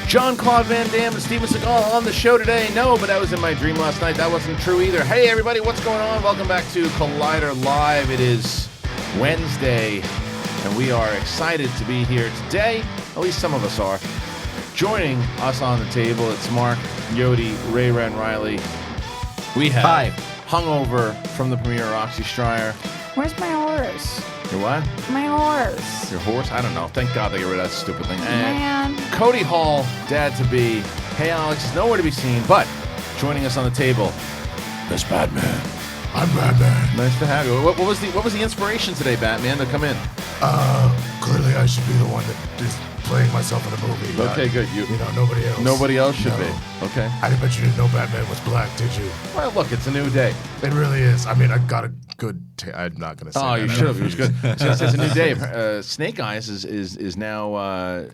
Jean-Claude Van Damme and Steven Seagal on the show today. No, but that was in my dream last night. That wasn't true either. Hey, everybody, what's going on? Welcome back to Collider Live. It is Wednesday, and we are excited to be here today. At least some of us are. Joining us on the table, it's Mark, Yodi, Ray Ren Riley. We have hungover from the premiere, Roxy Stryer. Where's my horse? Your what? My horse. Your horse? I don't know. Thank God they got rid of that stupid thing. Man. And Cody Hall, dad-to-be. Hey, Alex, is nowhere to be seen, but joining us on the table, Miss Batman. I'm Batman. Nice to have you. What was the inspiration today, Batman, to come in? Clearly I should be the one that is playing myself in the movie. Okay, good. You know, nobody else. Nobody else should No. be. Okay. I bet you didn't know Batman was black, did you? Well, look, it's a new day. It really is. I mean, I got a good... I'm not going to say that. You should have. It was good. It's a new day. Snake Eyes is now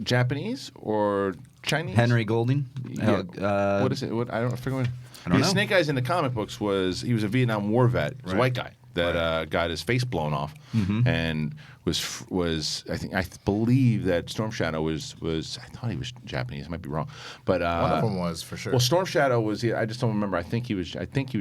Japanese or Chinese? Henry Golding. Yeah. What is it? I don't forget. I don't know. Snake Eyes in the comic books he was a Vietnam War vet. He was a white guy that got his face blown off, and was I believe that Storm Shadow was I thought he was Japanese. I might be wrong, but One of them was for sure. Well, Storm Shadow was. I just don't remember. I think he was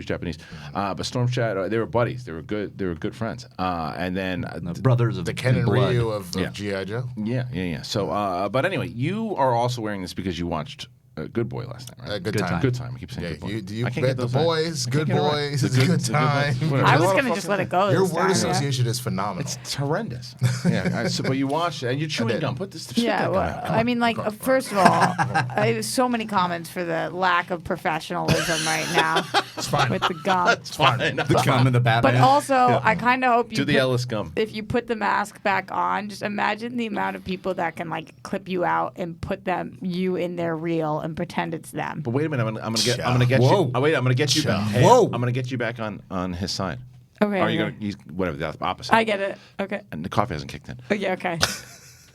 Japanese. But Storm Shadow, they were buddies. They were good friends. And then The brothers of the Ken and blood. Ryu of Yeah. G.I. Joe. Yeah. So, but anyway, you are also wearing this because you watched Good Boy last night, right? Good time. Good time. I keep saying Yeah, Good Boy. you I can't bet get the those right. boys, I good can't get it right. boys, The it's a good time. Whatever. I There's a was lot going of to just fucking- let it go Your this word time. association is phenomenal. It's horrendous. Yeah. But you watched it, and you're chewing did. gum. Put this. Yeah, well, I mean, like, first of all, I have so many comments for the lack of professionalism right now It's fine. with the gum. It's fine. The gum and the Batman. But also, I kind of hope you Do the Ellis gum. if you put the mask back on, just imagine the amount of people that can like clip you out and put you in their reel and pretend it's them. But wait a minute. I'm gonna get Whoa. you. Oh wait, I'm gonna get you back. Hey, Whoa. I'm gonna get you back on his side. Okay. Or are you okay. gonna whatever the opposite? I get it. Okay. And the coffee hasn't kicked in. Okay. Okay.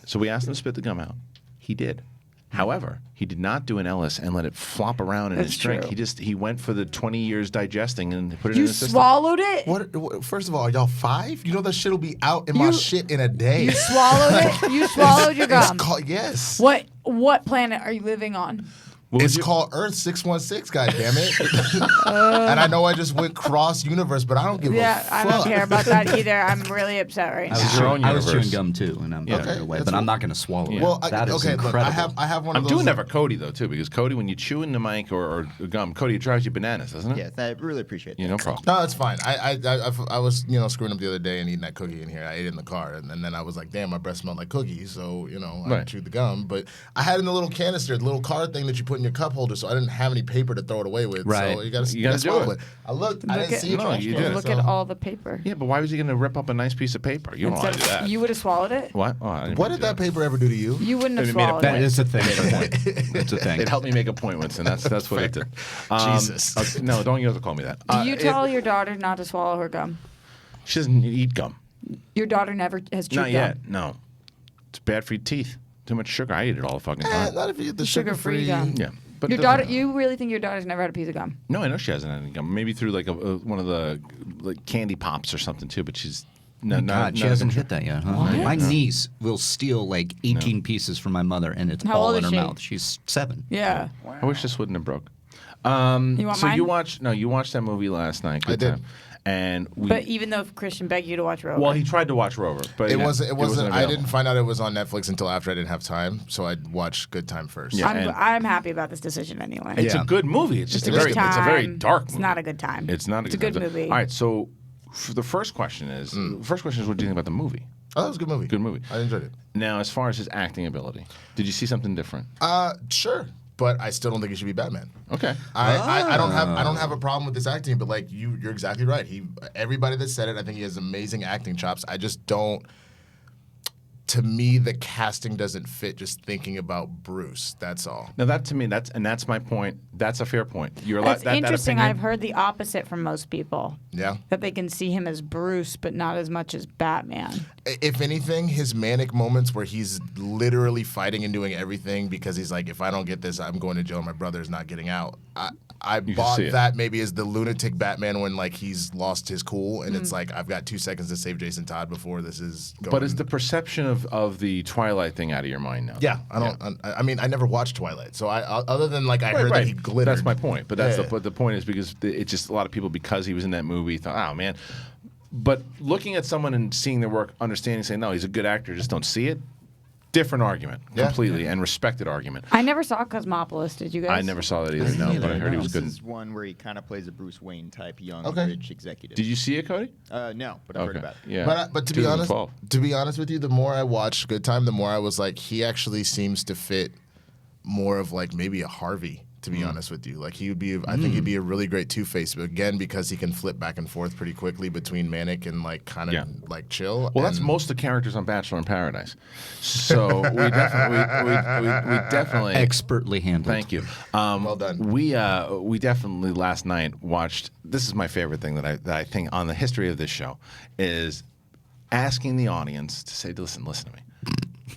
So we asked him to spit the gum out. He did. However, he did not do an Ellis and let it flop around in his That's drink. true. He went for the 20 years digesting and put it in You his system. swallowed it. What? First of all, are y'all 5? You know that shit'll be out in my You- shit in a day. You swallowed it. You swallowed your It's gum. called yes. What planet are you living on? What was It's your- called Earth 616, goddammit. And I know I just went cross universe, but I don't give a Yeah, fuck. I don't care about that either. I'm really upset right I now. was, your own I was chewing universe. gum too, and I'm Yeah. giving it away, that's but I'm what- not going to swallow it. Well, That is okay, look, incredible. I have one of I'm those. doing that for Cody though too, because Cody, when you chew in the mic or gum, Cody, it drives you bananas, doesn't it? Yes, I really appreciate that. Yeah, no problem. No, it's fine. I was screwing up the other day and eating that cookie in here. I ate it in the car, and then I was like, damn, my breath smelled like cookies. So I Right. chewed the gum, but I had it in the little canister, the little card thing that you put in your cup holder. So I didn't have any paper to throw it away with. Right. So you gotta do swallow it. I looked. I Look didn't at- see it. No, you did. Look at all the paper. Yeah, but why was he going to rip up a nice piece of paper? You don't want to do that. You would have swallowed it. What? Oh, I didn't What mean did to that do paper ever do to you? You wouldn't have Maybe made a swallowed That it. is a thing. It's a thing. It helped me make a point, Winston. That's what it did. Jesus. No, don't you have to call me that. Do you tell your daughter not to swallow her gum? She doesn't eat gum. Your daughter never has chewed Not gum. yet. No. It's bad for your teeth. Too much sugar. I eat it all the fucking time. Not if you get the Sugar-free sugar-free gum. Yeah. But Your it doesn't- daughter. You really think your daughter's never had a piece of gum? No, I know she hasn't had any gum. Maybe through like one of the candy pops or something too. But she's God, not she a hasn't gum hit that yet, huh? What? My niece will steal like 18 pieces from my mother, and it's How all old in is her she? mouth. She's 7. Yeah. I wish this wouldn't have broke. You want So mine? you watched that movie last night. Good I did. time. And we. But even though Christian begged you to watch Rover. well, he tried to watch Rover, but It wasn't. I available. didn't find out it was on Netflix until after I didn't have time, so I watched Good Time first. Yeah. I'm happy about this decision anyway. It's Yeah. a good movie. It's just It a is very, good. it's a very Time. dark. It's movie. not a good time. It's not. It's a good movie. All right. So, the first question is, what do you think about the movie? Oh, that was a good movie. Good movie. I enjoyed it. Now, as far as his acting ability, did you see something different? Sure, but I still don't think he should be Batman. Okay. I don't have a problem with this acting, but like you're exactly right. Everybody that said it, I think he has amazing acting chops. I just don't. To me, the casting doesn't fit. Just thinking about Bruce, that's all. Now that to me, that's my point. That's a fair point. You're That's that interesting. opinion- I've heard the opposite from most people. Yeah. That they can see him as Bruce, but not as much as Batman. If anything, his manic moments where he's literally fighting and doing everything because he's like, if I don't get this, I'm going to jail. My brother's not getting out. I can bought see it. that maybe as the lunatic Batman when like he's lost his cool and it's like I've got 2 seconds to save Jason Todd before this is going. But is the perception of of the Twilight thing out of your mind now. Yeah, I don't. I mean, I never watched Twilight, so I other than like I heard that he glittered. That's my point. But that's Yeah. the point is because it's just a lot of people because he was in that movie thought, oh man. But looking at someone and seeing their work, understanding, saying no, he's a good actor, just don't see it. Different argument, completely, and respected argument. I never saw Cosmopolis. Did you guys? I never saw that either. No, but I heard he was good. This is one where he kind of plays a Bruce Wayne type young rich executive. Did you see it, Cody? No, but I've heard about it. Yeah, But to be honest with you, the more I watched Good Time, the more I was like, he actually seems to fit more of like maybe a Harvey. To be honest with you, like he would be, I think he'd be a really great Two-Face, but again, because he can flip back and forth pretty quickly between manic and like kind of like chill. Well, that's most of the characters on Bachelor in Paradise. So we definitely Expertly handled. Thank you. Well done. We definitely last night watched. This is my favorite thing that I think on the history of this show is asking the audience to say, listen to me.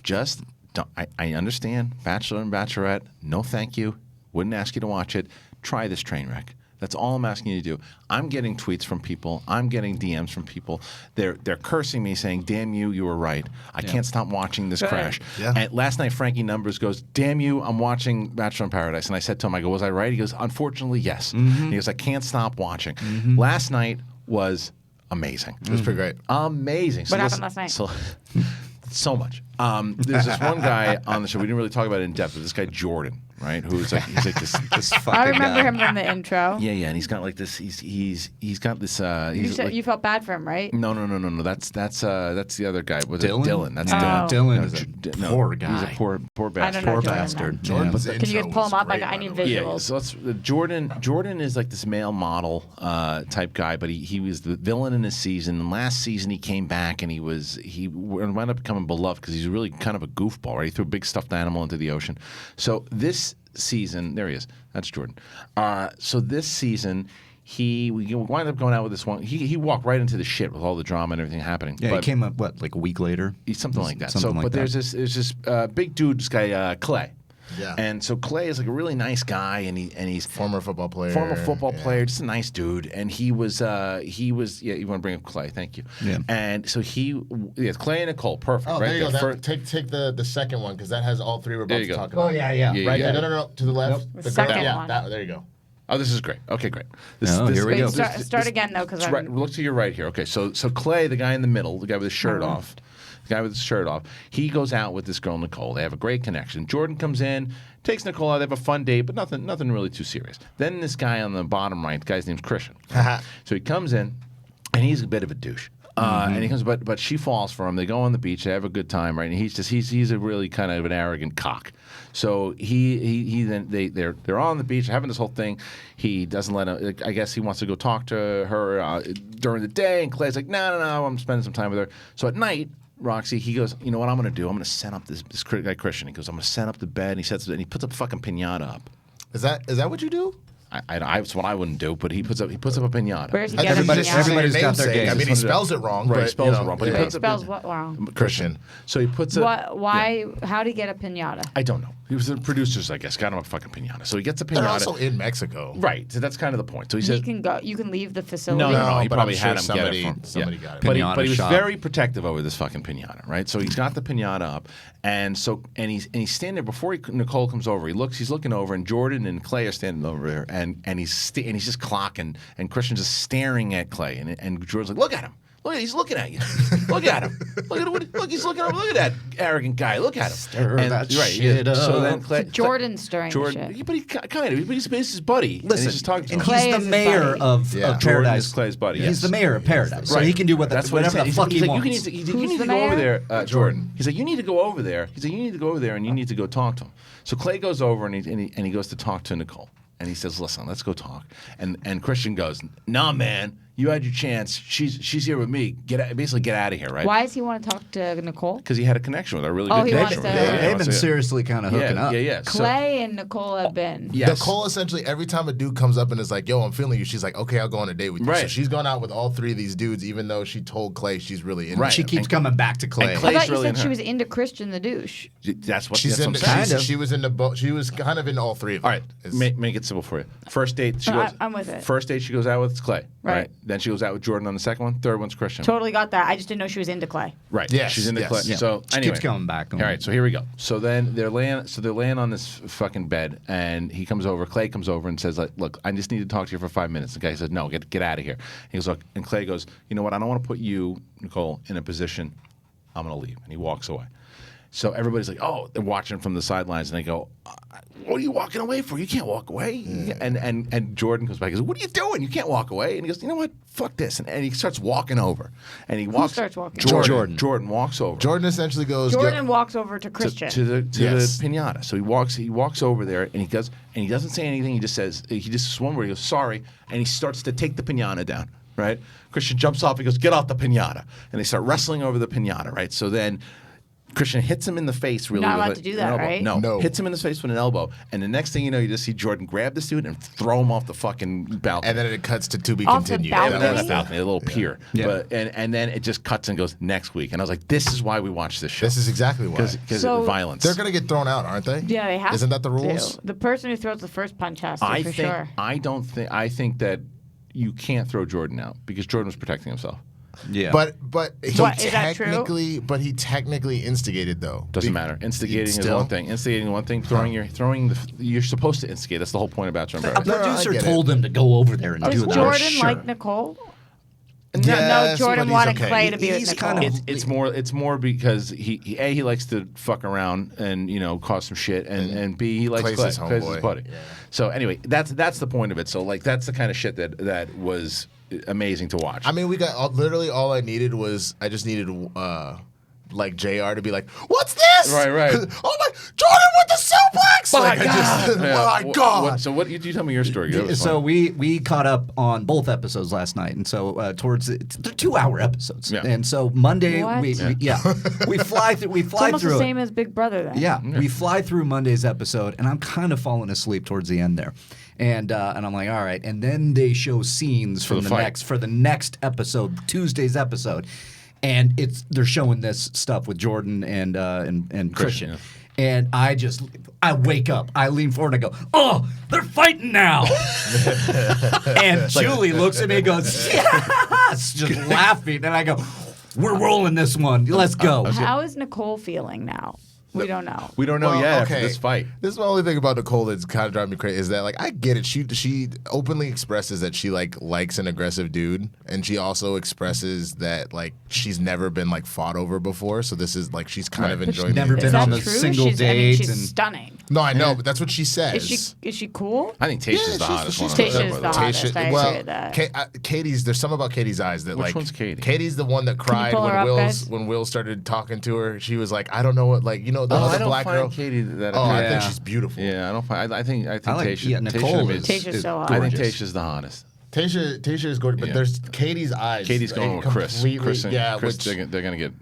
Just don't. I understand Bachelor and Bachelorette. No, thank you. Wouldn't ask you to watch it. Try this train wreck. That's all I'm asking you to do. I'm getting tweets from people. I'm getting DMs from people. They're cursing me, saying, "Damn you, you were right. I can't stop watching this crash." Yeah. And last night, Frankie Numbers goes, "Damn you, I'm watching Bachelor in Paradise." And I said to him, "I go, was I right?" He goes, "Unfortunately, yes." He goes, "I can't stop watching." Last night was amazing. It was pretty great. Amazing. What happened last night? So much. There's this one guy on the show. We didn't really talk about it in depth, but this guy Jordan, right? Who's like he's like this fucking I remember guy. him from the intro. Yeah, and he's got like this. He's got this. You said like, you felt bad for him, right? No. That's the other guy. Was Dylan? it Dylan? That's Oh. Dylan. Poor guy. He's a poor I bastard. don't know Poor Jordan, bastard. then. Jordan's Can you intro guys pull was him up? great, I need by the way. Yeah, visuals. so let's Jordan is like this male model type guy, but he was the villain in this season. And last season he came back and he wound up becoming beloved because he's really kind of a goofball, right? He threw a big stuffed animal into the ocean. So this season, there he is. That's Jordan. So this season, we wind up going out with this one. He walked right into the shit with all the drama and everything happening. Yeah, but he came up like a week later. something like that. Something like but that. there's this big dude, this guy Clay. Yeah. And so Clay is like a really nice guy, and he's Former football player. player, just a nice dude. And he was you want to bring up Clay? Thank you. Yeah. And so Clay and Nicole, perfect. Oh, right there you go. there. Take the second one because that has all three we're There about you to go. talk about. yeah. Yeah, Right? yeah. No. To the left. The second one. There you go. Oh, this is great. Okay, great. Here we Wait, go. start again though, because Right, look to your right here. Okay, so Clay, the guy in the middle, the guy with his shirt off, he goes out with this girl Nicole. They have a great connection. Jordan comes in, takes Nicole out. They have a fun date, but nothing really too serious. Then this guy on the bottom right, the guy's name's Christian. So he comes in, and he's a bit of a douche. And he comes, but she falls for him. They go on the beach. They have a good time, right? And he's a really kind of an arrogant cock. So they're on the beach having this whole thing. He doesn't let him. I guess he wants to go talk to her during the day, and Clay's like, no, I'm spending some time with her. So at night, Roxy, he goes, you know what I'm going to do? I'm going to set up this guy Christian. He goes, I'm going to set up the bed. And he puts a fucking piñata up. Is that what you do? That's what I wouldn't do, but he puts up a piñata. where's he getting Everybody's the got their game. I mean, he spells it wrong. Right, but, he spells it wrong, but he Wait, puts up spells what wrong? Christian. So he puts a. Why? How did he get a pinata? I don't know. He was the producers, I guess, got him a fucking piñata. So he gets a They're piñata. also in Mexico. Right. So that's kind of the point. So he You says. can go. You can leave the facility. No. He but probably I'm sure had him somebody- get it from. somebody got it. But Piñata he was shop. very protective over this fucking piñata, right? So he's got the piñata up, and he's standing there before Nicole comes over. He's looking over, and Jordan and Clay are standing over there, and he's just clocking, and Christian's just staring at Clay, and Jordan's like, look at him. Look, he's looking at you. Look at him. Look, he's looking over. Look at that arrogant guy. Look at him. Stir that right, shit up. So then Clay, Jordan's stirring the Jordan, shit. yeah, but he kind of, he's his buddy. and Listen, he's just talking to and him. Clay he's is the his mayor buddy. of Jordan Paradise. is Clay's buddy. He's yes. the mayor of Paradise, so Right. he can do That's what whatever the he's fuck saying. he He's wants. like, you Who's need the to go over mayor? there, Jordan. He's like, you need to go over there. He's like, you need to go over there and you need to go talk to him. So Clay goes over and he goes to talk to Nicole. And he says, listen, let's go talk. And Christian goes, nah, man. You had your chance. She's here with me. Basically get out of here, right? Why does he want to talk to Nicole? Because he had a connection with her, a really Oh, good he connection wants with to- her. They've been seriously kind of hooking up. Yeah. Clay and Nicole have been. Yes. Nicole essentially every time a dude comes up and is like, "Yo, I'm feeling you," she's like, "Okay, I'll go on a date with you." Right. So she's gone out with all three of these dudes, even though she told Clay she's really into Right. She him. keeps coming back to Clay. and I Clay's thought you really said in she her. was into Christian the douche. That's what She's I'm into. saying. Kind of. She was into both. She was kind of in all three of them. All right, make it simple for you. First date, she No, goes. I'm with it. First date, she goes out with Clay. Right. Then she goes out with Jordan on the second one. Third one's Christian. Totally got that. I just didn't know she was into Clay. Right. Yes, She's into yes. Clay. Yeah. So She anyway, keeps coming back. All right. So here we go. So then they're laying on this fucking bed, and he comes over. Clay comes over and says, like, "Look, I just need to talk to you for 5 minutes." The guy says, "No, get out of here." He goes, "Look," and Clay goes, "You know what? I don't want to put you, Nicole, in a position. I'm going to leave." And he walks away. So everybody's like, "Oh," they're watching from the sidelines, and they go, "What are you walking away for? You can't walk away." And Jordan comes back and goes, "What are you doing? You can't walk away." And he goes, "You know what? Fuck this." And he starts walking over. And he walks. starts walking? Jordan walks over. Jordan essentially goes. Jordan walks over to Christian. To the Yes. pinata. So he walks over there and he doesn't say anything. He just says, he just one word, he goes, "Sorry," and he starts to take the pinata down. Right? Christian jumps off. He goes, "Get off the pinata," and they start wrestling over the pinata. Right? So then Christian hits him in the face. Really, Not allowed with to do an that, elbow. right? No. Hits him in the face with an elbow, and the next thing you know, you just see Jordan grab this dude and throw him off the fucking balcony. And then it cuts to be Off the continued. balcony? And then the balcony, a little pier. Yeah. But and then it just cuts and goes next week. And I was like, this is why we watch this show. This is exactly why. Because So- of violence. They're gonna get thrown out, aren't they? Yeah, they have Isn't that the to. rules? The person who throws the first punch has to, for sure. I think that you can't throw Jordan out because Jordan was protecting himself. Yeah. But he What, is that true? he technically instigated though. Doesn't matter. Instigating is Still? one thing. Instigating one thing. You're supposed to instigate. That's the whole point of Bachelor and a Bachelor. No, I producer get it. told him to go over there and Does do that. Jordan Sure. like Nicole? Yes, no, but Jordan he's wanted okay. Clay to be with He's Nicole. kind of- It's more because he likes to fuck around and cause some shit, and B, he likes Clay's Clay. his Clay's his homeboy. buddy. Yeah. So anyway, that's the point of it. So like that's the kind of shit that was amazing to watch. I mean, we got literally all I needed was I just needed like JR to be like, "What's this?" Right. Oh my, Jordan with the suplex! Like, I just, Yeah. my God. So what? You tell me your story. That was So fun. we caught up on both episodes last night, and so they're 2-hour episodes, Yeah. and so Monday What? we fly through It's almost through the it. same as Big Brother then. Yeah, we fly through Monday's episode, and I'm kind of falling asleep towards the end there, and I'm like, all right, and then they show scenes from the the fight. next episode, Tuesday's episode, and they're showing this stuff with Jordan and Christian. yeah. And I wake up, I lean forward, and I go, "Oh, they're fighting now!" And Julie looks at me and goes, "Yes!" just laughing, and I go, "We're rolling this one. Let's go." How is Nicole feeling now? We don't know. we don't know Well, yet okay. after this fight. This is the only thing about Nicole that's kind of driving me crazy is that like I get it. She openly expresses that she likes an aggressive dude, and she also expresses that like she's never been like fought over before. So this is like she's kind of enjoying. never the been Is that on a true? single she's, I mean, date she's and- stunning. No, I know, but that's what she says. Is she cool? I think Tasha's the hottest one. on Tasha's there, by the way. hottest. I agree with that. Katie's. There's something about Katie's eyes that Which like. one's Katie? Katie's the one that cried pull her up, guys? when Will started talking to her. She was like, I don't know what the I other don't black find girl. Katie that. Oh, I Yeah. think she's beautiful. Yeah, I don't find. I think I like- Tasha. yeah, Nicole is- Tasha's so hot. I think gorgeous. Tasha's the hottest. Tasha is gorgeous, but Yeah. there's Katie's eyes. Katie's going with Chris. Chris, which, they're gonna get.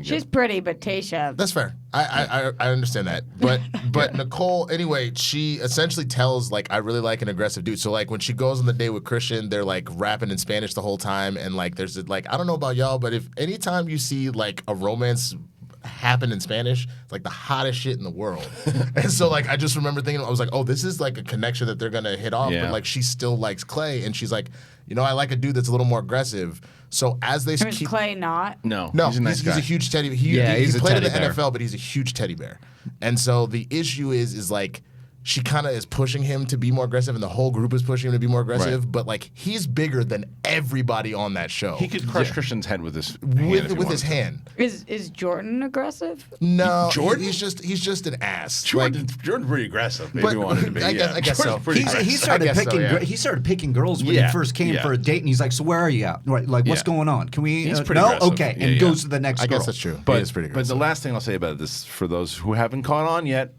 She's pretty, but Tasha. that's fair. I understand that, but Nicole anyway. She essentially tells like I really like an aggressive dude. So like when she goes on the date with Christian, they're like rapping in Spanish the whole time, and like there's like I don't know about y'all, but if anytime you see like a romance happen in Spanish, it's like the hottest shit in the world. And so like I just remember thinking I was like, oh, this is like a connection that they're gonna hit off. Yeah. But like she still likes Clay, and she's like, I like a dude that's a little more aggressive. So as they Is keep Clay not? No, no, he's a nice guy. he's a huge teddy bear. Yeah, he's he a played in the teddy bear. NFL, but he's a huge teddy bear. And so the issue is like she kind of is pushing him to be more aggressive, and the whole group is pushing him to be more aggressive. Right. But like he's bigger than everybody on that show. He could crush Christian's head with his hand if he with his wanted to. hand. Is Jordan aggressive? No, Jordan? He's just an ass. Jordan's pretty aggressive. Maybe But- wanted to be. I guess so. Jordan's pretty He aggressive. started I guess so, picking. yeah. He started picking girls when Yeah, he first came yeah. for a date, and he's like, "So where are you at? Right, like, what's Yeah. going on? Can we? He's pretty no, aggressive. okay." Yeah, And yeah. goes to the next I girl. guess that's true. But, he is pretty but the aggressive. last thing I'll say about this, for those who haven't caught on yet,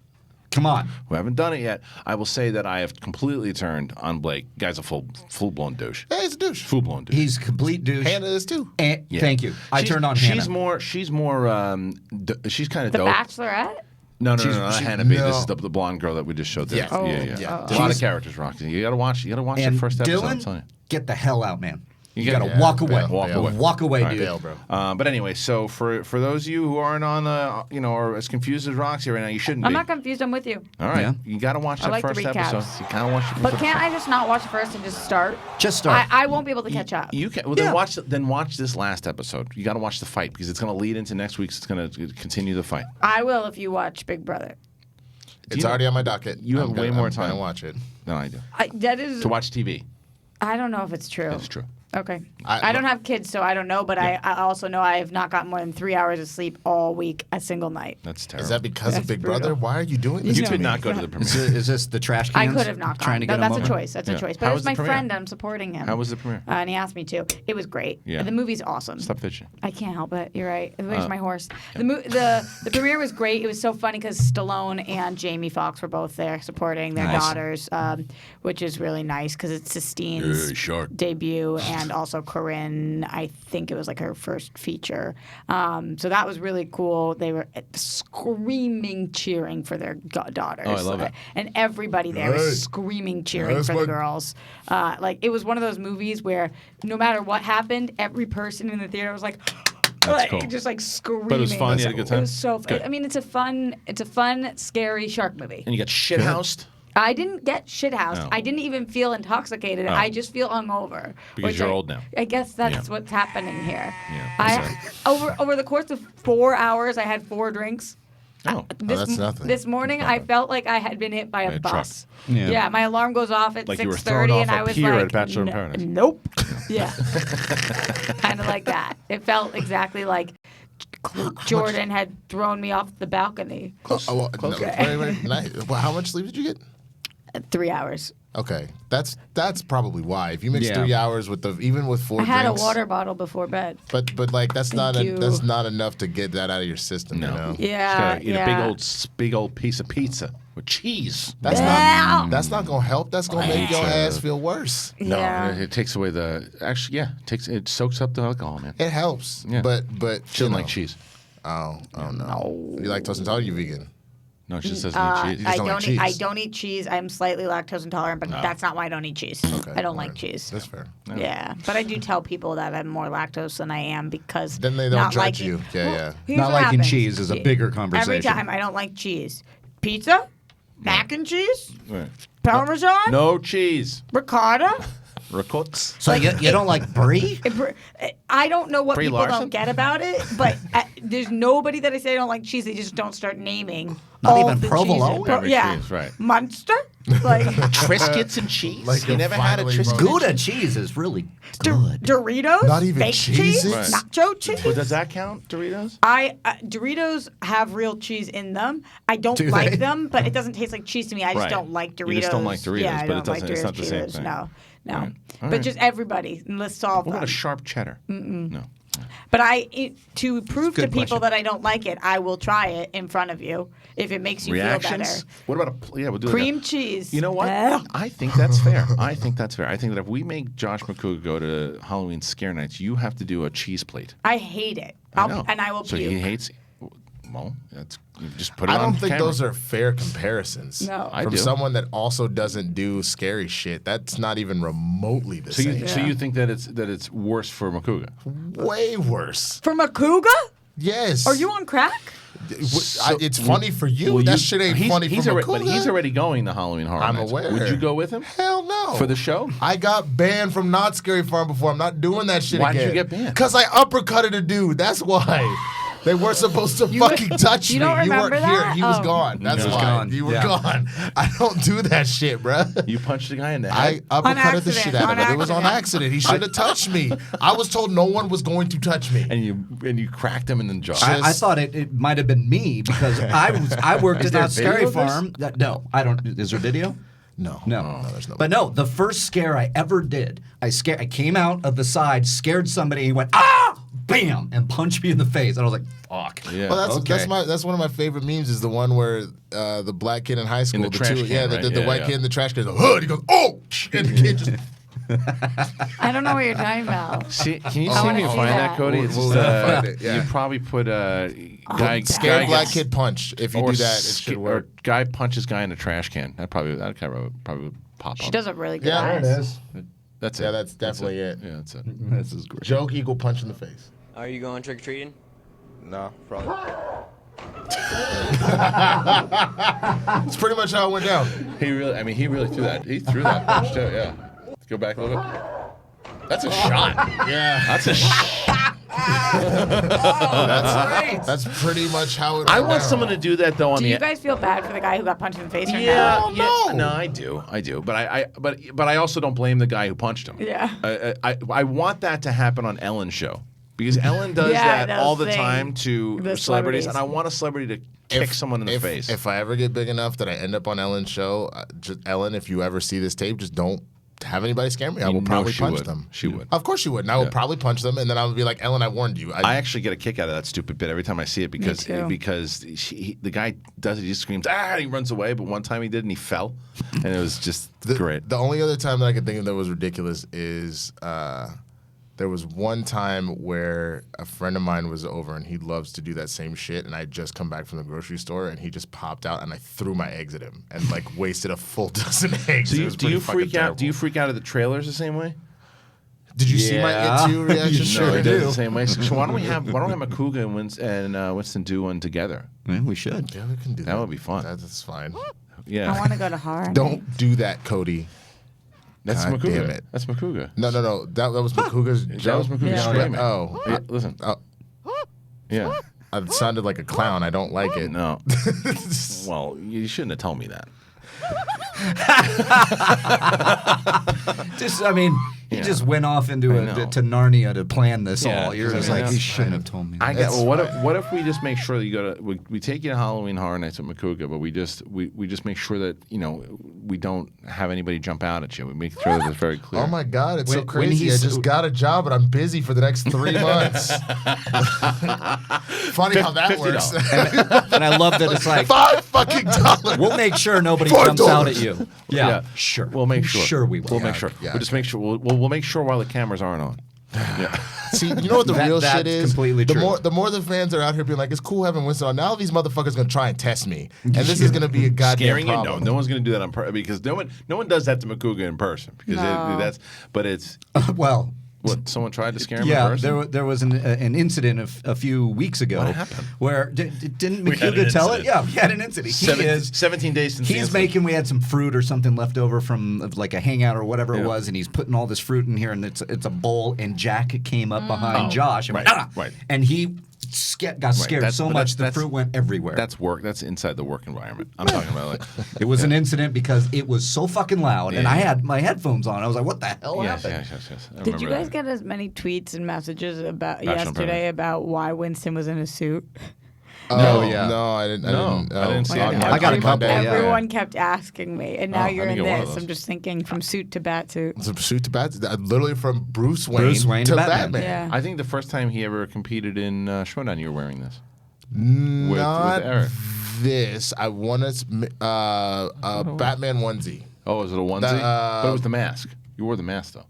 Come on. who haven't done it yet, I will say that I have completely turned on Blake. Guy's a full blown douche. Yeah, he's a douche. Full blown douche. He's a complete douche. Hannah is too. And, Yeah. Thank you. I She's- turned on she's Hannah. more. She's kind of The dope. Bachelorette? No, She's- Handmaid. no. This is the blonde girl that we just showed there. Yeah. Yeah. Yeah. A lot of characters, Roxy. You gotta watch and the first episode. I'm Dylan, telling you. get the hell out, man. You got to walk away. bail. Walk away, All right. dude. Bail, bro. But anyway, so for those of you who aren't on are as confused as Roxy right now, you shouldn't I'm be. not confused. I'm with you. All right, Yeah. you got to watch I that like the first recaps. episode. You gotta watch. But can't I just not watch it first and just start? Just start. I won't be able to catch up. You can. Well, Yeah. then watch this last episode. You got to watch the fight because it's going to lead into next week's. It's going to continue the fight. I will if you watch Big Brother. It's already on my docket. You have way more time. I'm gonna watch it. than I do That is. to watch TV. I don't know if it's true. It's true. Okay. I- I don't have kids, so I don't know, but I also know I have not gotten more than 3 hours of sleep all week, a single night. That's terrible. Is that because of That's Big brutal. Brother? Why are you doing this? You to could me? not go to the premiere. Is this the trash I cans? could have not Trying to gone. get That's them a over? choice. That's a Yeah. choice. How But it was was the my premiere? friend. I'm supporting him. How was the premiere? And he asked me to. It was great. Yeah. The movie's awesome. Stop fishing. I can't help it. You're right. Where's my horse? The premiere was great. It was so funny because Stallone and Jamie Foxx were both there supporting their Nice. daughters, which is really nice because it's Sistine's shark. debut and also Corinne. I think it was like her first feature. So that was really cool. They were screaming, cheering for their daughters. Oh, I love it. And everybody there Right. was screaming, cheering That's for the what- girls. Like it was one of those movies where no matter what happened, every person in the theater was like, cool. just like screaming. But it was fun. You had a good time? It was so fun. Good. I mean, it's a fun, scary shark movie. And you got shithoused I didn't get shithoused. No. I didn't even feel intoxicated. Oh. I just feel hungover. Because which you're I- old now. I guess that's Yeah. what's happening here. Yeah, Over the course of 4 hours, I had 4 drinks. Oh. that's nothing. This morning, I felt like I had been hit by a a truck. bus. Yeah. Yeah, my alarm goes off at Like you were 6:30, thrown and off I a was pier like, at Bachelor in Paradise." Nope. Yeah, kind of like that. It felt exactly like Jordan had thrown me off the balcony. No, wait, nice. Well, how much sleep did you get? 3 hours. Okay, that's probably why. If you mix Yeah. 3 hours with even with 4 I had drinks, a water bottle before bed. but like that's Thank you. that's not enough to get that out of your system. No. You know? Yeah, Eat a big old piece of pizza with cheese. That's Yeah. that's not gonna help. That's gonna make your ass feel worse. No, Yeah. it takes away the. Actually, yeah, it soaks up the alcohol, man. It helps, Yeah. but She doesn't you like know. cheese. Oh no. You lactose intolerant? You vegan? No, she just doesn't eat cheese. just don't like cheese. I don't eat cheese. I'm slightly lactose intolerant, but that's not why I don't eat cheese. Okay, I don't like alright. cheese. That's fair. Yeah, but I do tell people that I'm more lactose than I am because Then they don't not judge liking- you. Yeah, yeah. Here's Not what liking happens. cheese is a bigger conversation. Every time I don't like cheese. Pizza, mac and cheese, Right. Parmesan, No cheese. ricotta. Ricotta. So you don't like brie? I don't know what Brie people Larson? don't get about it, but there's nobody that I say I don't like cheese. They just don't start naming. Not all even the provolone? cheeses. Every Yeah, cheese, right. Munster, like Triscuits and cheese. Like you you're never had a finally Triscuit? wrong. Gouda cheese is really good. Doritos. Not even fake cheese, cheeses? Right. nacho cheese. Well, does that count, Doritos? Doritos have real cheese in them. I don't Do like they? them, but it doesn't taste like cheese to me. I just Right. don't like Doritos. You just don't like Doritos, yeah, I but it don't like doesn't- it's not the Doritos same Cheetos. thing. No. Right. All But right. just everybody. Let's solve What them. about a sharp cheddar? No. But to prove to Good people question. that I don't like it, I will try it in front of you if it makes you feel better. Reactions? What about we'll do Cream like a- cheese. You know what? Ugh. I think that's fair. I think that if we make Josh McCool go to Halloween scare nights, you have to do a cheese plate. I hate it. I know. And I will So puke. he hates. Well, that's you just put it I on don't think camera. those are fair comparisons. No. I From do. someone that also doesn't do scary shit. That's not even remotely the So same. you think that it's worse for Makuga? Way worse. For Makuga? Yes. Are you on crack? It's funny for you. Well, that shit ain't funny for already, Makuga. But he's already going to Halloween Horror I'm Nights. aware. Would you go with him Hell no. for the show? I got banned from Not Scary Farm before. I'm not doing that shit Why'd again. you get banned? Because I uppercutted a dude. That's why. They weren't supposed to fucking touch you me. don't You weren't remember here. that? He was Oh. gone. That's He was why. gone. You were Yeah. gone. I don't do that shit, bruh. You punched a guy in the I head. uppercutted the accident, shit out of on him. It was on accident. He should have touched me. I was told no one was going to touch me. and you cracked him in the jaw. I thought it might have been me because I worked Is at there Not Scary video of this? Farm. No, I don't. Is there video? No. No. There's no. But no, the first scare I ever did, I came out of the side, scared somebody, he went, ah! Bam! And punched me in the face. And I was like, fuck. Yeah. Well, Okay. that's one of my favorite memes is the one where the black kid in high school, the trash can, yeah, right? the Yeah, white yeah. kid in the trash can goes, hood. He goes, oh, and the kid just. I don't know what you're talking about. See, can you I see wanna me and see find that, that. Cody? We'll- It's we'll just, find it, yeah. You probably put guy Scared black gets- kid punch. If you or do that, it should work. Or guy punches guy in a trash can. That probably would pop She up. does a really good Yeah, eyes. there it is. That's it. Yeah, that's definitely it. Yeah, that's it. This is great. Joke equal punch in the face. Are you going trick or treating? No, probably. It's pretty much how it went down. He really threw that. He threw that punch too. Yeah. Let's go back a little bit. That's a shot. Yeah. That's a shot. That's pretty much how it went I want down. someone to do that though on Do the. you guys feel bad for the guy who got punched in the face? Or Yeah, no? no, I do, but I also don't blame the guy who punched him. Yeah. I want that to happen on Ellen's show because Ellen does Yeah, that all the those time things. to The celebrities, celebrities. and I want a celebrity to kick someone in the face. If I ever get big enough that I end up on Ellen's show, just Ellen, if you ever see this tape, just don't have anybody scare me. I will probably she punch would. them. She would. Of course she would. And I will probably punch them, and then I would be like, Ellen, I warned you. I actually get a kick out of that stupid bit every time I see it because too. the guy does it. He just screams, and he runs away. But one time he did, and he fell, and it was just great. The only other time that I could think of that was ridiculous is there was one time where a friend of mine was over and he loves to do that same shit, and I had just come back from the grocery store and he just popped out and I threw my eggs at him and like wasted a full dozen eggs. So It was do you pretty freak fucking out? Do you terrible. freak out at the trailers the same way? Did you see my Yeah. It Too reaction? You sure No, it do. does the same way. So why don't we have Makuga and Winston do one together? Yeah, we should. Yeah, we can do that. That would be fun. That's fine. Yeah. I want to go to horror. Don't do that, Cody. That's God Makuga. damn it. That's Makuga. No. That was Makuga's That joke. was Makuga Yeah. screaming. Oh. Yeah, listen. Yeah. It sounded like a clown. I don't like it. No. Well, you shouldn't have told me that. Just, I mean, he Yeah. just went off into I know. to Narnia to plan this Yeah, all. You're 'cause just I mean, like, you that's shouldn't fine. have told me. I that. get. It's Well, fine. what if we just make sure that you go to we take you to Halloween Horror Nights at Makuga, but we just make sure that we don't have anybody jump out at you. We make sure that it's very clear. Oh my God, it's so When crazy. I he's- just got a job, but I'm busy for the next 3 months. Funny how that works. $50. And I love that it's like, $5 we'll make sure nobody $5. jumps out at you. Yeah, sure. We'll make sure. Sure we will. We'll make sure. Yeah. We'll just make sure. We'll make sure while the cameras aren't on. Yeah. See, you know what the real That's shit is? completely the true. the more the fans are out here being like, it's cool having Winston on. Now these motherfuckers gonna try and test me, and this is gonna be a goddamn Scaring you? problem. No one's going to do that on purpose because no one does that to Makuga in person because No. but it's Well, what someone tried to scare him in yeah, person. there was an incident a few weeks ago. What happened? Where didn't We had Makuga an tell it? incident. Yeah, we had an incident. He is 17 days since the He's incident. making. We had some fruit or something left over from like a hangout or whatever it Yeah. was, and he's putting all this fruit in here, and it's a bowl. And Jack came up behind Josh and right, went, right. and he got scared That's- so but much the that's- fruit went everywhere. That's work. That's inside the work environment. I'm talking about like. It was an incident because it was so fucking loud, and Yeah. I had my headphones on. I was like, "What the hell Yes, happened?" yes. I Did you remember guys that. get as many tweets and messages about Bachelor yesterday about why Winston was in a suit? Oh yeah. no, I didn't. No, I didn't see on it. my- I got a on couple, Monday. yeah. Everyone kept asking me, and now Oh, you're I in didn't get one of this. those. I'm just thinking from suit to bat suit. From suit to bat, literally from Bruce Wayne, to to Batman. Batman. Yeah. I think the first time he ever competed in Showdown, you were wearing this. Not with Eric. this. I want Batman onesie. Oh, was it a onesie? But it was the mask. You wore the mask though.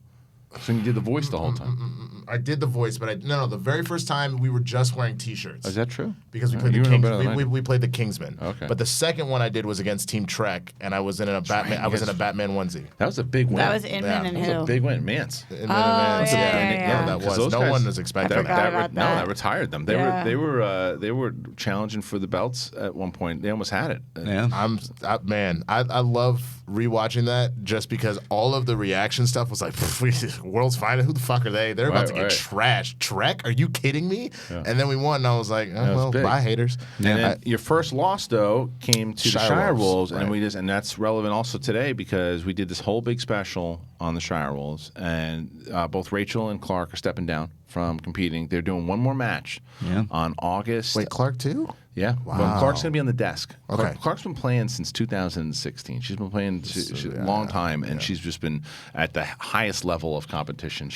So you did the voice the whole time. I did the voice, but no. The very first time we were just wearing T-shirts. Is that true? Because we Oh, played you the know better than Kings. I do. We played the Kingsmen. Okay. But the second one I did was against Team Trek, and I was in a Batman. I was in a Batman onesie. That was a big win. That was Inman Yeah, and That was a Who. big win, Mance. And then yeah, yeah, yeah. that 'Cause was. those No guys- one was expecting forgot that. about No, that. that retired them. They Yeah. they were challenging for the belts at one point. They almost had it. Yeah. I love rewatching that just because all of the reaction stuff was like, world's finest. Who the fuck are they? They're about Right, to get right. trashed. Trek? Are you kidding me? Yeah. And then we won, and I was like, was well, big. bye, haters. And then your first loss though came to the Shire Shire Wolves, Wolves, and right. and that's relevant also today because we did this whole big special on the Shire Wolves, and both Rachel and Clark are stepping down from competing. They're doing one more match on August. Wait, Clark too? Yeah. Wow. Well, Clark's going to be on the desk. Okay. Clark's been playing since 2016. She's been playing a long time, and she's just been at the highest level of competition.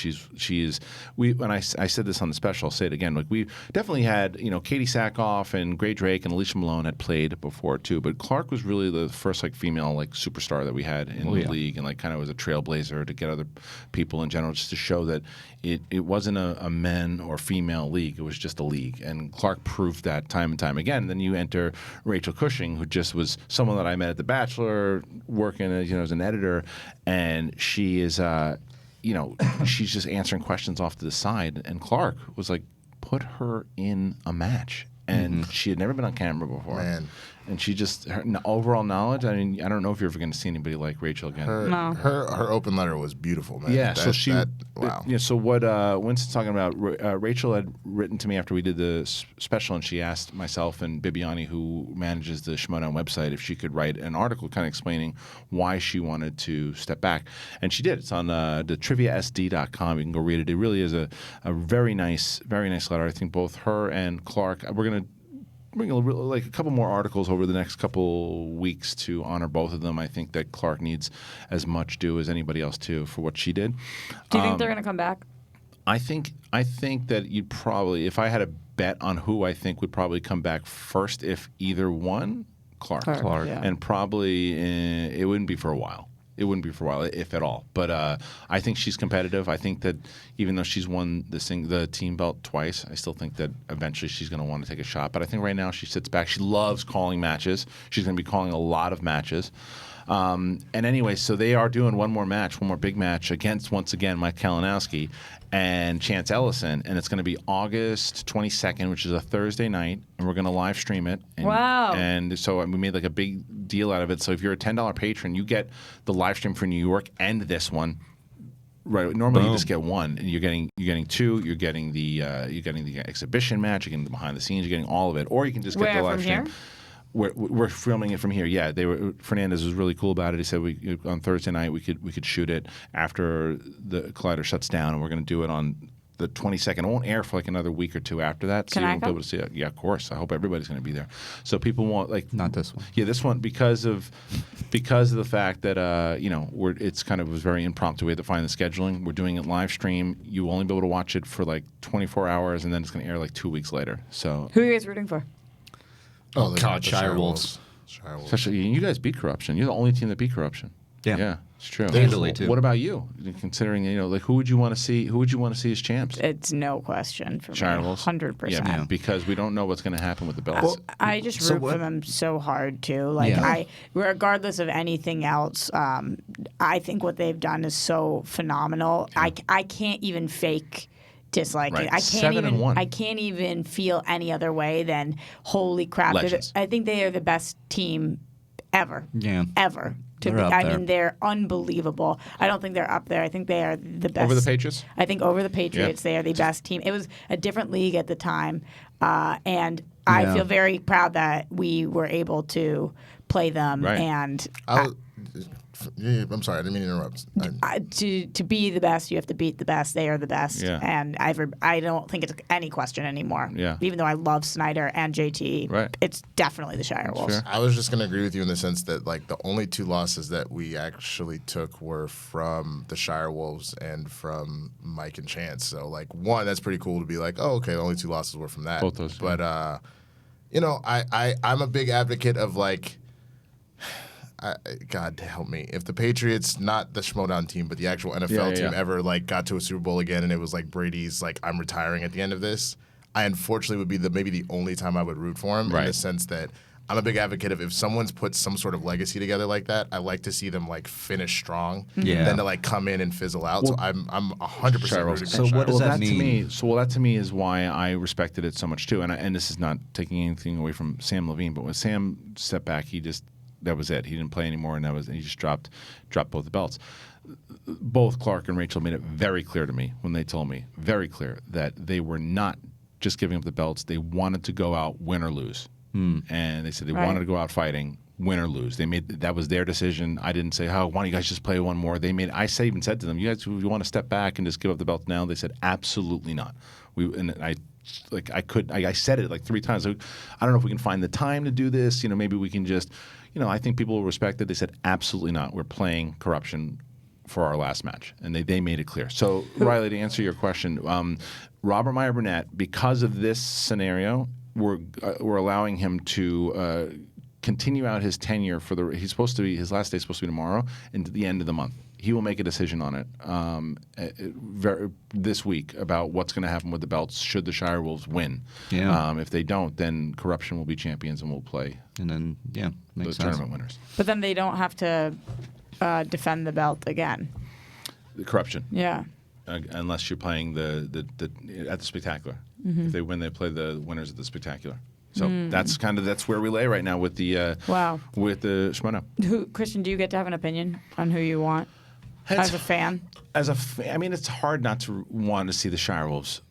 When I said this on the special, I'll say it again. Like we definitely had, Katie Sackhoff and Gray Drake and Alicia Malone had played before too, but Clark was really the first female superstar that we had in the league, and kind of was a trailblazer to get other people in general, just to show that it wasn't a men or female league. It was just a league, and Clark proved that time and time again. Then you enter Rachel Cushing, who just was someone that I met at The Bachelor, working as an editor, and she is she's just answering questions off to the side. And Clark was like, put her in a match. And she had never been on camera before. Man. And she just, her overall knowledge, I mean, I don't know if you're ever going to see anybody like Rachel again. Her open letter was beautiful, man. Yeah, so wow. So what Winston's talking about, Rachel had written to me after we did the special, and she asked myself and Bibiani, who manages the Schmodown website, if she could write an article kind of explaining why she wanted to step back. And she did. It's on the triviasd.com. You can go read it. It really is a very nice letter. I think both her and Clark, we're going to bring a couple more articles over the next couple weeks to honor both of them. I think that Clark needs as much due as anybody else too for what she did. Do you think they're going to come back? I think that you'd probably, if I had a bet on who I think would probably come back first, if either one, Clark. Yeah. And probably it wouldn't be for a while. It wouldn't be for a while, if at all. But I think she's competitive. I think that even though she's won the team belt twice, I still think that eventually she's going to want to take a shot. But I think right now she sits back. She loves calling matches. She's going to be calling a lot of matches. And anyway, so they are doing one more big match against, once again, Mike Kalinowski and Chance Ellison. And it's going to be August 22nd, which is a Thursday night. And we're going to live stream it. And, wow. And so we made like a big deal out of it. So if you're a $10 patron, you get the live stream for New York and this one. Right. Normally you just get one, and you're getting two. You're getting the exhibition match. You're getting the behind the scenes. You're getting all of it, or you can just get the live stream. Here? We're filming it from here. Yeah, Fernandez was really cool about it. He said on Thursday night we could shoot it after the Collider shuts down, and we're going to do it on the 22nd. It won't air for like another week or two after that, so you won't be able to see it. Yeah, of course. I hope everybody's going to be there. So people won't not this one. Yeah, this one because of the fact that it's kind of was very impromptu. We had to find the scheduling. We're doing it live stream. You will only be able to watch it for like 24 hours, and then it's going to air like 2 weeks later. So who are you guys rooting for? Oh, God, Shire Wolves. Especially you guys beat corruption. You're the only team that beat corruption. Yeah, it's true. Handily too. What about you? Considering who would you want to see? Who would you want to see as champs? It's no question for Shire me. Wolves? 100%. Yeah, because we don't know what's going to happen with the belts. I just root for them so hard too. Regardless of anything else, I think what they've done is so phenomenal. Yeah. I can't even fake dislike it. I can't even feel any other way than holy crap. I think they are the best team ever. Yeah. Ever. Mean, they're unbelievable. I don't think they're up there. I think they are the best. Over the Patriots? I think over the Patriots, they are the best team. It was a different league at the time, and I feel very proud that we were able to play them. Right. And I'm sorry, I didn't mean to interrupt. To be the best, you have to beat the best. They are the best, and I don't think it's any question anymore. Yeah. Even though I love Snyder and JT, right. It's definitely the Shire Wolves. Sure. I was just going to agree with you in the sense that the only two losses that we actually took were from the Shire Wolves and from Mike and Chance. So one, that's pretty cool to be like, oh, okay, the only two losses were from that. Both those. But I'm a big advocate of God help me. If the Patriots, not the Schmodown team, but the actual NFL team ever got to a Super Bowl again and it was Brady's I'm retiring at the end of this, I unfortunately would be maybe the only time I would root for him in the sense that I'm a big advocate of if someone's put some sort of legacy together like that, I like to see them finish strong than to come in and fizzle out. Well, so I'm 100% rooting for So what does that mean? That to me is why I respected it so much too. And this is not taking anything away from Sam Levine, but when Sam stepped back, that was it. He didn't play anymore, and he just dropped both the belts. Both Clark and Rachel made it very clear to me when they told me, very clear, that they were not just giving up the belts. They wanted to go out win or lose. And they said they wanted to go out fighting, win or lose. That was their decision. I didn't say, why don't you guys just play one more? I even said to them, you guys, if you want to step back and just give up the belt now? They said, absolutely not. I said it 3 times. I don't know if we can find the time to do this. Maybe we can just, I think people will respect it. They said, absolutely not. We're playing corruption for our last match. And they made it clear. So, Riley, to answer your question, Robert Meyer Burnett, because of this scenario, we're allowing him to continue out his tenure his last day is supposed to be tomorrow, into the end of the month. He will make a decision on it this week about what's going to happen with the belts should the Shire Wolves win. Yeah. If they don't, then corruption will be champions and we'll play. And then, the tournament winners. But then they don't have to defend the belt again. the corruption. Yeah. Unless you're playing the at the Spectacular. If they win, they play the winners of the Spectacular. So that's where we lay right now with the with the Shimoda. Christian, do you get to have an opinion on who you want as a fan? I mean, it's hard not to want to see the Shirewolves.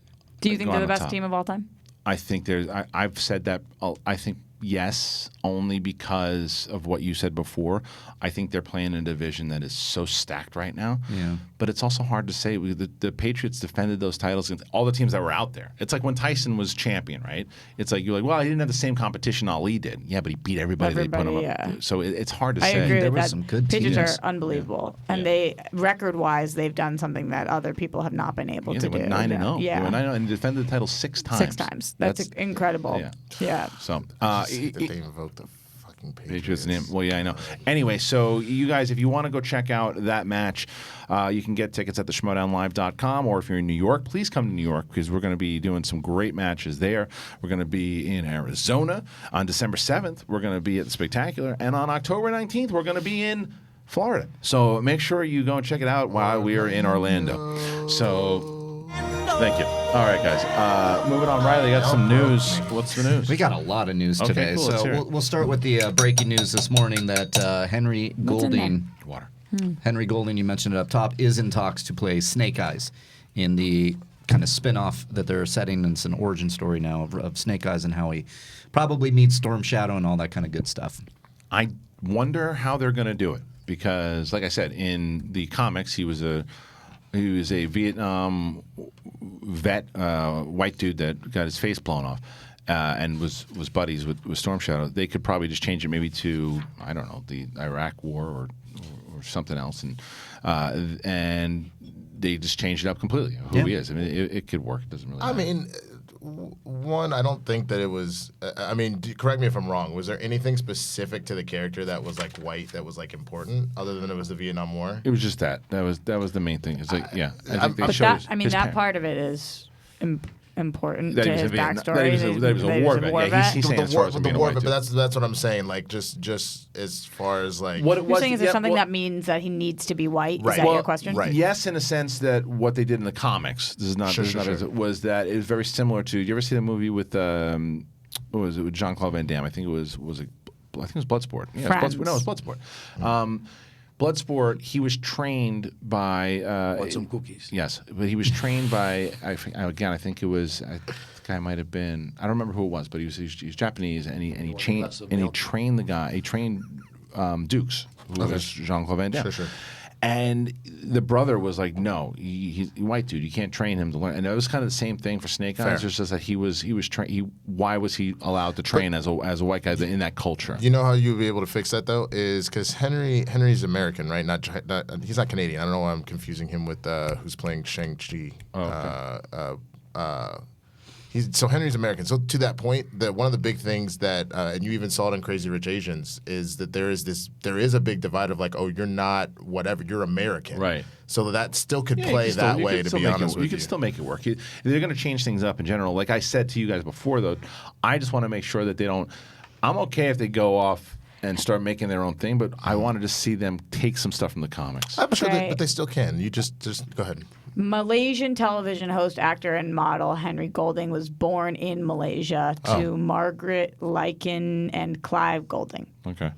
Do you think they're the best top. team of all time? I think I've said that. I think yes, only because of what you said before. I think they're playing in a division that is so stacked right now. Yeah. But it's also hard to say. The Patriots defended those titles against all the teams that were out there. It's like when Tyson was champion, right? It's like you're like, well, he didn't have the same competition Ali did. Yeah, but he beat everybody they put him up. So it's hard to say. I agree there with was that. some good Patriots teams. are unbelievable, and they record-wise, they've done something that other people have not been able to they do. went 9-0. Yeah, They went 9-0 and defended the title 6 times. 6 times. That's incredible. Yeah. So That they invoked the fucking Patriots. name. Well, yeah, I know. Anyway, so you guys, if you want to go check out that match, you can get tickets at theschmodownlive.com, or if you're in New York, please come to New York because we're going to be doing some great matches there. We're going to be in Arizona on December 7th. We're going to be at the Spectacular, and on October 19th, we're going to be in Florida. So make sure you go and check it out while we are in Orlando. So thank you. All right, guys. Moving on, Riley, got some news. What's the news? We got a lot of news Okay, today. cool, let's hear So it. we'll start with the breaking news this morning that Henry Golding, Water. Henry Golding, you mentioned it up top, is in talks to play Snake Eyes in the kind of spin-off that they're setting. It's an origin story now of Snake Eyes and how he probably meets Storm Shadow and all that kind of good stuff. I wonder how they're going to do it because, like I said, in the comics, he was a Vietnam vet, white dude that got his face blown off, and was buddies with Storm Shadow. They could probably just change it maybe to, I don't know, the Iraq War or something else, and they just changed it up completely. Who he is. I mean, it could work. It doesn't really matter. I mean, one, I don't think that it was. I mean, correct me if I'm wrong. Was there anything specific to the character that was like white that was like important, other than it was the Vietnam War? It was just that. That was the main thing. It's like, I think they But showed that part of it is important That to he was his a Vietnam- backstory. that he was a war vet. Yeah, he's saying as far as him being a white But dude. that's what I'm saying. Like just as far as like What it You're was, saying is there something that means that he needs to be white? Right. Is that Well, your question? right. Yes, in a sense that what they did in the comics, this is not, Sure. was that it was very similar to. You ever see the movie with what was it with Jean-Claude Van Damme? I think it was Bloodsport. Yeah, Friends. it was Bloodsport. Bloodsport. He was trained by. Want some cookies? Yes, but he was trained by. I think it was. The guy might have been. I don't remember who it was, but he was Japanese, and he trained the guy. He trained Dukes, who was Jean-Claude Van Damme. Sure. And the brother was like, "No, he's a white dude. You can't train him to learn." And it was kind of the same thing for Snake Eyes. It's just that he was trained. Why was he allowed to train as a white guy in that culture? You know how you'll be able to fix that though is because Henry's American, right? Not he's not Canadian. I don't know why I'm confusing him with who's playing Shang-Chi. So Henry's American. So to that point, that one of the big things that, and you even saw it in Crazy Rich Asians, is that there is a big divide of like, oh, you're not whatever, you're American, right? So that still could play that way. To be honest with you, you could still make it work. They're going to change things up in general. Like I said to you guys before, though, I just want to make sure that they don't. I'm okay if they go off and start making their own thing, but I wanted to see them take some stuff from the comics. I'm sure, but they still can. You just go ahead. Malaysian television host, actor, and model Henry Golding was born in Malaysia to Margaret Lycan and Clive Golding. Okay.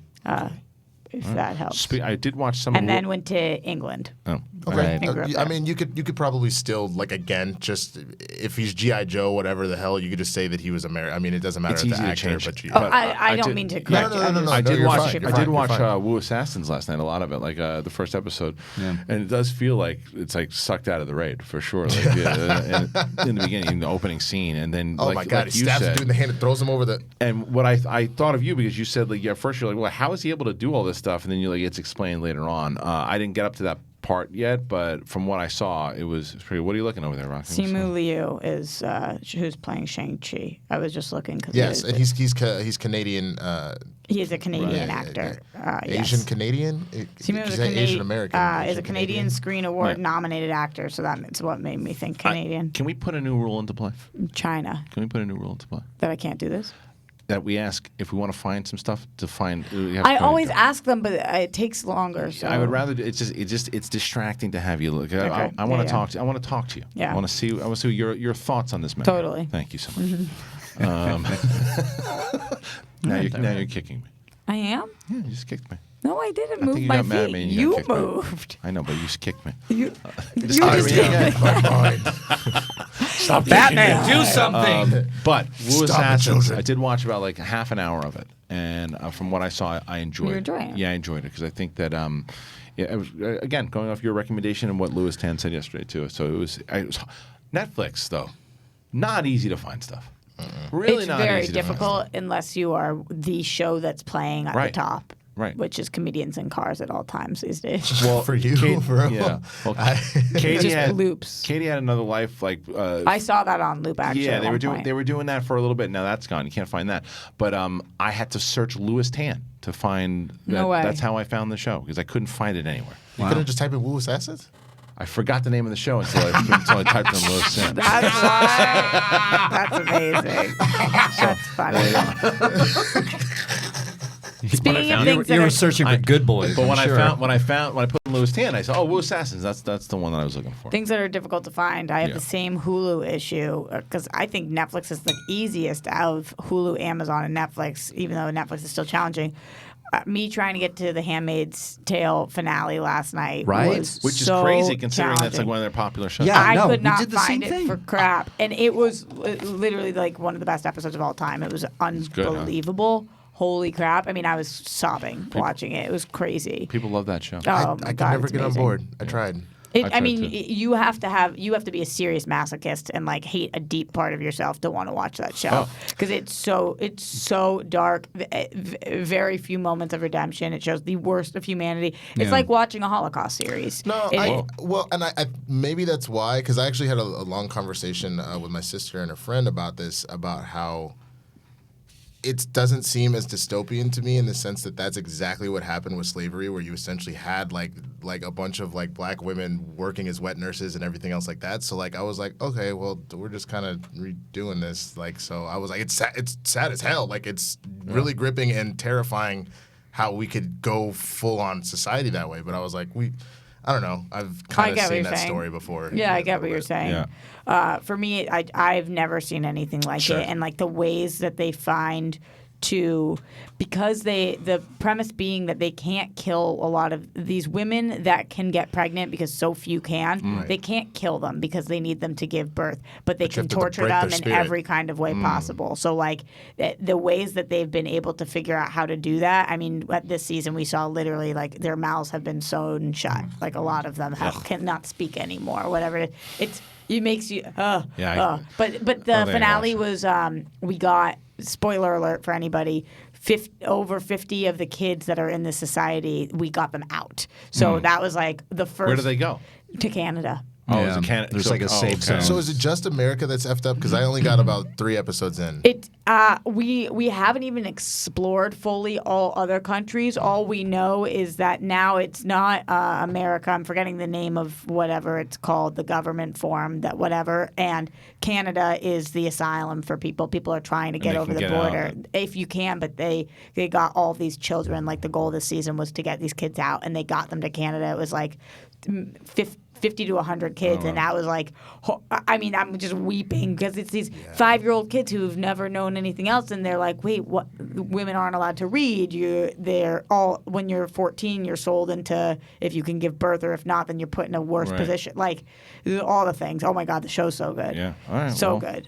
If that helps. I did watch some. And then went to England. Oh. Okay. Right. I mean, you could probably still like again, just if he's G.I. Joe, whatever the hell, you could just say that he was American. I mean, it doesn't matter It's if easy the to actor, change but it. but I don't mean to correct you. No, I did you're watch. fine. I did You're watch fine. Wu Assassins last night. A lot of it, like the first episode, and it does feel like it's like sucked out of the raid for sure. Like in the beginning, in the opening scene, and then Oh like, my God, like he you stabs the said, dude in the hand and throws him over the. And what I thought of you because you said like at first you're like, well, how is he able to do all this stuff? And then you're like, it's explained later on. I didn't get up to that part yet, but from what I saw, it was pretty. What are you looking over there, Roxy? Simu Liu is who's playing Shang-Chi. I was just looking because Yes, and he's Canadian. he is a Canadian actor. Asian yes. Canadian. Simu is Asian American. is a Canadian Screen Award nominated actor, so that's what made me think Canadian. Can we put a new rule into play? China. Can we put a new rule into play? That I can't do this. that we ask if we want to find some stuff to find. I always ask them, but it takes longer. So I would rather. It's distracting to have you look. Okay. I want to talk to you. I want to talk to you. Yeah. I want to see your thoughts on this matter. Totally. Thank you so much. Now you're kicking me. I am? Yeah, you just kicked me. No, I didn't I move think you my got mad at feet. me and You got kicked me. moved. I know, but you just kicked me. You Just you kicked just me did. again. My mind. Stop Batman, do something. But Wu Stop it, Assassins, children. I did watch about like half an hour of it, and from what I saw, I enjoyed You're it. enjoying it? Yeah, I enjoyed it because I think that it was, again, going off your recommendation and what Louis Tan said yesterday too. So it was Netflix though, not easy to find stuff. Really It's not very easy to find difficult unless you are the show that's playing at Right. the top. Right. Which is comedians in cars at all times these days. Well, For you, bro. Yeah. Well, Katie Just had loops. Katie had another life like. I saw that on loop actually. Yeah, at one point. they were doing that for a little bit. Now that's gone. You can't find that. But I had to search Louis Tan to find. That, No way. That's how I found the show because I couldn't find it anywhere. You couldn't just type in Wu Assassins? I forgot the name of the show until I typed in Louis Tan. That's why. That's amazing. That's funny. Speaking of things that You were are searching for Good Boys. But I'm when sure. I put in Louis Tan, I said, "Oh, Wu Assassins." That's the one that I was looking for. things that are difficult to find, I have Yeah. the same Hulu issue because I think Netflix is the easiest out of Hulu, Amazon, and Netflix. Even though Netflix is still challenging. Me trying to get to the Handmaid's Tale finale last night Right. was Which is so crazy considering that's like challenging. one of their popular shows. Yeah. I no, could we not did the find same it thing. for crap, and it was literally like one of the best episodes of all time. It was good, huh? unbelievable. Holy crap! I mean, I was sobbing watching it. It was crazy. People love that show. Oh I my could God, never it's get on amazing. board. I tried. I I tried mean, to. you have to be a serious masochist and like hate a deep part of yourself to want to watch that show Oh. because it's so dark. Very few moments of redemption. It shows the worst of humanity. It's Yeah. like watching a Holocaust series. No, It- I maybe that's why, because I actually had a long conversation with my sister and a friend about this, about how it doesn't seem as dystopian to me in the sense that that's exactly what happened with slavery, where you essentially had like a bunch of like black women working as wet nurses and everything else like that. So like I was like, okay, well we're just kind of redoing this. Like so I was like, it's sad as hell. Like it's really gripping and terrifying how we could go full on society that way. But I was like, I don't know. I've kind get of what seen you're that saying. story before. Yeah, I a get little what you're bit. saying. Yeah. For me, I've never seen anything like Sure. it, and like the ways that they find to, because the premise being that they can't kill a lot of these women that can get pregnant because so few can. They can't kill them because they need them to give birth, but they But you can have to torture break their them in spirit. every kind of way possible. So like the ways that they've been able to figure out how to do that. I mean, this season we saw literally like their mouths have been sewn shut. Like a lot of them cannot speak anymore. Whatever it makes you. But the they finale watch. was we got, spoiler alert for anybody, over 50 of the kids that are in the society, we got them out. So that was like the first. Where do they go? To Canada. Oh, Yeah. is it Canada? There's like a safe zone. So is it just America that's effed up? Because I only got about 3 episodes in. We haven't even explored fully all other countries. All we know is that now it's not America. I'm forgetting the name of whatever it's called, the government form, that whatever. And Canada is the asylum for people. People are trying to get they over can the get out. border if you can. But they got all these children. Like the goal this season was to get these kids out, and they got them to Canada. It was like 50 to 100 kids, and that was like, I mean, I'm just weeping because it's these 5-year-old kids who've never known anything else, and they're like, wait, what? Women aren't allowed to read. They're all, when you're 14, you're sold into if you can give birth, or if not, then you're put in a worse Right. position. Like all the things. Oh my God, the show's so good. Yeah. All right. So well, good.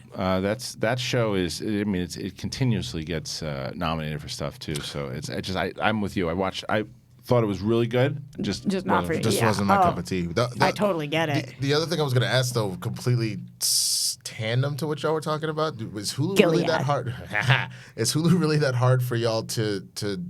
That show is. I mean, it continuously gets nominated for stuff too. So I'm with you. I thought it was really good. Just not for you. Just Yeah. wasn't my cup of tea. I totally get it. The other thing I was going to ask, though, completely tandem to what y'all were talking about, was Hulu really Gilead. that hard? Is Hulu really that hard for y'all to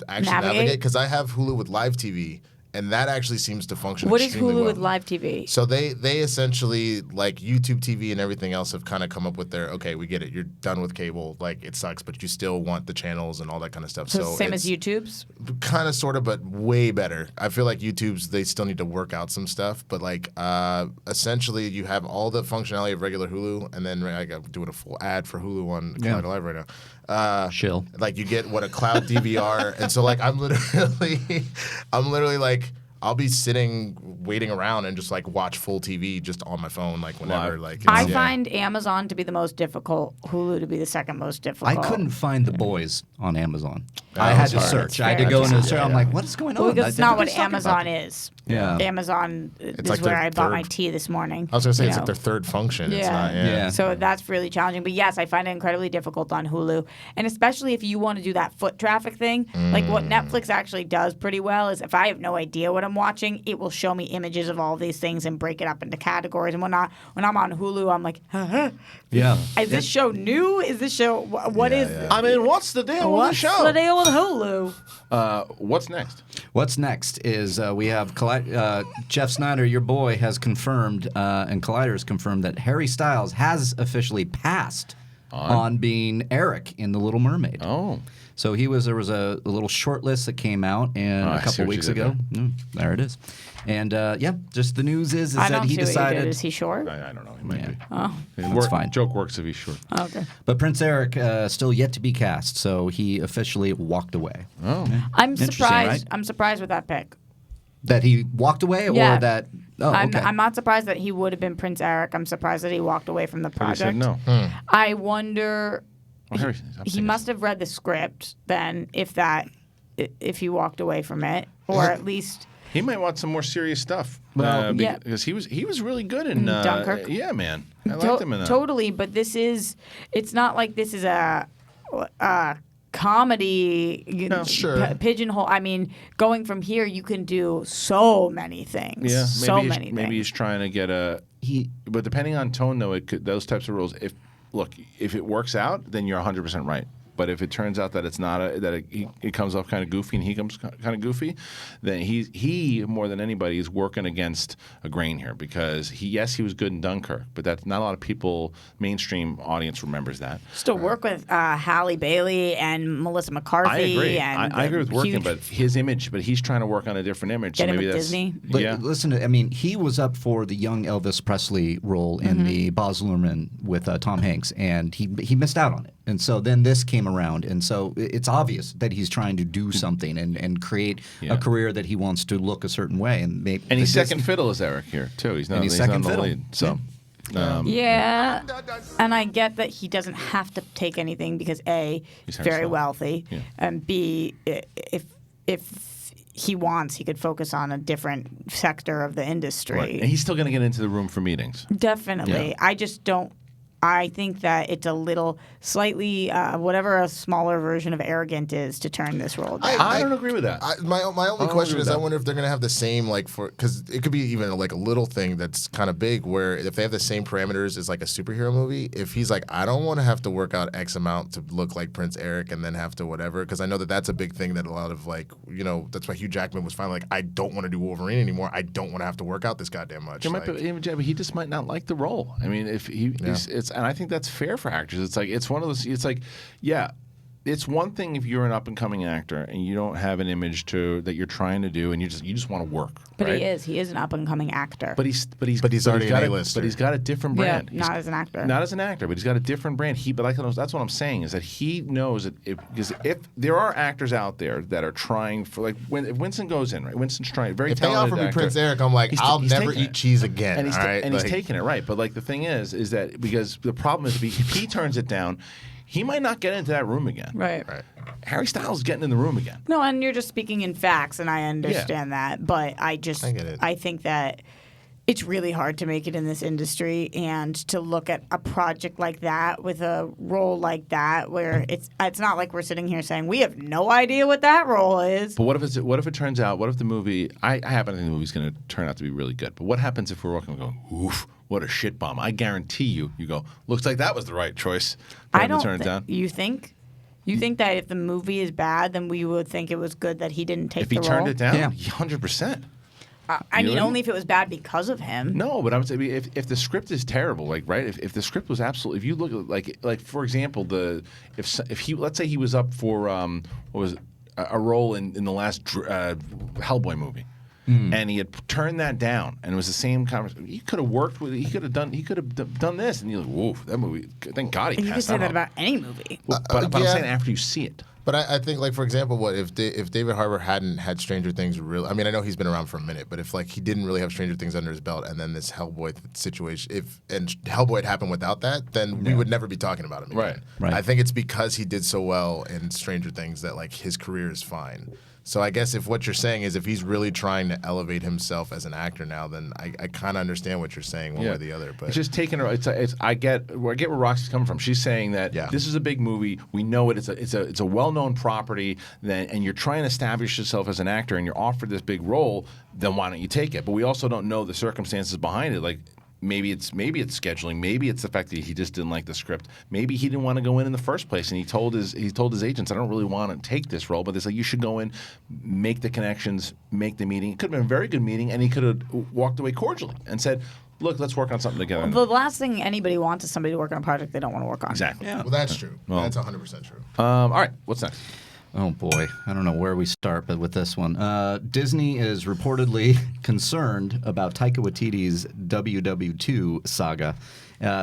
actually navigate? Because I have Hulu with live TV, and that actually seems to function. What is extremely Hulu well. with live TV? So they essentially, like YouTube TV and everything else, have kind of come up with their, okay, we get it, you're done with cable, like it sucks, but you still want the channels and all that kind of stuff. So it's the same as YouTube's? Kind of, sort of, but way better. I feel like YouTube's, they still need to work out some stuff, but like essentially you have all the functionality of regular Hulu, and then like, I'm doing a full ad for Hulu on Collider Live right now. Chill. Like you get a cloud DVR, and so like I'm literally like I'll be sitting waiting around and just like watch full TV just on my phone like whenever like. I find Amazon to be the most difficult, Hulu to be the second most difficult. I couldn't find The Boys on Amazon. I had to hard. search. That's I had to fair. go into the That's search. I'm like, what is going on? Well, because it's not what Everybody's talking about Amazon it. is. Yeah. Amazon is like where their I bought my third- tea this morning. I was gonna say you it's know. like their third function. It's Yeah. not, Yeah. So that's really challenging. But yes, I find it incredibly difficult on Hulu. And especially if you want to do that foot traffic thing. Like what Netflix actually does pretty well is if I have no idea what I'm watching, it will show me images of all these things and break it up into categories and whatnot. When I'm on Hulu, I'm like, Yeah. is this show new? Is this show, what is this? I mean, what's the deal with the What's show? the deal with Hulu? What's next? What's next is we have Jeff Snyder, your boy, has confirmed, and Collider has confirmed that Harry Styles has officially passed on being Eric in The Little Mermaid. Oh. So there was a little short list that came out and I a see couple what you weeks did ago. There it is. And just the news is I that don't he see what you did. decided. Is he short? I don't know. He might Yeah. be. Oh, That's fine. Joke works if he's short. okay. But Prince Eric still yet to be cast, so he officially walked away. Oh. I'm Interesting, surprised. right? I'm surprised with that pick. That he walked away, Yeah. or that? Oh, okay. I'm not surprised that he would have been Prince Eric. I'm surprised that he walked away from the But he project. said no. I wonder. Well, Harry, He must have read the script then, if he walked away from it, or at least. He might want some more serious stuff. Well, yeah. Because he was really good in Dunkirk? Yeah, man. I liked him in that. Totally, but it's not like this is a comedy Sure. pigeonhole. I mean, going from here, you can do so many things. Yeah, Maybe he's trying to get but depending on tone, though, those types of roles. If it works out, then you're 100% right. But if it turns out that it's not it comes off kind of goofy and he comes kind of goofy, then he more than anybody is working against a grain here because he was good in Dunkirk, but that's not a lot of people, mainstream audience remembers that. Still work with Halle Bailey and Melissa McCarthy. I agree. And I agree with working, huge- but his image. But he's trying to work on a different image. Get so him maybe with that's Disney. But yeah. listen, he was up for the young Elvis Presley role in the Baz Luhrmann with Tom Hanks, and he missed out on it. And so then this came around, and so it's obvious that he's trying to do something and create a career that he wants to look a certain way. And He's second fiddle as Eric here too. He's not. he's He's second not the fiddle. lead. So. Yeah, and I get that he doesn't have to take anything because A, he's very Styles. wealthy, Yeah. and B, if he wants, he could focus on a different sector of the industry. Right. And he's still going to get into the room for meetings. Definitely. Yeah. I just don't. I think that it's a little slightly whatever a smaller version of arrogant is to turn this role down. I don't agree with that. My only agree question with is, I that. wonder if they're gonna have the same because it could be even like a little thing that's kind of big where if they have the same parameters as like a superhero movie, if he's like, I don't want to have to work out X amount to look like Prince Eric and then have to whatever, because I know that that's a big thing that a lot of that's why Hugh Jackman was finally like, I don't want to do Wolverine anymore. I don't want to have to work out this goddamn much. But he just might not like the role. I mean, if it's and I think that's fair for actors. It's one of those. It's like, yeah, it's one thing if you're an up and coming actor and you don't have an image that you're trying to do and you just want to work. But right? he is an up and coming actor. But he's already got an A-lister. But he's got a different brand. Yeah, not as an actor. Not as an actor, but he's got a different brand. That's what I'm saying is that he knows that if there are actors out there that are trying for if Winston goes in, right? Winston's trying very if they talented offer me actor. Prince Eric, I'm like, I'll he's never taking eat it. cheese again. And he's all right? he's taking it right. But the thing is that because the problem is if he turns it down, he might not get into that room again. Right. Harry Styles is getting in the room again. No, and you're just speaking in facts, and I understand that. But I get it. I think that it's really hard to make it in this industry, and to look at a project like that with a role like that, where it's not like we're sitting here saying we have no idea what that role is. But what if it turns out? What if the movie? I happen to think the movie's going to turn out to be really good. But what happens if we're walking and going, oof, what a shit bomb? I guarantee you go, looks like that was the right choice. I don't turn it down. You think? You think that if the movie is bad, then we would think it was good that he didn't take the role? If he turned it down, Yeah. 100%. I mean, know? only if it was bad because of him. No, but I'm saying if the script is terrible, like right, if the script was absolutely, if you look at like for example, if he let's say he was up for what was it, a role in the last Hellboy movie. And he had turned that down, and it was the same conversation. He could have worked with. He could have done this, and you're like, "Whoa, that movie!" Thank God he You could passed say that up. about any movie. Well, but I'm yeah. saying after you see it. But I think, like, for example, what if David Harbour hadn't had Stranger Things really? I mean, I know he's been around for a minute, but if like he didn't really have Stranger Things under his belt, and then this Hellboy situation, and Hellboy had happened without that, then we would never be talking about him again. Right. I think it's because he did so well in Stranger Things that like his career is fine. So I guess if what you're saying is if he's really trying to elevate himself as an actor now, then I kind of understand what you're saying one way or the other. But it's just taking her. I get where Roxy's coming from. She's saying that this is a big movie. We know it. It's a well-known property. And you're trying to establish yourself as an actor, and you're offered this big role. Then why don't you take it? But we also don't know the circumstances behind it. Like maybe it's scheduling. Maybe it's the fact that he just didn't like the script. Maybe he didn't want to go in the first place, and he told his agents, I don't really want to take this role. But they said you should go in, make the connections, make the meeting. It could have been a very good meeting, and he could have walked away cordially and said, look, let's work on something together. The last thing anybody wants is somebody to work on a project they don't want to work on. Exactly. Yeah. well, that's true. That's 100% true. All right. What's next? Oh boy, I don't know where we start, but with this one, Disney is reportedly concerned about Taika Waititi's WW2 saga,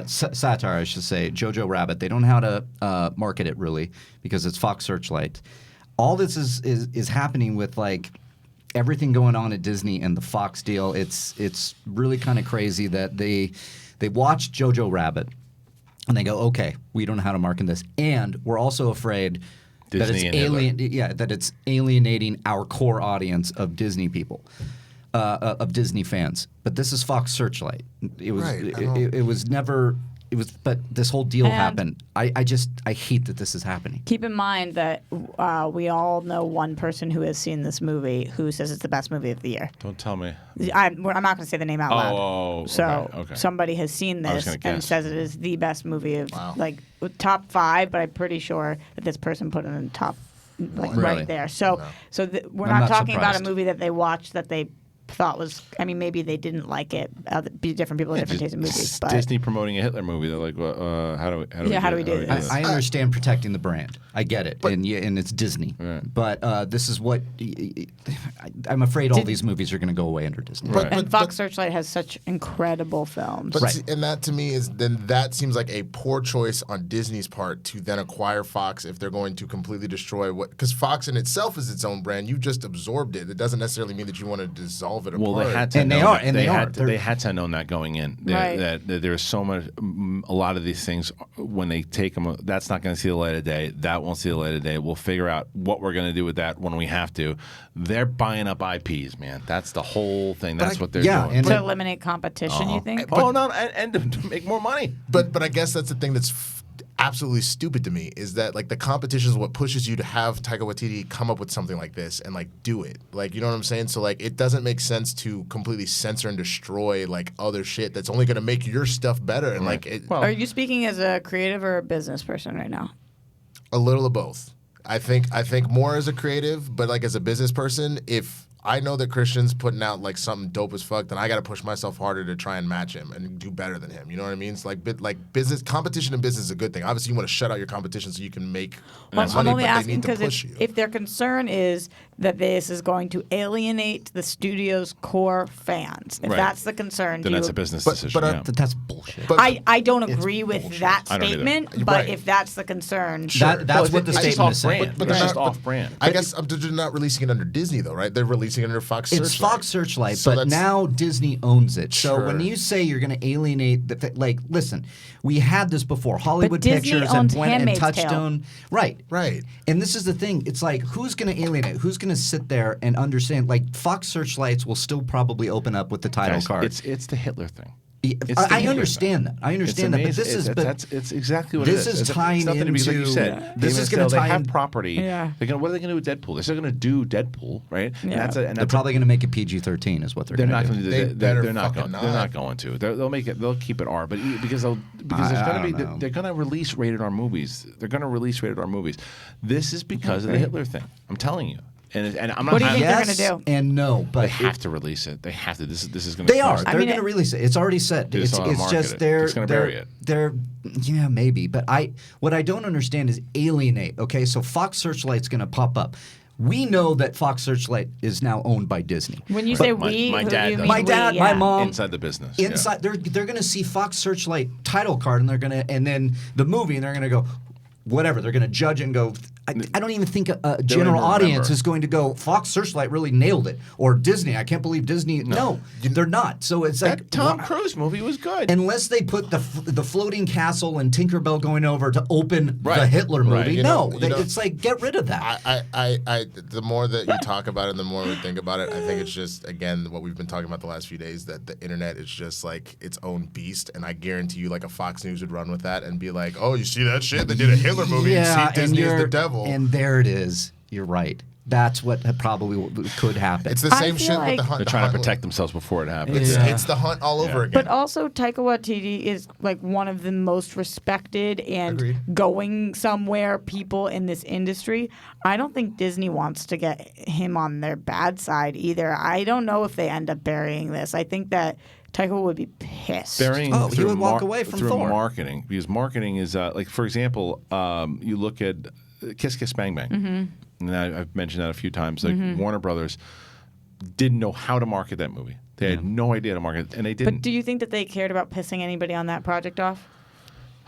satire, I should say, Jojo Rabbit. They don't know how to market it really because it's Fox Searchlight. All this is happening with like everything going on at Disney and the Fox deal. It's really kind of crazy that they watched Jojo Rabbit and they go, okay, we don't know how to market this, and we're also afraid Disney that it's alienating our core audience of Disney people, of Disney fans. But this is Fox Searchlight. It was it was never. It was, but this whole deal happened. I hate that this is happening. Keep in mind that we all know one person who has seen this movie who says it's the best movie of the year. Don't tell me. I'm not going to say the name out loud. Oh, so okay. Somebody has seen I was this gonna and guess. says it is the best movie of like top 5, but I'm pretty sure that this person put it in top like Really? right there. So we're I'm not not talking about a surprised. movie that they watched that they thought was. I mean, maybe they didn't like it. Different people have different tastes in movies. But Disney promoting a Hitler movie. They're like, well, how do we do this? I understand protecting the brand. I get it, and it's Disney. Right. But this is what I'm afraid all these movies are going to go away under Disney. and Fox Searchlight has such incredible films. But see, and that to me is that seems like a poor choice on Disney's part to then acquire Fox if they're going to completely destroy what, because Fox in itself is its own brand. You just absorbed it. It doesn't necessarily mean that you want to dissolve it apart. Well, they had to. And know they are, that. and they they are. had to, they had to have known that going in. Right. That there's so much. A lot of these things when they take them, that's not going to see the light of day. That won't see the light of day. We'll figure out what we're going to do with that when we have to. They're buying up IPs, man. That's the whole thing. That's what they're doing. and to eliminate competition, you think? And to make more money. But I guess that's the thing that's absolutely stupid to me is that like the competition is what pushes you to have Taika Waititi come up with something like this and like do it. Like, you know what I'm saying? So like it doesn't make sense to completely censor and destroy like other shit that's only going to make your stuff better. And like it, Are you speaking as a creative or a business person right now? a little of both. I think more as a creative, but like as a business person, if I know that Christian's putting out like something dope as fuck, then I got to push myself harder to try and match him and do better than him. You know what I mean? It's like business competition in business is a good thing. Obviously, you want to shut out your competition so you can make money, I'm only but asking they need to because push you. if their concern is that this is going to alienate the studio's core fans, if Right. that's the concern, Then do that's you, a business But- decision. but, yeah. That's bullshit. But- I don't agree with that I don't either. statement, but Right. if that's the concern, That's what the It's just statement is saying. off-brand. But It's they're just not- off-brand. I guess they're not releasing it under Disney though, right? They're releasing it under Fox Searchlight. It's Fox Searchlight, So but that's- now Disney owns it. So Sure. when you say you're going to alienate, like, listen, we had this before. Hollywood Disney Pictures owns and went and Handmaid's Touchstone. Right. Right. And this is the thing. It's like, who's going to alienate? Who's going to sit there and understand? Like, Fox Searchlights will still probably open up with the title Guys, card. it's the Hitler thing. I understand that. I understand that, but this is it's exactly what it is. This is tying into into. Because like you said, this is going to tie They have in. property. Yeah. What are they going to do with Deadpool? They're still going to do Deadpool, right? Yeah. They're probably going to make it PG-13, is what they're going to do. They're not going to do that. better They're not fucking going. They're not going to. They'll make it. They'll keep it R. But because there's going to be. They're going to release rated R movies. They're going to release rated R movies. This is because of the Hitler thing. I'm telling you. And I'm not. What do you think they're Yes gonna do? and no, but They have to release it. They have to. This is going to. they are. They're going to release it. It's already set. They just don't It's market just it. they're It's gonna bury it. They're yeah, maybe. But what I don't understand is alienate. Okay, so Fox Searchlight's going to pop up. We know that Fox Searchlight is now owned by Disney. When you But say my we, dad who do does. you mean My dad, we? my Yeah. mom, inside the business. inside they're going to see Fox Searchlight title card, and then the movie, and they're going to go, whatever. They're going to judge and go. I don't even think a general even audience remember. is going to go, Fox Searchlight really nailed it, or Disney. I can't believe Disney. No, they're not. So it's That like Tom Cruise movie was good. unless they put the floating castle and Tinkerbell going over to open the Right. Hitler movie. Right. No, You know, it's like get rid of that. The more that you talk about it, and the more we think about it, I think it's just, again, what we've been talking about the last few days, that the internet is just like its own beast, and I guarantee you, like a Fox News would run with that and be like, "Oh, you see that shit? They did a Hitler movie. Yeah, and see, Disney is the you're- devil." And there it is. You're right. That's what probably could happen. It's the I same feel shit like- with the hunt. They're trying to protect themselves before it happens. It's the hunt all over again. But also, Taika Waititi is like one of the most respected and Agreed. going somewhere people in this industry. I don't think Disney wants to get him on their bad side either. I don't know if they end up burying this. I think that Taika would be pissed. Burying Oh, he through would walk away from through Thor. marketing, because marketing is like, for example, you look at Kiss Kiss Bang Bang, and I've mentioned that a few times. Like Warner Brothers didn't know how to market that movie. They had no idea how to market it, and they didn't. But do you think that they cared about pissing anybody on that project off?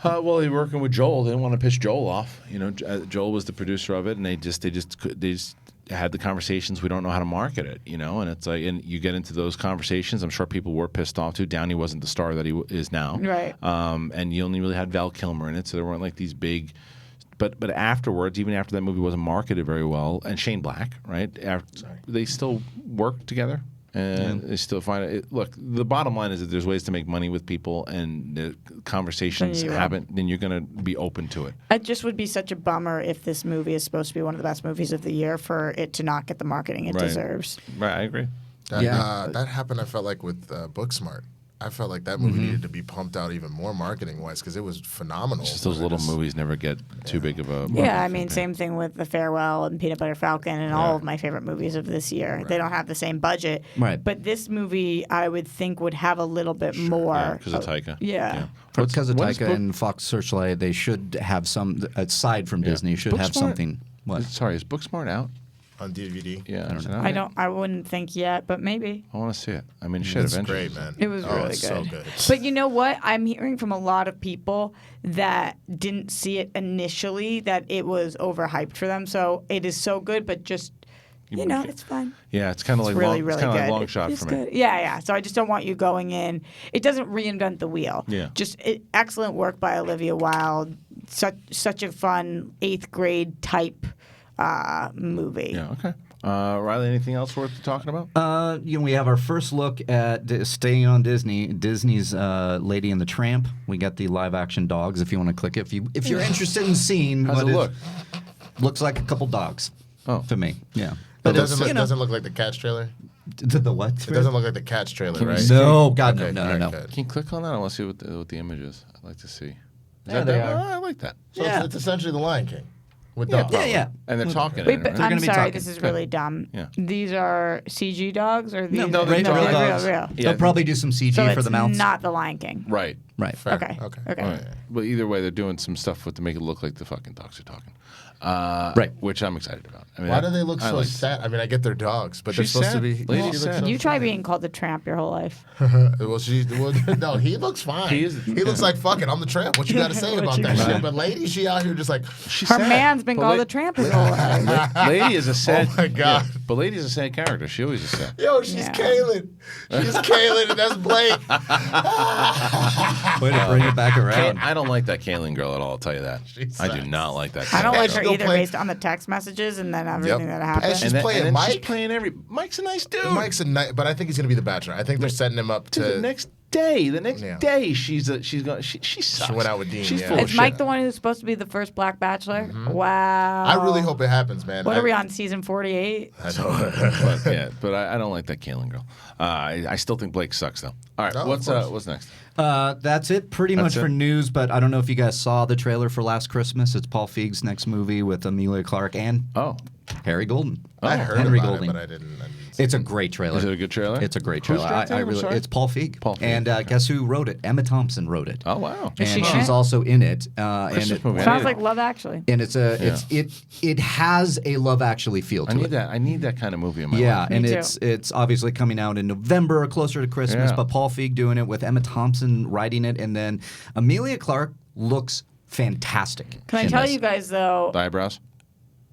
Well, they were working with Joel. They didn't want to piss Joel off. You know, Joel was the producer of it, and they just had the conversations. We don't know how to market it, you know. And it's like, and you get into those conversations. I'm sure people were pissed off too. Downey wasn't the star that he is now, Right. And you only really had Val Kilmer in it, so there weren't like these big. But afterwards, even after that movie wasn't marketed very well, and Shane Black, right? They still work together. And they still find it. Look, the bottom line is that there's ways to make money with people, and the conversations Then you will. haven't. Then you're going to be open to it. It just would be such a bummer if this movie is supposed to be one of the best movies of the year for it to not get the marketing it Right. deserves. Right, I agree. That happened, I felt like, with Booksmart. I felt like that movie needed to be pumped out even more marketing-wise because it was phenomenal. It's just those little movies never get too big of a. Yeah, I mean, campaign. same thing with The Farewell and Peanut Butter Falcon and all of my favorite movies of this year. They don't have the same budget. Right. But this movie, I would think, would have a little bit more. because of Taika. Yeah. Because of What's Taika and Fox Searchlight, they should have some, aside from Disney, should have Booksmart- something. What? Sorry, is Booksmart out? on DVD. Yeah, I wouldn't think yet, but maybe. I want to see it. I mean, shit, It's eventually. great, man. It was really it's good. so good. But you know what? I'm hearing from a lot of people that didn't see it initially that it was overhyped for them. So it is so good, but just it's fine. Yeah, it's kind of like Really, long, really it's kind of good. like long shot It's for me. good. Yeah. So I just don't want you going in. It doesn't reinvent the wheel. Yeah. Just excellent work by Olivia Wilde. Such a fun 8th grade type movie. Yeah. Okay. Riley, anything else worth talking about? We have our first look at staying on Disney's Lady and the Tramp. We got the live action dogs. If you want to click it, if you're interested in seeing How's what it look? looks like a couple dogs. Oh. To me, yeah. It But doesn't look like the Cats trailer. the what? It doesn't look like the Cats trailer, right? No, God, Okay, no. good. Can you click on that? I want to see what the image is. I'd like to see. Is There that they that? are. Oh, I like that. So Yeah. it's essentially the Lion King with Yeah, dogs. yeah. And they're talking. Wait, in it, but right? They're I'm gonna be sorry, talking. this is really dumb. Yeah. These are CG dogs, or these No, are, real they're dogs. real. Yeah. They'll probably do some CG So for it's the mouths. not the Lion King. Right. Right. Fair. Okay. Okay. Okay. Right. Well, either way, they're doing some stuff to make it look like the fucking dogs are talking. Right. Which I'm excited about. I mean, Why do they look I so like- sad? I mean, I get they're dogs, but they're She's supposed to sad. be. Lady She is looks sad. so You try sad. being called the Tramp your whole life. No, he looks fine. He is- He looks like fucking. I'm the tramp. What you got to say What about you that got? shit? But lady, she out here just like. She's Her sad. man's been But called la- the Tramp his whole life. Lady is a sad. Oh my God. Yeah, but Lady is a sad character. She always is sad. Yo, she's Yeah. Kaylin. She's Kaylin, and that's Blake. Way to bring it back around. I don't like that Kaylin girl at all. I'll tell you that. She's I do sad. not like that. I don't girl. like her She'll either play- based on the text messages and then everything that And happened. she's then- playing then Mike. She's playing Mike's a nice dude. Mike's a nice, but I think he's gonna be the Bachelor. I think they're setting him up Dude, to. next day, she sucks. She went out with Dean. She's yeah. full of Is Mike shit. the one who's supposed to be the first Black Bachelor? Wow. I really hope it happens, man. What are we on, season 48? but I don't like that Kaylin girl. I still think Blake sucks though. All right, No, what's next? That's it pretty much for news, but I don't know if you guys saw the trailer for Last Christmas. It's Paul Feig's next movie with Emilia Clarke and Harry Golden. I heard Henry about Golding. it, but I didn't. It's a great trailer. Is it a good trailer? It's a great Who's trailer. directing it? I'm sorry? It's Paul Feig. Paul Feig, And okay. guess who wrote it? Emma Thompson wrote it. Oh wow! Is And she she's in it? also in it. Christmas movie. Sounds like Love Actually. And it has a Love Actually feel to it. I need that kind of movie in my Yeah, life. and too. it's obviously coming out in November, closer to Christmas. Yeah. But Paul Feig doing it with Emma Thompson writing it, and then Emilia Clarke looks fantastic. Can I in tell this. you guys, though, The eyebrows.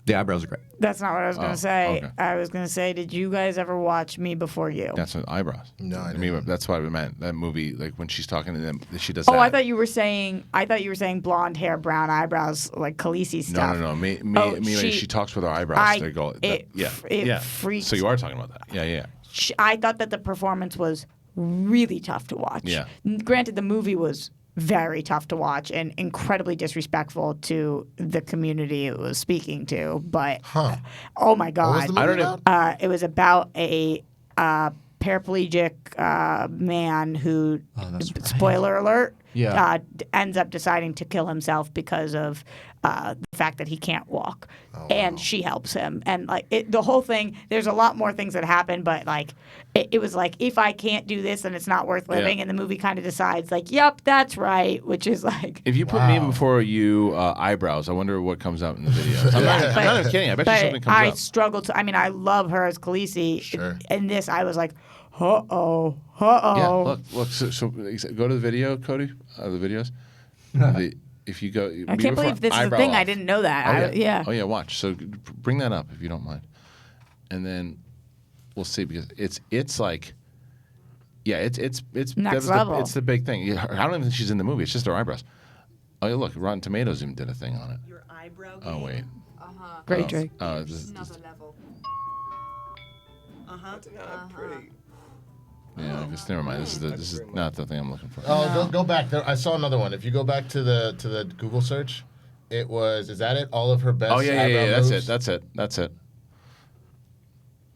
The eyebrows are great. that's not what I was going to say. okay. I was going to say, did you guys ever watch Me Before You? That's what eyebrows. No, I mean didn't. that's what I meant. That movie, like when she's talking to them, she does. Oh, that. I thought you were saying blonde hair, brown eyebrows, like Khaleesi stuff. No. She talks with her eyebrows. They go. It freaks. So you are talking about that. Yeah. I thought that the performance was really tough to watch. Yeah. Granted, the movie was very tough to watch and incredibly disrespectful to the community it was speaking to. But oh my What was God, the movie about? it was about a paraplegic man who, that's right. spoiler alert, Yeah. ends up deciding to kill himself because of the fact that he can't walk. And she helps him. And like the whole thing, there's a lot more things that happen, but like it was like, if I can't do this, then it's not worth living. Yeah. And the movie kind of decides like, yep, that's right, which is like. If you put me before you eyebrows, I wonder what comes up in the video. I'm not even kidding. I bet you something comes I up. struggle to. I mean, I love her as Khaleesi. Sure. In this, I was like, uh-oh. Yeah, look. So go to the video, Cody. The videos. If you go, I can't believe this is a thing. I didn't know that. Oh yeah. Watch. So bring that up if you don't mind, and then we'll see because it's like, yeah, it's Next level. It's the big thing. I don't even think she's in the movie. It's just her eyebrows. Oh yeah, look, Rotten Tomatoes even did a thing on it. Your eyebrow Oh game. wait. Great Drake. Oh, this is, Another level. yeah. Just never mind. This is not the thing I'm looking for. Oh, go back. I saw another one. If you go back to the Google search, it was. Is that it? All of her best. Oh yeah. eyebrow moves? That's it.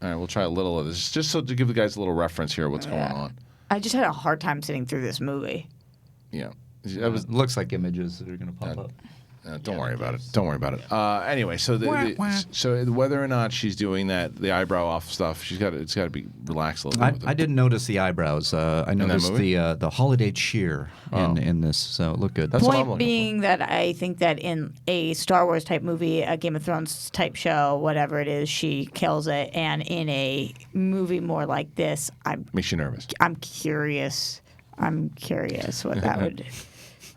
All right, we'll try a little of this, just so to give the guys a little reference here of what's going on. I just had a hard time sitting through this movie. Yeah, that was. Looks like images that are going to pop up. Don't worry about it. Don't worry about it. Anyway, so so whether or not she's doing that, the eyebrow off stuff, it's got to be relaxed a little bit. I didn't notice the eyebrows. I noticed movie? the holiday cheer in this, so it looked good. That's what I'm Point looking being that I think that in a Star Wars type movie, a Game of Thrones type show, whatever it is, she kills it. And in a movie more like this, Makes you nervous. I'm curious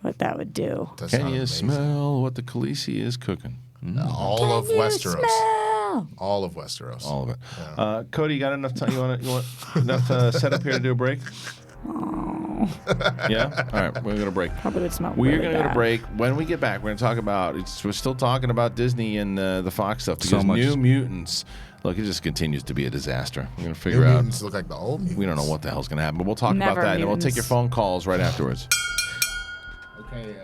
what that would do. That Can sounds you amazing. smell what the Khaleesi is cooking? All of Westeros. Smell. All of Westeros. All of it. Cody, you got enough time? You want enough setup here to do a break? Yeah. All right, we're gonna break. How about it smell We're really going to go to bad? break. When we get back, we're going to talk about. We're still talking about Disney and the Fox stuff because So much. New Mutants. Look, it just continues to be a disaster. We're going to New figure out. mutants look like the old mutants. We don't know what the hell's going to happen, but we'll talk Never about that, and then we'll take your mutants. phone calls right afterwards. Okay.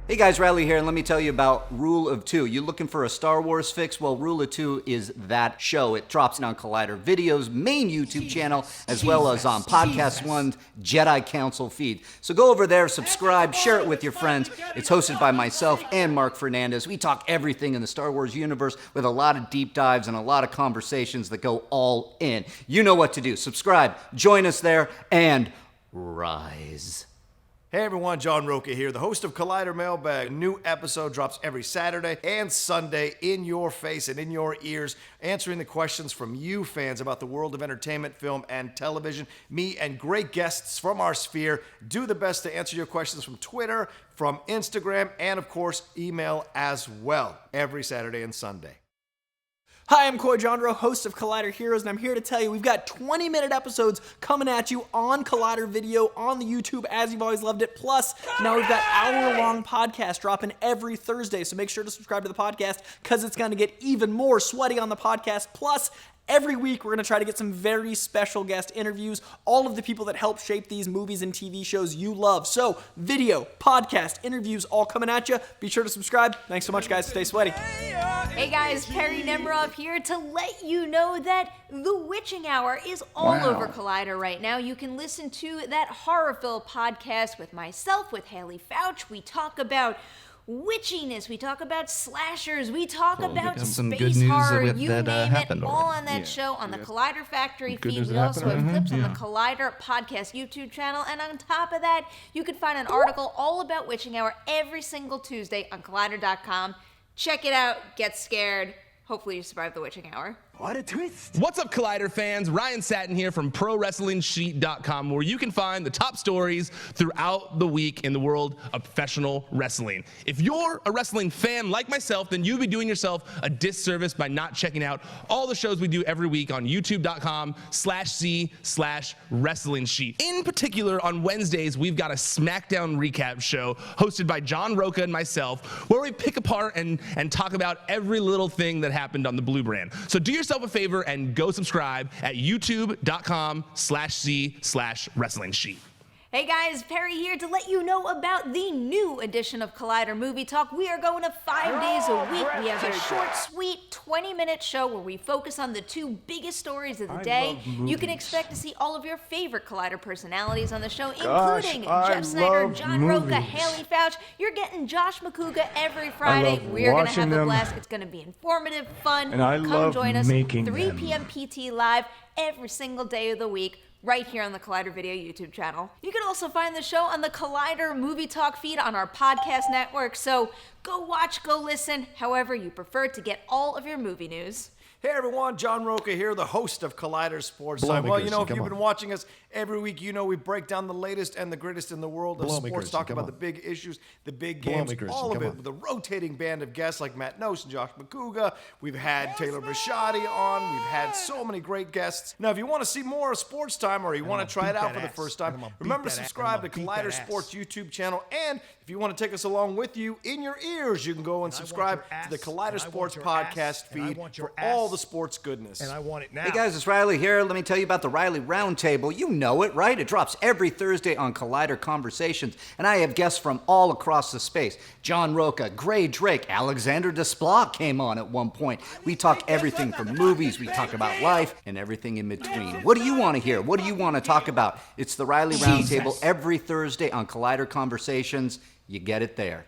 Hey guys, Riley here, and let me tell you about Rule of Two. You looking for a Star Wars fix? Well, Rule of Two is that show. It drops in on Collider Video's main YouTube channel, as well as on Podcast One's Jedi Council feed. So go over there, subscribe, share it with your friends. It's hosted by myself and Mark Fernandez. We talk everything in the Star Wars universe with a lot of deep dives and a lot of conversations that go all in. You know what to do. Subscribe, join us there, and rise. Hey everyone, John Roca here, the host of Collider Mailbag. A new episode drops every Saturday and Sunday in your face and in your ears, answering the questions from you fans about the world of entertainment, film, and television. Me and great guests from our sphere do the best to answer your questions from Twitter, from Instagram, and of course, email as well, every Saturday and Sunday. Hi, I'm Coy Jandro, host of Collider Heroes, and I'm here to tell you we've got 20-minute episodes coming at you on Collider Video, on the YouTube, as you've always loved it. Plus, now we've got hour-long podcasts dropping every Thursday, so make sure to subscribe to the podcast because it's going to get even more sweaty on the podcast. Plus, every week, we're going to try to get some very special guest interviews, all of the people that help shape these movies and TV shows you love. So, video, podcast, interviews, all coming at you. Be sure to subscribe. Thanks so much, guys. Stay sweaty. Hey guys, Perry Nemrov here to let you know that The Witching Hour is all over Collider right now. You can listen to that horror-filled podcast with myself, with Haley Fouch. We talk about witchiness, we talk about slashers, we talk about some space good news horror, that you name happened it, all already. on that show on the Collider Factory Good feed. news We that also happened have already? clips on the Collider Podcast YouTube channel, and on top of that, you can find an article all about Witching Hour every single Tuesday on Collider.com. Check it out, get scared. Hopefully you survive the Witching Hour. What a twist. What's up, Collider fans? Ryan Satin here from ProWrestlingSheet.com, where you can find the top stories throughout the week in the world of professional wrestling. If you're a wrestling fan like myself, then you'd be doing yourself a disservice by not checking out all the shows we do every week on YouTube.com/C/Wrestling Sheet. In particular, on Wednesdays, we've got a SmackDown recap show hosted by John Roca and myself, where we pick apart and talk about every little thing that happened on the Blue Brand. So do yourself a favor and go subscribe at youtube.com/C/Wrestling Sheet. Hey guys, Perry here to let you know about the new edition of Collider Movie Talk. We are going to 5 days a week. We have a short, sweet 20-minute show where we focus on the two biggest stories of the day. You can expect to see all of your favorite Collider personalities on the show, including Jeff Snyder, John Roca, Haley Fouch. You're getting Josh McCouga every Friday. We're going to have a blast. It's going to be informative, fun. Come join us, 3 p.m. PT Live every single day of the week, right here on the Collider Video YouTube channel. You can also find the show on the Collider Movie Talk feed on our podcast network, so go watch, go listen, however you prefer to get all of your movie news. Hey everyone, John Roca here, the host of Collider Sports Time. Well, you know, if you've been watching us every week, you know we break down the latest and the greatest in the world of sports, talk about the big issues, the big games, all of it, with a rotating band of guests like Matt Nose and Josh McCouga. We've had Taylor Bisciotti on. We've had so many great guests. Now, if you want to see more of Sports Time or you want to try it out for the first time, remember to subscribe to Collider Sports YouTube channel. And if you want to take us along with you in your ears, you can go and subscribe to the Collider Sports podcast feed for all the sports goodness. And I want it now. Hey guys, it's Riley here. Let me tell you about the Riley Roundtable. You know it, right? It drops every Thursday on Collider Conversations, and I have guests from all across the space. John Roca, Gray Drake, Alexander Desplat came on at one point. We talk everything from movies, we talk about life, and everything in between. What do you want to hear? What do you want to talk about? It's the Riley Roundtable every Thursday on Collider Conversations. You get it there.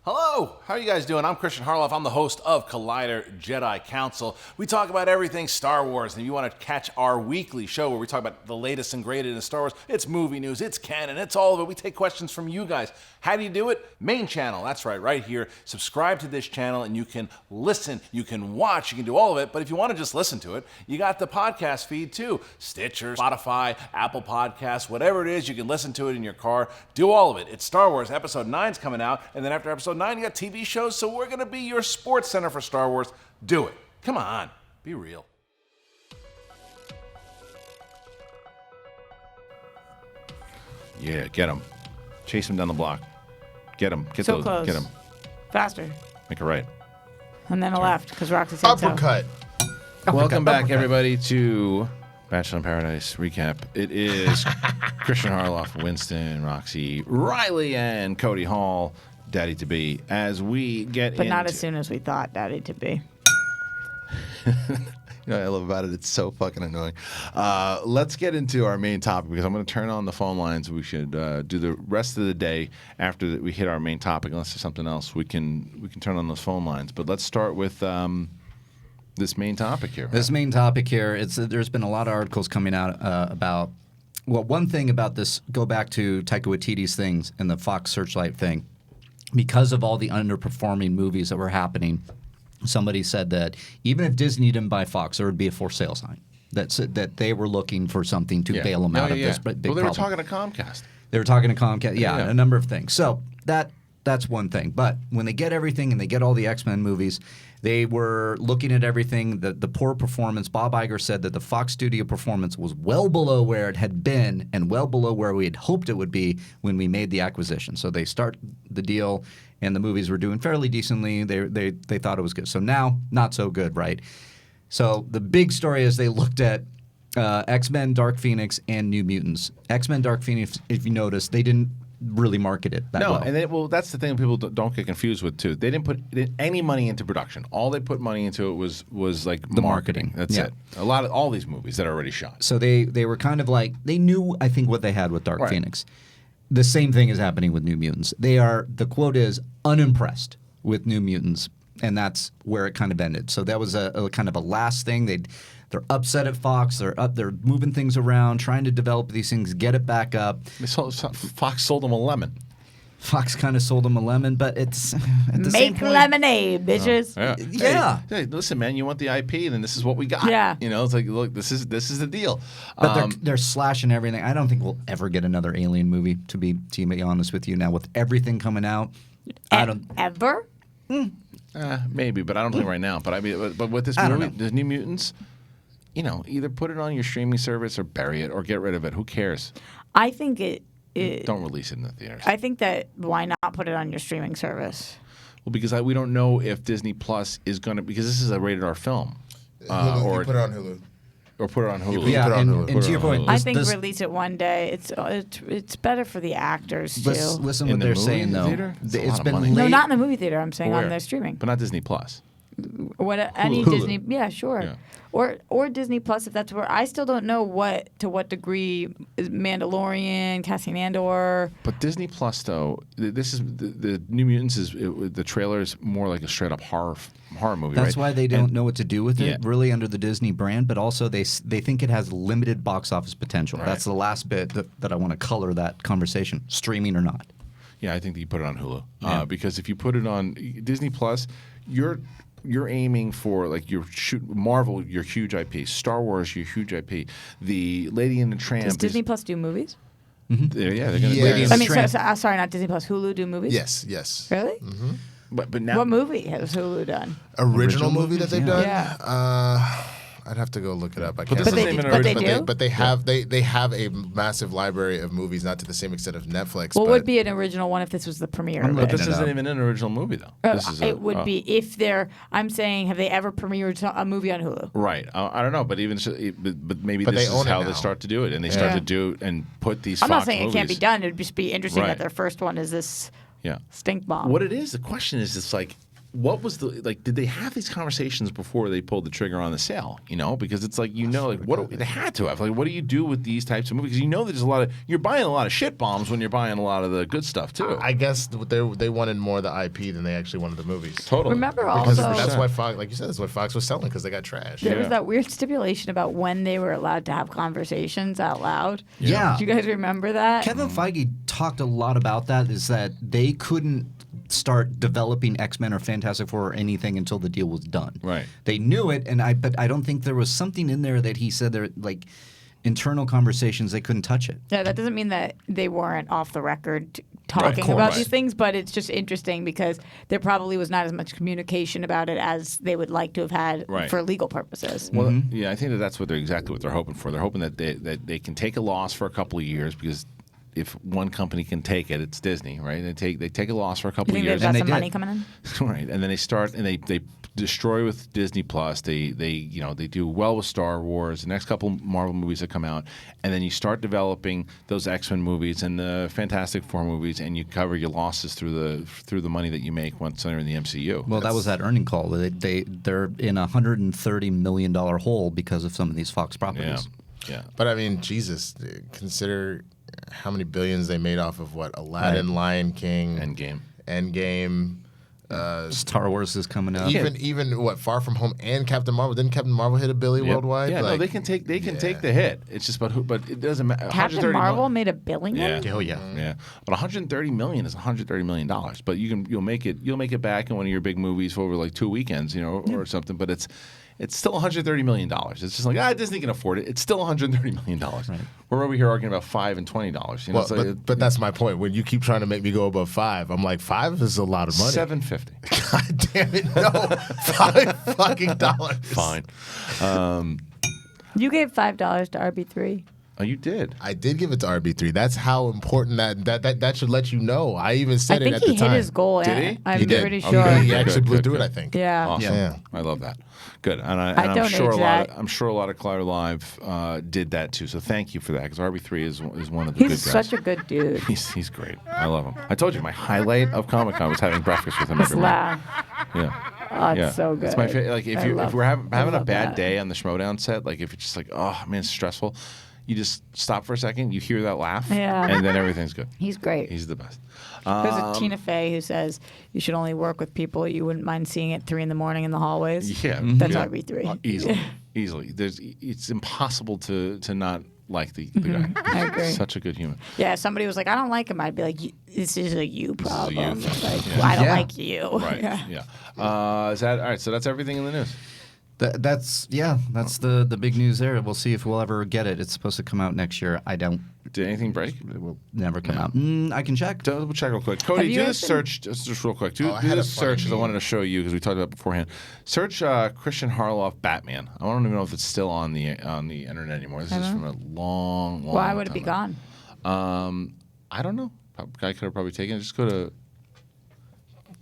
Hello, how are you guys doing? I'm Christian Harloff. I'm the host of Collider Jedi Council. We talk about everything Star Wars, and if you want to catch our weekly show where we talk about the latest and greatest in Star Wars, it's movie news, it's canon, it's all of it. We take questions from you guys. How do you do it? Main channel, that's right here. Subscribe to this channel, and you can listen, you can watch, you can do all of it, but if you want to just listen to it, you got the podcast feed too. Stitcher, Spotify, Apple Podcasts, whatever it is, you can listen to it in your car. Do all of it. It's Star Wars. Episode 9's coming out, and then after Episode 9, you got TV shows, so we're going to be your sports center for Star Wars. Do it. Come on. Be real. Yeah, get him. Chase him down the block. Get him. Get So those. close. Get him. Faster. Make a right. And then a left, because Roxy said so. Uppercut. Welcome back, everybody, to Bachelor in Paradise recap. It is Christian Harloff, Winston, Roxy, Riley, and Cody Hall, Daddy to be, as we get But not as soon as we thought Daddy to be. You know what I love about it? It's so fucking annoying. Let's get into our main topic because I'm going to turn on the phone lines. We should do the rest of the day after we hit our main topic. Unless there's something else, we can turn on those phone lines. But let's start with this main topic here. This main topic here, there's been a lot of articles coming out about, well, one thing about this, go back to Taika Waititi's things and the Fox Searchlight thing. Because of all the underperforming movies that were happening, somebody said that even if Disney didn't buy Fox, there would be a for sale sign that they were looking for something to bail them out of this big problem. Well, they were talking to Comcast. They were talking to Comcast, a number of things. So that that's one thing. But when they get everything and they get all the X-Men movies, they were looking at everything. The poor performance. Bob Iger said that the Fox studio performance was well below where it had been and well below where we had hoped it would be when we made the acquisition. So they start the deal, and the movies were doing fairly decently. They thought it was good. So now, not so good, right? So the big story is they looked at X-Men, Dark Phoenix, and New Mutants. X-Men, Dark Phoenix, if you notice, they didn't really market it that well. And that's the thing people don't get confused with too. They didn't put any money into production. All they put money into it was like the marketing. That's it. All these movies that are already shot. So they were kind of like, they knew, I think, what they had with Dark Phoenix. The same thing is happening with New Mutants. They are, the quote is, unimpressed with New Mutants, and that's where it kind of ended. So that was a kind of a last thing. They're upset at Fox. They're moving things around, trying to develop these things, get it back up. Fox sold them a lemon. Fox kind of sold them a lemon, but it's at the same Make point, lemonade, bitches. Yeah. Hey, listen, man, you want the IP, then this is what we got. Yeah. You know, it's like, look, this is the deal. But they're slashing everything. I don't think we'll ever get another Alien movie, to be honest with you. Now, with everything coming out, I don't ever. Maybe, but I don't think right now. But I mean, but with this movie, the New Mutants, you know, either put it on your streaming service or bury it or get rid of it. Who cares? I think don't release it in the theaters. I think that why not put it on your streaming service? Well, because we don't know if Disney Plus is going to, because this is a rated R film. Or put it on Hulu. Or put it on Hulu. Yeah, put it on and Hulu. to your point, I think release it one day. It's better for the actors too. Listen In what the they're movie saying though. theater? It's a lot It's of been money. late. No, not in the movie theater. I'm saying Where? on their streaming. But not Disney Plus. Any Hulu. Disney, yeah, sure. Yeah. Or Disney Plus if that's where I still don't know to what degree is Mandalorian, Cassian Andor. But Disney Plus, though, this is the New Mutants the trailer is more like a straight up horror movie. That's right? why they don't know what to do with it, Yeah. really, under the Disney brand. But also, they think it has limited box office potential. Right. That's the last bit that I want to color that conversation, streaming or not. Yeah, I think that you put it on Hulu because if you put it on Disney Plus, you're aiming for like Marvel, your huge IP, Star Wars, your huge IP, the Lady and the Tramp. Does Disney Plus do movies? They're going to. Yes. I mean, sorry, not Disney Plus. Hulu do movies? Yes. Really? Mm-hmm. But now, What movie has Hulu done? Original movie that they've done? Yeah. I'd have to go look it up. I But can't. this But isn't even they original. do? But they have a massive library of movies, not to the same extent of Netflix. What but would be an original one if this was the premiere? I'm of it? But this looking it isn't up. even an original movie, though. This is It would be if they're. I'm saying, have they ever premiered a movie on Hulu? Right. I don't know, but even but maybe But this they is own it how now. they start to do it, and they start to do and put these. I'm Fox not saying movies. it can't be done. It would just be interesting Right. that their first one is this Yeah. stink bomb. What it is, the question is, it's like, what was did they have these conversations before they pulled the trigger on the sale? You know, because it's like, they had to have. Like, what do you do with these types of movies? Because there's you're buying a lot of shit bombs when you're buying a lot of the good stuff too. I guess they wanted more of the IP than they actually wanted the movies. Totally. Remember Because also, that's why Fox, like you said, that's what Fox was selling because they got trash. there was that weird stipulation about when they were allowed to have conversations out loud. Yeah. Do you guys remember that? Kevin Feige talked a lot about that, is that they couldn't start developing X-Men or Fantastic Four or anything until the deal was done. Right. They knew it, but I don't think there was something in there that he said there, like internal conversations, they couldn't touch it. Yeah, that doesn't mean that they weren't off the record talking course. about these things, but it's just interesting because there probably was not as much communication about it as they would like to have had Right. for legal purposes. Well, yeah, I think that's exactly what they're hoping for. They're hoping that they can take a loss for a couple of years because if one company can take it, it's Disney, right? They take a loss for a couple You of think years, they've got they some did. money coming in? right? And then they start and they destroy with Disney Plus. They do well with Star Wars. The next couple Marvel movies that come out, and then you start developing those X-Men movies and the Fantastic Four movies, and you cover your losses through the money that you make once they're in the MCU. Well, that was that earning call. They're in a $130 million hole because of some of these Fox properties. Yeah. But I mean, Jesus, consider how many billions they made off of Aladdin, Lion King, Endgame. Star Wars is coming out. Even Far From Home and Captain Marvel. Didn't Captain Marvel hit $1 billion worldwide? Yeah, no, they can take the hit. It's just but it doesn't matter. Captain Marvel made $1 billion? Yeah. Oh yeah. Yeah. But $130 million is $130 million. But you'll make it back in one of your big movies for over like 2 weekends, or something. But it's still $130 million. It's just like, Disney can afford it. It's still $130 million. Right. We're over here arguing about $5 and $20. You know, well, but that's my point. When you keep trying to make me go above 5, I'm like, 5 is a lot of money. $7.50. God damn it! No, $5 fucking dollars. Fine. You gave $5 to RB3. Oh, you did. I did give it to RB3. That's how important that should let you know. I even said it at the time. I think he hit his goal. Did he? I'm He did. pretty sure. Okay. He actually blew through it, I think. Yeah. Awesome. Yeah. I love that. Good. And I I'm sure a lot. that. I'm sure a lot of Collider Live did that too. So thank you for that, because RB3 is one of the good guys. He's such a good dude. He's great. I love him. I told you my highlight of Comic-Con was having breakfast with him every morning. Yeah. Oh, it's so good. It's my favorite. Like if we're having a bad that. day on the Schmodown set, like if it's just like, oh man, it's stressful, you just stop for a second, you hear that laugh, and then everything's good. He's great. He's the best. There's a Tina Fey who says you should only work with people you wouldn't mind seeing at 3 a.m. in the hallways. Yeah, That's yeah. RB3. Easily. It's impossible to not like the guy. I agree. Such a good human. Yeah, somebody was like, I don't like him. I'd be like, this is a you problem. This is a you thing. Like, I don't like you. Right. Yeah. Is that all right? So that's everything in the news. That's the big news there. We'll see if we'll ever get it. It's supposed to come out next year. I don't. Did anything break? It will never come out. I can check. Double check real quick. Cody, do this search just real quick. Do this search, as I wanted to show you because we talked about it beforehand. Search Christian Harloff Batman. I don't even know if it's still on the internet anymore. This is from a long. Why would it be gone? I don't know. I could have probably taken it. Just go to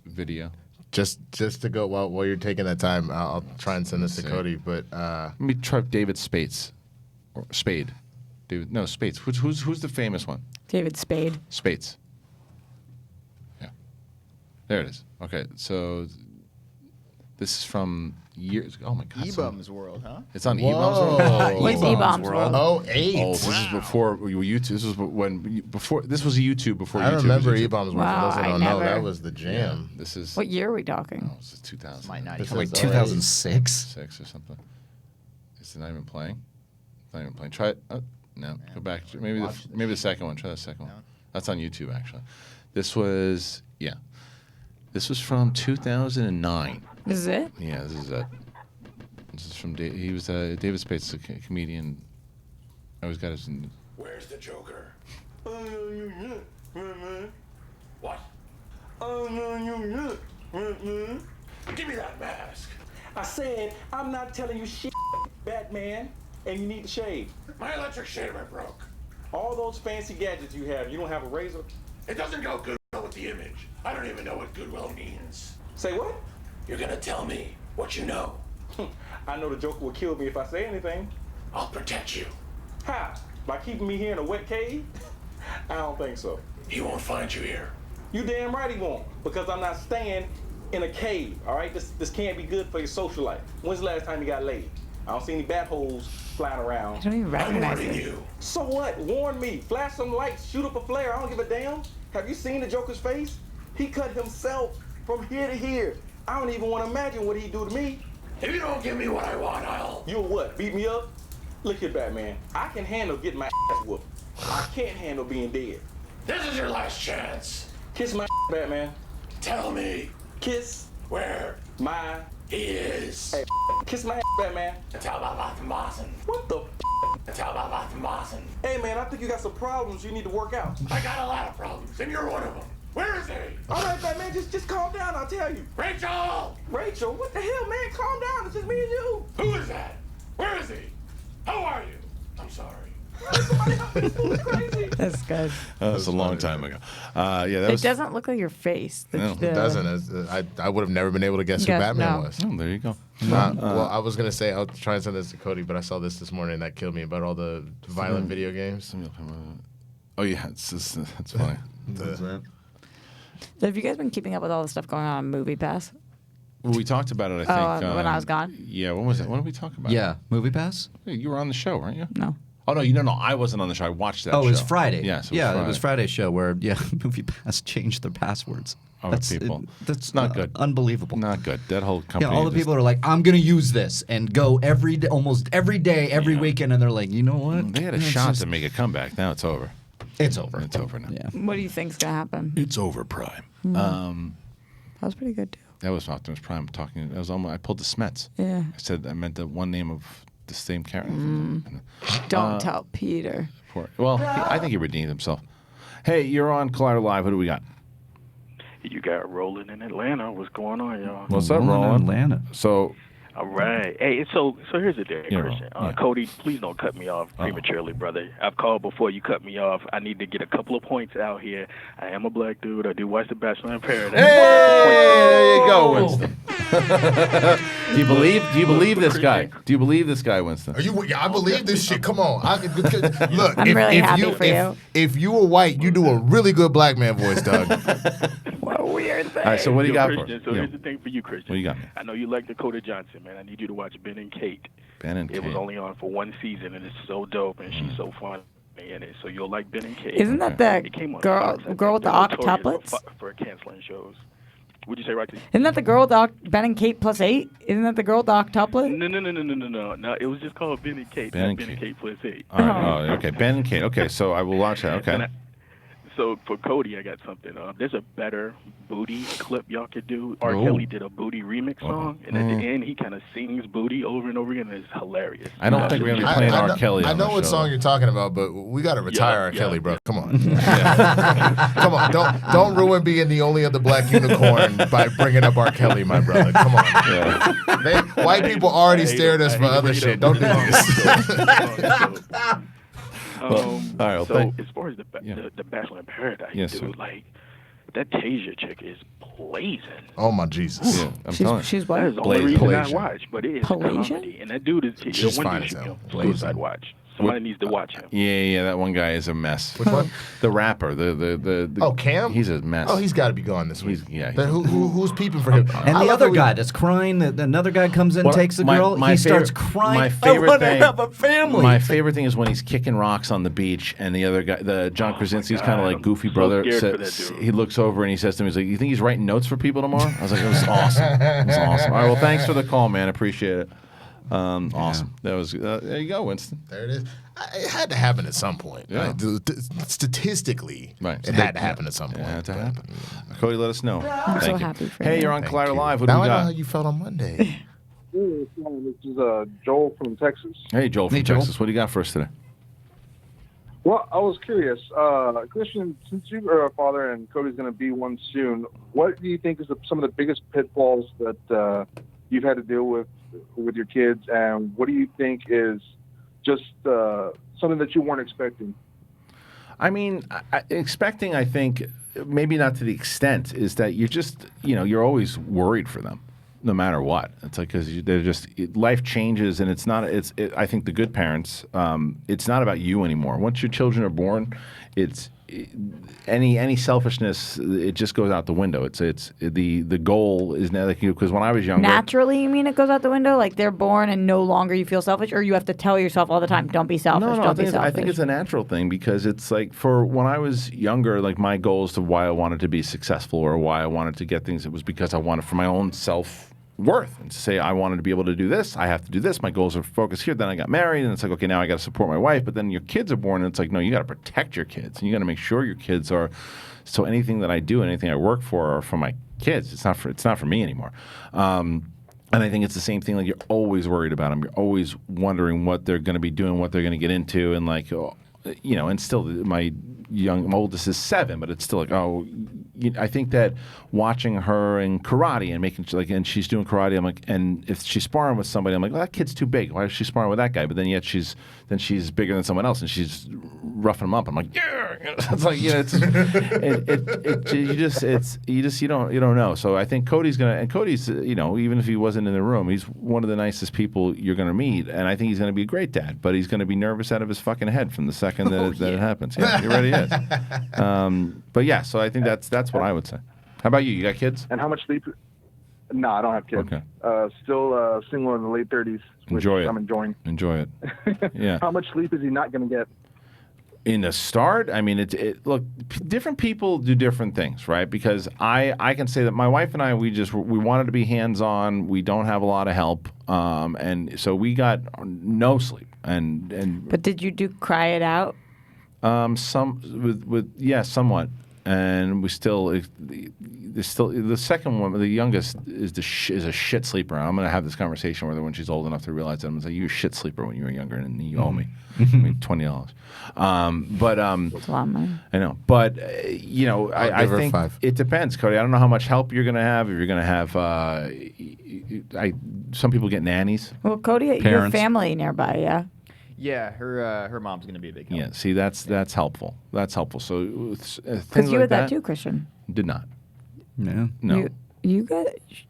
video. Just to go while you're taking that time, I'll try and send this to Cody. But let me try David Spade. Spades. Who's the famous one? David Spade. Spades. Yeah. There it is. Okay, so this is from years ago. Oh my God. E-Bum's World, huh? It's on E-Bum's World. What's E-Bum's World? Oh, 8. Oh, this is before YouTube. This was this was a YouTube before YouTube. I remember was YouTube. E-Bum's World. Wow, For those that I don't know, never- that was the jam. Yeah, this is. What year are we talking? Oh, this is 2000. Might not This even is Wait, 2006? 6 or something. Is it not even playing? It's not even playing. Try it. Oh, no, go back. Maybe the second one. Try the second one. That's on YouTube actually. This was This was from 2009. This is it? Yeah, this is it. This is from he was David Spade, a comedian. I always got his. Where's the Joker? What? Give me that mask. I said, I'm not telling you shit, Batman, and you need to shave. My electric shaver broke. All those fancy gadgets you have, you don't have a razor? It doesn't go good with the image. I don't even know what goodwill means. Say what? You're gonna tell me what you know. I know the Joker will kill me if I say anything. I'll protect you. How? By keeping me here in a wet cave? I don't think so. He won't find you here. You damn right he won't, because I'm not staying in a cave, all right? This can't be good for your social life. When's the last time you got laid? I don't see any bat holes flying around. I don't even recognize it. you. So what? Warn me. Flash some lights, shoot up a flare. I don't give a damn. Have you seen the Joker's face? He cut himself from here to here. I don't even want to imagine what he'd do to me. If you don't give me what I want, I'll... You'll what? Beat me up? Look here, Batman. I can handle getting my ass whooped. I can't handle being dead. This is your last chance. Kiss my Batman. Tell me Kiss where my... he is. Hey, kiss my Batman. Tell about Martin. What the Tell about Martin. Hey, man, I think you got some problems you need to work out. I got a lot of problems, and you're one of them. Where is he? All right, Batman, just calm down, I'll tell you. Rachel! Rachel, what the hell, man? Calm down. It's just me and you. Who is that? Where is he? How are you? I'm sorry. Somebody help me. This fool's crazy. That's good. That was a long time ago. Yeah, that was... It doesn't look like your face. No, It doesn't. I would have never been able to guess who Batman was. Oh, there you go. Well, I was going to say, I'll try and send this to Cody, but I saw this morning that killed me about all the violent video games. Oh, yeah. That's funny. So have you guys been keeping up with all the stuff going on Movie Pass? Well, we talked about it, I think. When I was gone? Yeah, when was it? When did we talk about it? Yeah, Movie Pass? Hey, you were on the show, weren't you? No. Oh, no, no, I wasn't on the show. I watched that show. Oh, it was Friday. Yes, it was Friday's show where, Movie Pass changed their passwords. People. That's not good. Unbelievable. Not good. That whole company. Yeah, all the people are like, I'm going to use this and go every day, almost every day, every weekend. And they're like, you know what? They had a shot to make a comeback. Now it's over. It's over. It's over now. Yeah. What do you think's going to happen? It's over, Prime. That was pretty good, too. That was Optimus Prime talking. That was almost, I pulled the Smets. Yeah. I said I meant the one name of the same character. Don't tell Peter. Well, I think he redeemed himself. Hey, you're on Collider Live. What do we got? You got Roland in Atlanta. What's going on, y'all? What's up, Roland? Atlanta. So, All right. Hey, so here's the thing, Yeah, Christian. yeah. Cody, please don't cut me off prematurely, brother. I've called before you cut me off. I need to get a couple of points out here. I am a black dude. I do watch The Bachelor in Paradise. hey, there you go, Winston. Do you believe this guy? Do you believe this guy, Winston? Are you? I believe this shit. Come on. Look, I'm really happy for you. If you were white, you do a really good black man voice, Doug. What a weird thing. All right, so what do you got for us? Christian, so here's the thing for you, Christian. What do you got? I know you like Dakota Johnson, man. I need you to watch Ben and Kate. Ben and It was Kate. only on for one season, and it's so dope, and she's so fun in it. So you'll like Ben and Kate. Isn't that the It came on girl Fox, I girl with think. the They're notorious octuplets? for canceling shows. Would you say, Roxy? Isn't that the girl with the Ben and Kate plus 8? Isn't that the girl with the octuplet? No. It was just called Ben and Kate. Ben not and Ben and Kate plus 8. All right. Oh, okay. Ben and Kate. Okay, so I will watch that. Okay. So for Cody, I got something. There's a better booty clip y'all could do. R. Kelly did a booty remix song, and at the end, he kind of sings booty over and over again, and it's hilarious. I don't think we're going to be playing R. Kelly. I know what song you're talking about, but we got to retire R. Kelly, bro. Come on. Come on. Don't ruin being the only other black unicorn by bringing up R. Kelly, my brother. Come on. White people already stared at us for other shit. Don't do this. All right, well, so as far as the Bachelor in Paradise, Yes, dude, sir. like that Tasia chick is blazing. Oh my Jesus. Yeah, I'm telling you. She's That is what? the only reason I Palasian. watch, but it is Palasian? comedy, and that dude is She's one fine dude as hell. should be on Suicide Watch. Somebody needs to watch him. Yeah, that one guy is a mess. Which one? The rapper. The Oh, Cam? He's a mess. Oh, he's got to be gone this week. He's Who's peeping for him? And I the love other how we- guy that's crying, another guy comes in, Well, takes the my- girl, my he favorite- starts crying. my favorite I want to thing- have a family. My favorite thing is when he's kicking rocks on the beach, and the other guy, the John Krasinski's kind of like goofy I'm so brother. scared for that dude. He looks over and he says to me, he's like, "You think he's writing notes for people tomorrow?" I was like, "It was awesome. It was awesome." All right, well, thanks for the call, man. Appreciate it. Awesome. That was there. You go, Winston. There it is. It had to happen at some point. Yeah. Statistically, Right. it had to happen at some point. Yeah, it had to happen. Cody, let us know. I'm Thank so you. happy for Hey, you. you're on Thank Collider you. Live. What do Now we I know how got? you felt on Monday. This is Joel from Texas. Hey, Joel from Hey, Joel. Texas. What do you got for us today? Well, I was curious, Christian, since you are a father and Cody's going to be one soon, what do you think is some of the biggest pitfalls that you've had to deal with your kids, and what do you think is just something that you weren't expecting? I mean, expecting, I think, maybe not to the extent, is that you're just, you're always worried for them, no matter what. It's like, because they're just, life changes, and it's not, I think the good parents, it's not about you anymore. Once your children are born, it's, any selfishness, it just goes out the window. It's the goal is now, like, because when I was younger, Naturally, you mean it goes out the window? Like they're born and no longer you feel selfish? Or you have to tell yourself all the time, don't be selfish, No, don't be selfish? I think it's a natural thing, because it's like, for when I was younger, like my goals to why I wanted to be successful or why I wanted to get things, it was because I wanted for my own self-worth, and to say I wanted to be able to do this, I have to do this, my goals are focused here. Then I got married, and it's like, okay, now I got to support my wife, but then your kids are born, and it's like, no, you got to protect your kids, and you got to make sure your kids are, so anything that I do, anything I work for are for my kids. It's not for me anymore. And I think it's the same thing. Like, you're always worried about them. You're always wondering what they're going to be doing, what they're going to get into, and like, and still my oldest is 7, but it's still like, I think that watching her in karate and making and she's doing karate, I'm like, and if she's sparring with somebody, I'm like, well, that kid's too big. Why is she sparring with that guy? But then yet she's bigger than someone else, and she's roughing them up. I'm like, yeah, it's like, you don't know. So I think Cody's even if he wasn't in the room, he's one of the nicest people you're gonna meet, and I think he's gonna be a great dad. But he's gonna be nervous out of his fucking head from the second that it happens. Yeah, he already is. But yeah, so I think that's what I would say. How about you? You got kids? And how much sleep? No, I don't have kids. Okay. Still single in the late 30s. Which Enjoy it. I'm enjoying. Enjoy it. Yeah. How much sleep is he not going to get? In the start, I mean, look, different people do different things, right? Because I can say that my wife and I, we wanted to be hands-on. We don't have a lot of help, and so we got no sleep. And But did you cry it out? somewhat. and we still. There's still the second one, the youngest, is is a shit sleeper. I'm going to have this conversation with her when she's old enough to realize that I'm going to say, you're a shit sleeper when you were younger, and you owe me. I mean, $20. But That's a lot of money. I know, but I think 5. it depends, Cody. I don't know how much help you're going to have. If you're going to have, some people get nannies. Well, Cody, your Parents. family nearby, yeah. Yeah, her mom's gonna be a big help. Yeah, see, that's helpful. That's helpful. So Because things you like had that too, Christian. Did not. Yeah. No. You got,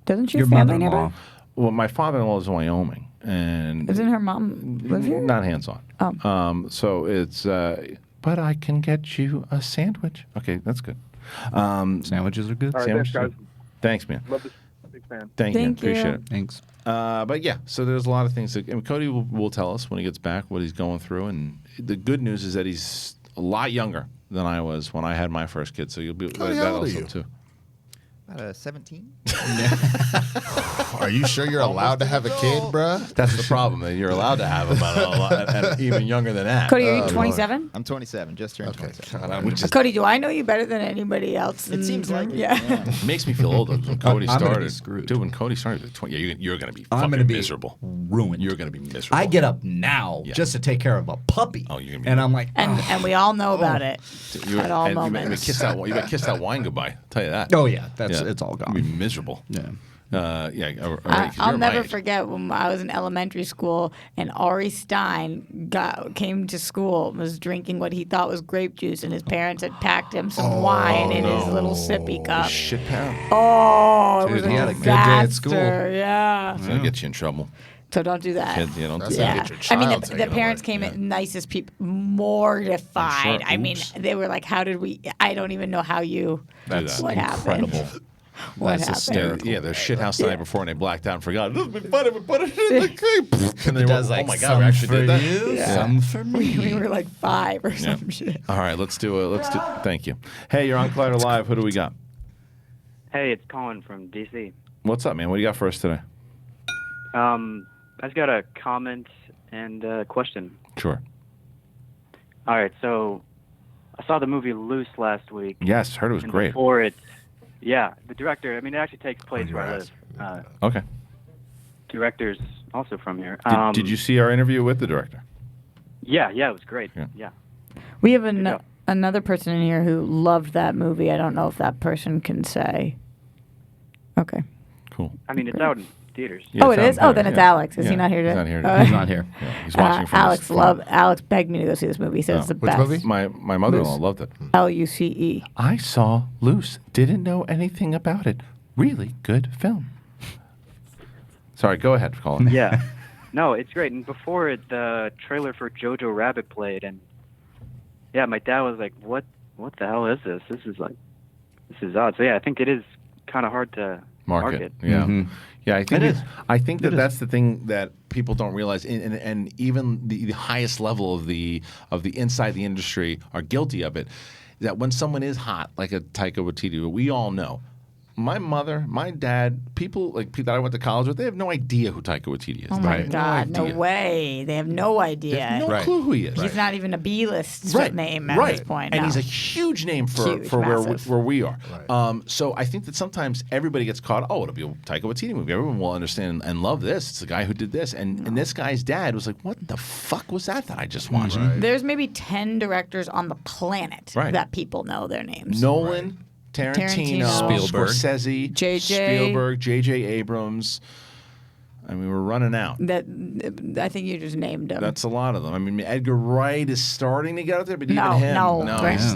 doesn't your, Your family mother-in-law. nearby? Well, my father-in-law is in Wyoming, and Isn't her mom live here? not hands-on. Oh. So it's, but I can get you a sandwich. Okay, that's good. Sandwiches are good. All right, Sandwiches thanks, are- guys. Thanks, man. Love this. Big fan. Thank you. Thank you. Appreciate it. Thanks. But yeah, so there's a lot of things that and Cody will tell us when he gets back what he's going through, and the good news is that he's a lot younger than I was when I had my first kid. So you'll be Cody, that how old are also you? too. About 17. Are you sure you're allowed to have a kid, bruh? That's the problem. That you're allowed to have about a lot, and even younger than that. Cody, are you 27? I'm 27, just turned 27. Which is, Cody, do I know you better than anybody else? It seems like it. Yeah. makes me feel old. When Cody I'm gonna be started, screwed. dude. When Cody started, at 20, yeah, you're going to be I'm fucking gonna be miserable. ruined. You're going to be miserable. I get up now Yeah. just to take care of a puppy. Oh, you're gonna be and I'm like, And we all know about it at all You moments. better kiss that wine goodbye. I'll tell you that. oh yeah, it's all You'll be gone. miserable. Yeah. Yeah. All right, 'cause I'll you're my never age. forget when I was in elementary school and Ari Stein came to school and was drinking what he thought was grape juice, and his parents had packed him some wine in his little sippy cup. Shit pound. Oh, it was Dude, he a had a good day at disaster. school. Yeah. It's going to get you in trouble. So don't do that. Kids, don't That's do gonna that. get your I mean, child the taken parents away. came Yeah. in nicest people, mortified. Sure. I mean, Oops. they were like, "How did we? I don't even know how you. That's what happened? Incredible. What That's happened? hysterical. Yeah, their shit house the night before and they blacked out and forgot. It doesn't be funny, we put it in the creep. And they Does were, like oh my some God, we actually for did that. you, Yeah. some for me. We were like 5 or Yeah. some shit. All right, let's do it. Thank you. Hey, you're on Collider Live. Who do we got? Hey, it's Colin from DC. What's up, man? What do you got for us today? I just got a comment and a question. Sure. All right, so I saw the movie Loose last week. Yes, heard it was and great. Before it, yeah, the director. I mean, it actually takes place where I live. Okay. Director's also from here. Did you see our interview with the director? Yeah, it was great. Yeah. Yeah. We have another person in here who loved that movie. I don't know if that person can say. Okay. Cool. I mean, it's out in theaters. Yeah, Oh, it's it out is? in Oh, theaters, then it's yeah. Alex. Is he Yeah, not here he's today? not here. Oh. He's not here. Yeah, he's watching from Alex his Alex begged me to go see this movie. He said it's the Which best. movie? My mother-in-law loved it. Luce. I saw Loose. Didn't know anything about it. Really good film. Sorry, go ahead, Colin. Yeah. No, it's great. And before it, the trailer for Jojo Rabbit played, and yeah, my dad was like, "What the hell is this? This is odd." So yeah, I think it is kind of hard to market. Yeah. Yeah, I think It is. I think that's the thing that people don't realize, and even the highest level of the inside the industry are guilty of it. That when someone is hot, like a Taika Waititi, we all know. My mother, my dad, people that I went to college with, they have no idea who Taika Waititi is. Oh my Right? God! No idea. way. They have no idea. They have no clue who he is. He's not even a B-list name at this point. And no. he's a huge name for Huge, where we are. Right. So I think that sometimes everybody gets caught. Oh, it'll be a Taika Waititi movie. Everyone will understand and love this. It's the guy who did this. And this guy's dad was like, "What the fuck was that I just watched?" There's maybe 10 directors on the planet that people know their names. Nolan, Tarantino, Spielberg. Scorsese, JJ. Spielberg, J.J. Abrams. I mean, we're running out. That I think you just named them. That's a lot of them. I mean, Edgar Wright is starting to get out there, but no, even him,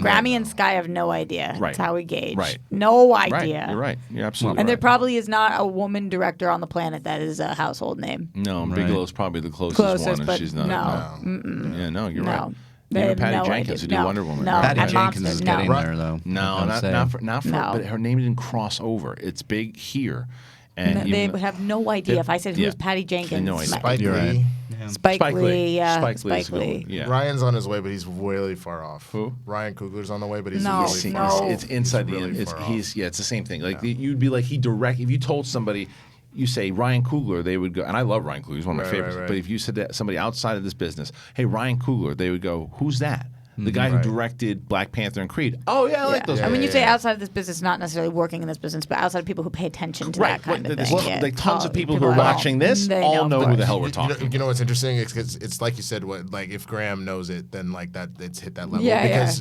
Grammy and Sky have no idea. Right. That's how we gauge. Right. No Right. idea. You're right. You're absolutely And there right. probably is not a woman director on the planet that is a household name. No, Bigelow's probably the closest one, and but she's not. no. Yeah, no, you're No. right. They Even have Patty no Jenkins, idea. who did No. Wonder Woman. No. right? Patty And Jenkins Monster, is no. getting there though. No, not for. No. But her name didn't cross over. It's big here, and They even- have no idea. If I said, who's Patty Jenkins? no idea. Spike You're Lee. right. Spike Lee, yeah. Spike Lee is a Spike good Lee. one. Yeah. Ryan's on his way, but he's really far off. Who? Ryan Coogler's on the way, but he's No, really far off. It's inside He's the. really It's far he's off. yeah. It's the same thing. Like you'd be like if you told somebody. You say Ryan Coogler, they would go, and I love Ryan Coogler, he's one of my Right, favorites. right. But if you said that somebody outside of this business, hey, Ryan Coogler, they would go, who's that? The guy who directed Black Panther and Creed. Oh, yeah, I like those. And when you say outside of this business, not necessarily working in this business, but outside of people who pay attention to that kind of thing. Well, like tons of people who are watching this all know who the hell we're talking. You know what's interesting? It's like you said. Like if Graham knows it, then like that it's hit that level.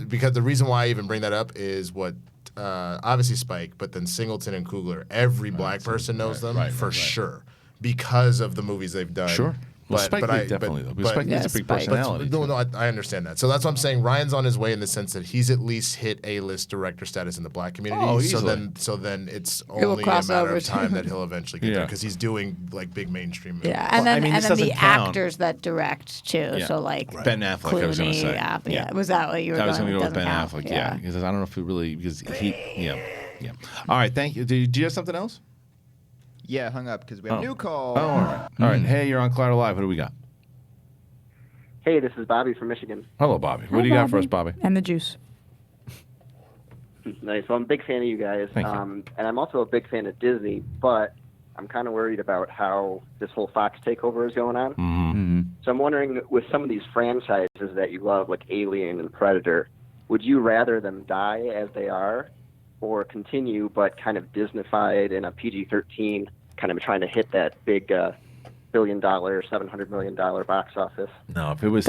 Because the reason why I even bring that up is what. Obviously Spike, but then Singleton and Coogler. Every black person knows them for sure because of the movies they've done. Sure. Well, Spike Lee definitely though. Because Spike Lee's a big personality. No, I understand that. So that's what I'm saying. Ryan's on his way in the sense that he's at least hit A-list director status in the black community. Oh, so then it's only a matter of time that he'll eventually get there because he's doing like big mainstream movies. Yeah, and then the actors that direct too. Yeah. So like Ben Affleck, Clooney, I was going to say. Yeah. Was that what you were I was going to go with Ben count. Affleck. Yeah, because I don't know if it really because he. Yeah. All right, thank you. Do you have something else? Yeah, hung up because we have a new call. Oh, all right. All right. Hey, you're on Collider Live. What do we got? Hey, this is Bobby from Michigan. Hello, Bobby. What do you got for us, Bobby? And the juice. Nice. Well, I'm a big fan of you guys. Thank you. And I'm also a big fan of Disney, but I'm kind of worried about how this whole Fox takeover is going on. Mm-hmm. So I'm wondering, with some of these franchises that you love, like Alien and Predator, would you rather them die as they are or continue but kind of Disneyfied in a PG-13, kind of trying to hit that big $1 billion, $700 million box office? No, if it was,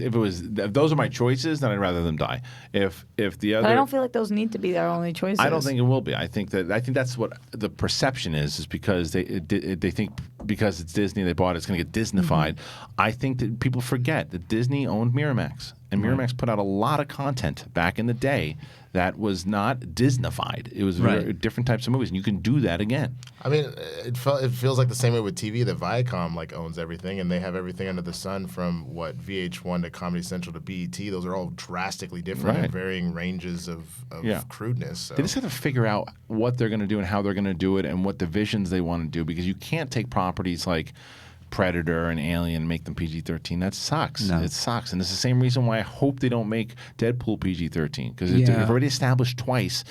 if those are my choices, then I'd rather them die. If the other, But I don't feel like those need to be their only choices. I don't think it will be. I think that's what the perception is because they think because it's Disney they bought it's going to get Disneyfied. I think that people forget that Disney owned Miramax, and Miramax put out a lot of content back in the day that was not Disneyfied. It was very different types of movies, and you can do that again. I mean, it feels like the same way with TV that Viacom like owns everything, and they have everything under the sun from what VH1 to Comedy Central to BET. Those are all drastically different and varying ranges of crudeness. So. They just have to figure out what they're going to do and how they're going to do it, and what divisions they want to do, because you can't take properties like Predator and Alien and make them PG-13. That sucks. No. It sucks. And it's the same reason why I hope they don't make Deadpool PG-13, because they've already established twice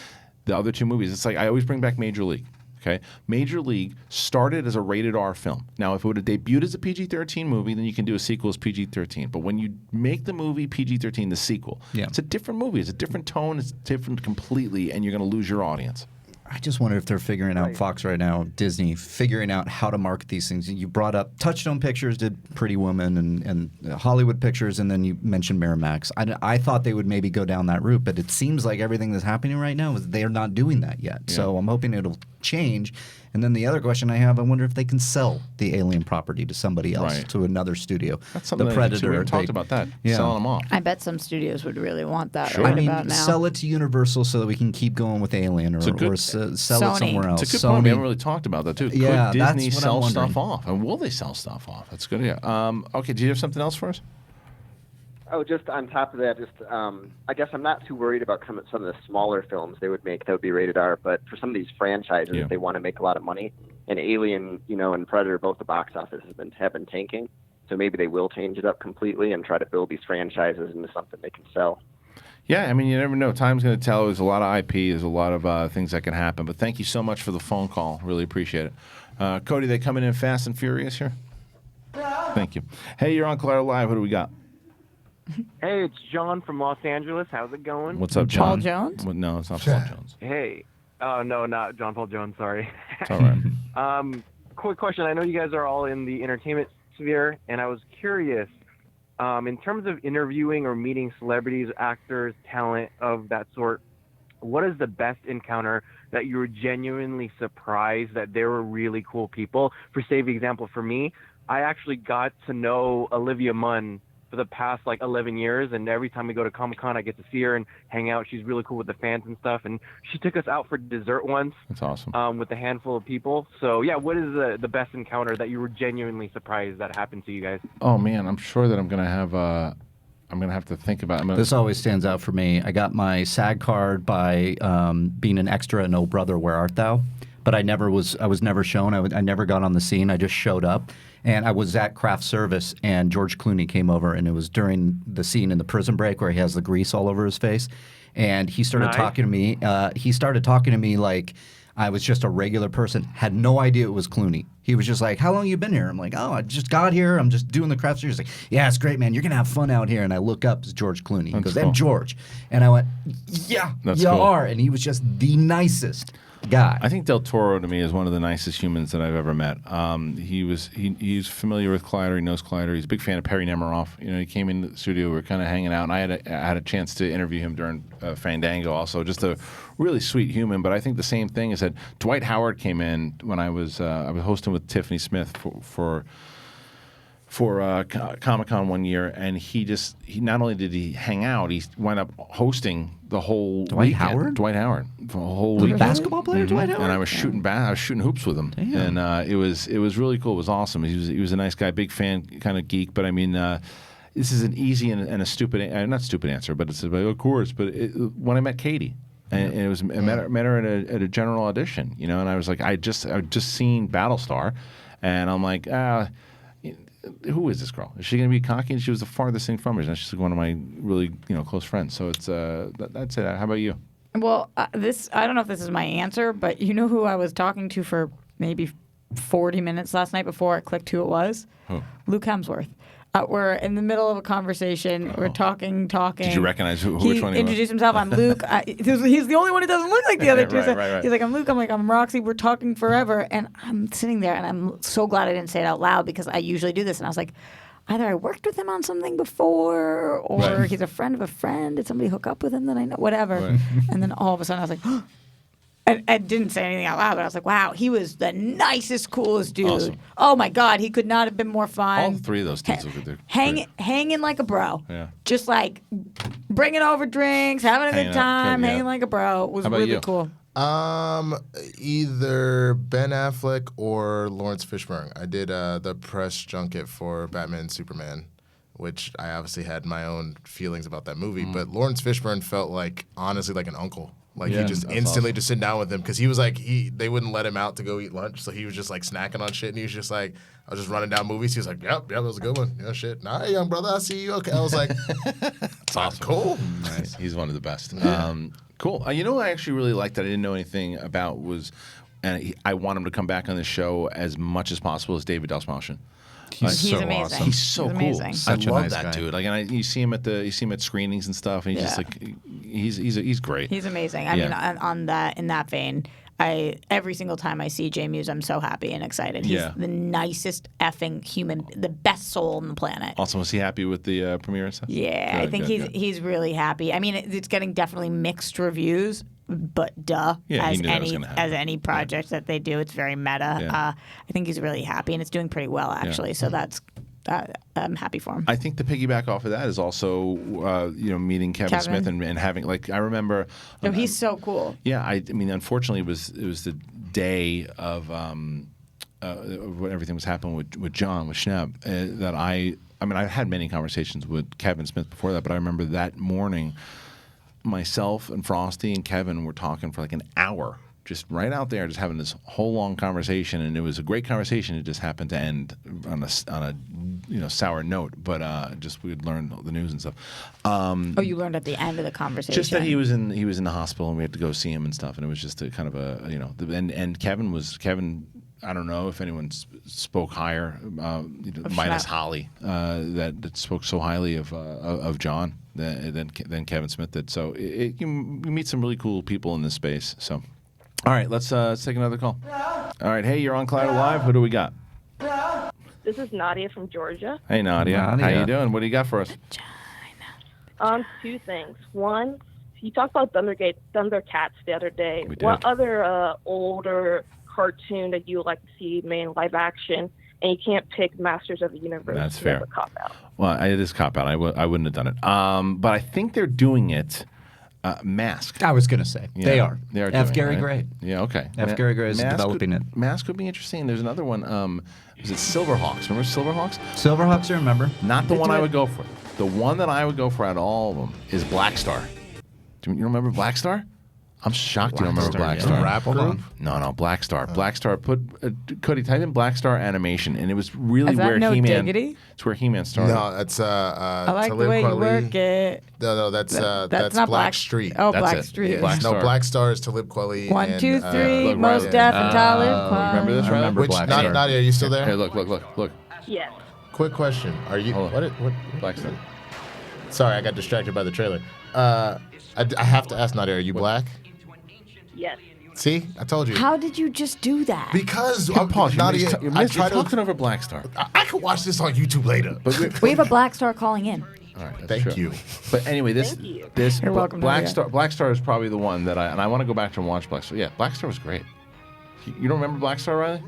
the other two movies. It's like I always bring back Major League. Okay, Major League started as a rated R film. Now, if it would have debuted as a PG-13 movie, then you can do a sequel as PG-13. But when you make the movie PG-13, the sequel, it's a different movie. It's a different tone. It's different completely, and you're going to lose your audience. I just wonder if they're figuring out, Fox right now, Disney, figuring out how to market these things. You brought up Touchstone Pictures did Pretty Woman and Hollywood Pictures, and then you mentioned Miramax. I thought they would maybe go down that route, but it seems like everything that's happening right now is they're not doing that yet. Yeah. So I'm hoping it'll change. And then the other question I have, I wonder if they can sell the Alien property to somebody else, to another studio. That's something the Predator. We talked about that, selling them off. I bet some studios would really want that I mean, sell it to Universal so that we can keep going with Alien, or sell it somewhere else. It's a good point. We haven't really talked about that, too. Yeah, could Disney that's what sell I'm stuff off? And will they sell stuff off? That's good. Yeah. Okay, do you have something else for us? Oh, just on top of that, I guess I'm not too worried about some of the smaller films they would make that would be rated R, but for some of these franchises, they want to make a lot of money. And Alien, and Predator, both the box office have been tanking. So maybe they will change it up completely and try to build these franchises into something they can sell. Yeah, I mean, you never know. Time's going to tell. There's a lot of IP. There's a lot of things that can happen. But thank you so much for the phone call. Really appreciate it. Cody, they coming in fast and furious here? Thank you. Hey, you're on Collider Live. What do we got? Hey, it's John from Los Angeles. How's it going? What's up, John? Paul Jones? Well, no, it's not Paul Jones. Hey. Oh, no, not John Paul Jones. Sorry. It's all right. Quick question. I know you guys are all in the entertainment sphere, and I was curious, in terms of interviewing or meeting celebrities, actors, talent of that sort, what is the best encounter that you were genuinely surprised that they were really cool people? For say, for example, for me, I actually got to know Olivia Munn for the past 11 years, and every time we go to Comic-Con I get to see her and hang out. She's really cool with the fans and stuff, and she took us out for dessert once. That's awesome. With a handful of people. So yeah, what is the best encounter that you were genuinely surprised that happened to you guys? Oh man, I'm sure that I'm gonna have to think about it. This always stands out for me. I got my SAG card by being an extra in Oh Brother, Where Art Thou? But I was never shown. I never got on the scene. I just showed up. And I was at craft service, and George Clooney came over, and it was during the scene in the Prison Break where he has the grease all over his face. And he started talking to me. He started talking to me like I was just a regular person, had no idea it was Clooney. He was just like, how long you been here? I'm like, oh, I just got here. I'm just doing the craft. He's like, yeah, it's great, man. You're going to have fun out here. And I look up, it's George Clooney. He goes, I'm George. And I went, yeah, you are. And he was just the nicest guy. I think Del Toro to me is one of the nicest humans that I've ever met. He's familiar with Collider. He knows Collider. He's a big fan of Perry Nemiroff. You know, he came into the studio. We were kind of hanging out, and I had a chance to interview him during Fandango. Also, just a really sweet human. But I think the same thing is that Dwight Howard came in when I was hosting with Tiffany Smith for Comic-Con one year, and he not only did he hang out, he wound up hosting the whole Dwight weekend. Howard? Dwight Howard, the whole The weekend. basketball player, Dwight Howard? And I was shooting hoops with him, and it was really cool. It was awesome. He was a nice guy, big fan, kind of geek. But I mean, this is an easy and a stupid, not stupid answer, but it's like, of course. But when I met Katie. And it was I met her at a general audition, you know, and I was like, I'd just seen Battlestar, and I'm like, who is this girl? Is she going to be cocky? And she was the farthest thing from me. And she's like one of my really close friends. So it's that's it. How about you? Well, I don't know if this is my answer, but you know who I was talking to for maybe 40 minutes last night before I clicked who it was? Who? Luke Hemsworth. We're in the middle of a conversation. We're talking. Did you recognize which one he was? He introduced himself. I'm Luke. He's the only one who doesn't look like the other two. Right. He's like, I'm Luke. I'm like, I'm Roxy. We're talking forever. And I'm sitting there, and I'm so glad I didn't say it out loud because I usually do this. And I was like, either I worked with him on something before, or he's a friend of a friend. Did somebody hook up with him that I know? Whatever. Right. And then all of a sudden, I was like, I didn't say anything out loud, but I was like, wow, he was the nicest, coolest dude. Awesome. Oh, my God. He could not have been more fun. All three of those dudes look good. Hanging like a bro. Yeah. Just like bringing over drinks, having a good time, hanging like a bro. It was really cool. Either Ben Affleck or Lawrence Fishburne. I did the press junket for Batman and Superman, which I obviously had my own feelings about that movie. But Lawrence Fishburne felt like, honestly, like an uncle. Like you just instantly just sitting down with him because he was like they wouldn't let him out to go eat lunch, so he was just like snacking on shit, and he was just like, I was just running down movies. He was like, yep, that was a good one. Yeah, shit. Nah, young brother, I see you. Okay, I was like, it's awesome. Cool. Nice. He's one of the best. Cool. You know what I actually really liked that I didn't know anything about was, and I want him to come back on the show as much as possible, as David Dastmalchian. He's so amazing. Awesome. He's so cool. Amazing. Such I a love nice that guy. Dude. Like, and you see him at screenings and stuff, and he's just like he's great. He's amazing. I mean, in that vein, every single time I see Jay Muse, I'm so happy and excited. He's the nicest effing human, the best soul on the planet. Also, was he happy with the premiere and stuff? Yeah, I think he's really happy. I mean, it's getting definitely mixed reviews. But as any project that they do, it's very meta. Yeah. I think he's really happy, and it's doing pretty well actually. Yeah. So I'm happy for him. I think the piggyback off of that is also meeting Kevin Smith and having I remember. He's so cool. Yeah, I mean, unfortunately, it was the day of when everything was happening with John with Schnepp that I mean I had many conversations with Kevin Smith before that, but I remember that morning. Myself and Frosty and Kevin were talking for like an hour, just right out there, just having this whole long conversation, and it was a great conversation. It just happened to end on a sour note, but we had learned the news and stuff. You learned at the end of the conversation. Just that he was in the hospital, and we had to go see him and stuff, and it was just a kind of and Kevin. I don't know if anyone spoke higher, minus Holly, that spoke so highly of John than Kevin Smith did. So you meet some really cool people in this space. So, all right, let's take another call. All right, hey, you're on Collider Live. Who do we got? This is Nadia from Georgia. Hey, Nadia. How you doing? What do you got for us? Two things. One, you talked about Thundercats the other day. We did. What other older cartoon that you would like to see made in live action, and you can't pick Masters of the Universe? That's fair. That's a cop out. Well, it is cop out. I wouldn't have done it. But I think they're doing it masked. I was going to say. Yeah, they are. They are F. doing Gary it, right? Gray. Yeah, okay. F. Gary Gray is developing it. Mask would be interesting. There's another one. Was it Silverhawks? Remember Silverhawks? Silverhawks, I remember. Not the one I would go for. The one that I would go for out of all of them is Black Star. Do you remember Black Star? I'm shocked you don't remember Black Star. Rap group? No, Black Star. Black Star. Put Cody, type in Black Star animation, and it was really Is that where No He-Man. Diggity? It's where He-Man started. No, it's I like the way you work it. No, that's not Black Street. Oh, That's Black it. Street. Yeah. Black Star. Black Star is Talib Kweli. 1, 2, 3, look, Mos Riley. Def and Talib Kweli. Remember this, I Riley? remember Black Star. Nadia, are you still there? Hey, look. Yes. Quick question. Are you what Black Star. Sorry, I got distracted by the trailer. I have to ask Nadia, are you black? Yes. See? I told you. How did you just do that? Because Pause. Nadia, You're I try talking to. over Black Star. I could watch this on YouTube later. We have a Black Star calling in. All right, Thank you. But anyway, this You're welcome, Black Nadia. Black Star is probably the one that I want to go back and watch Black Star. Yeah, Black Star was great. You don't remember Black Star, Riley?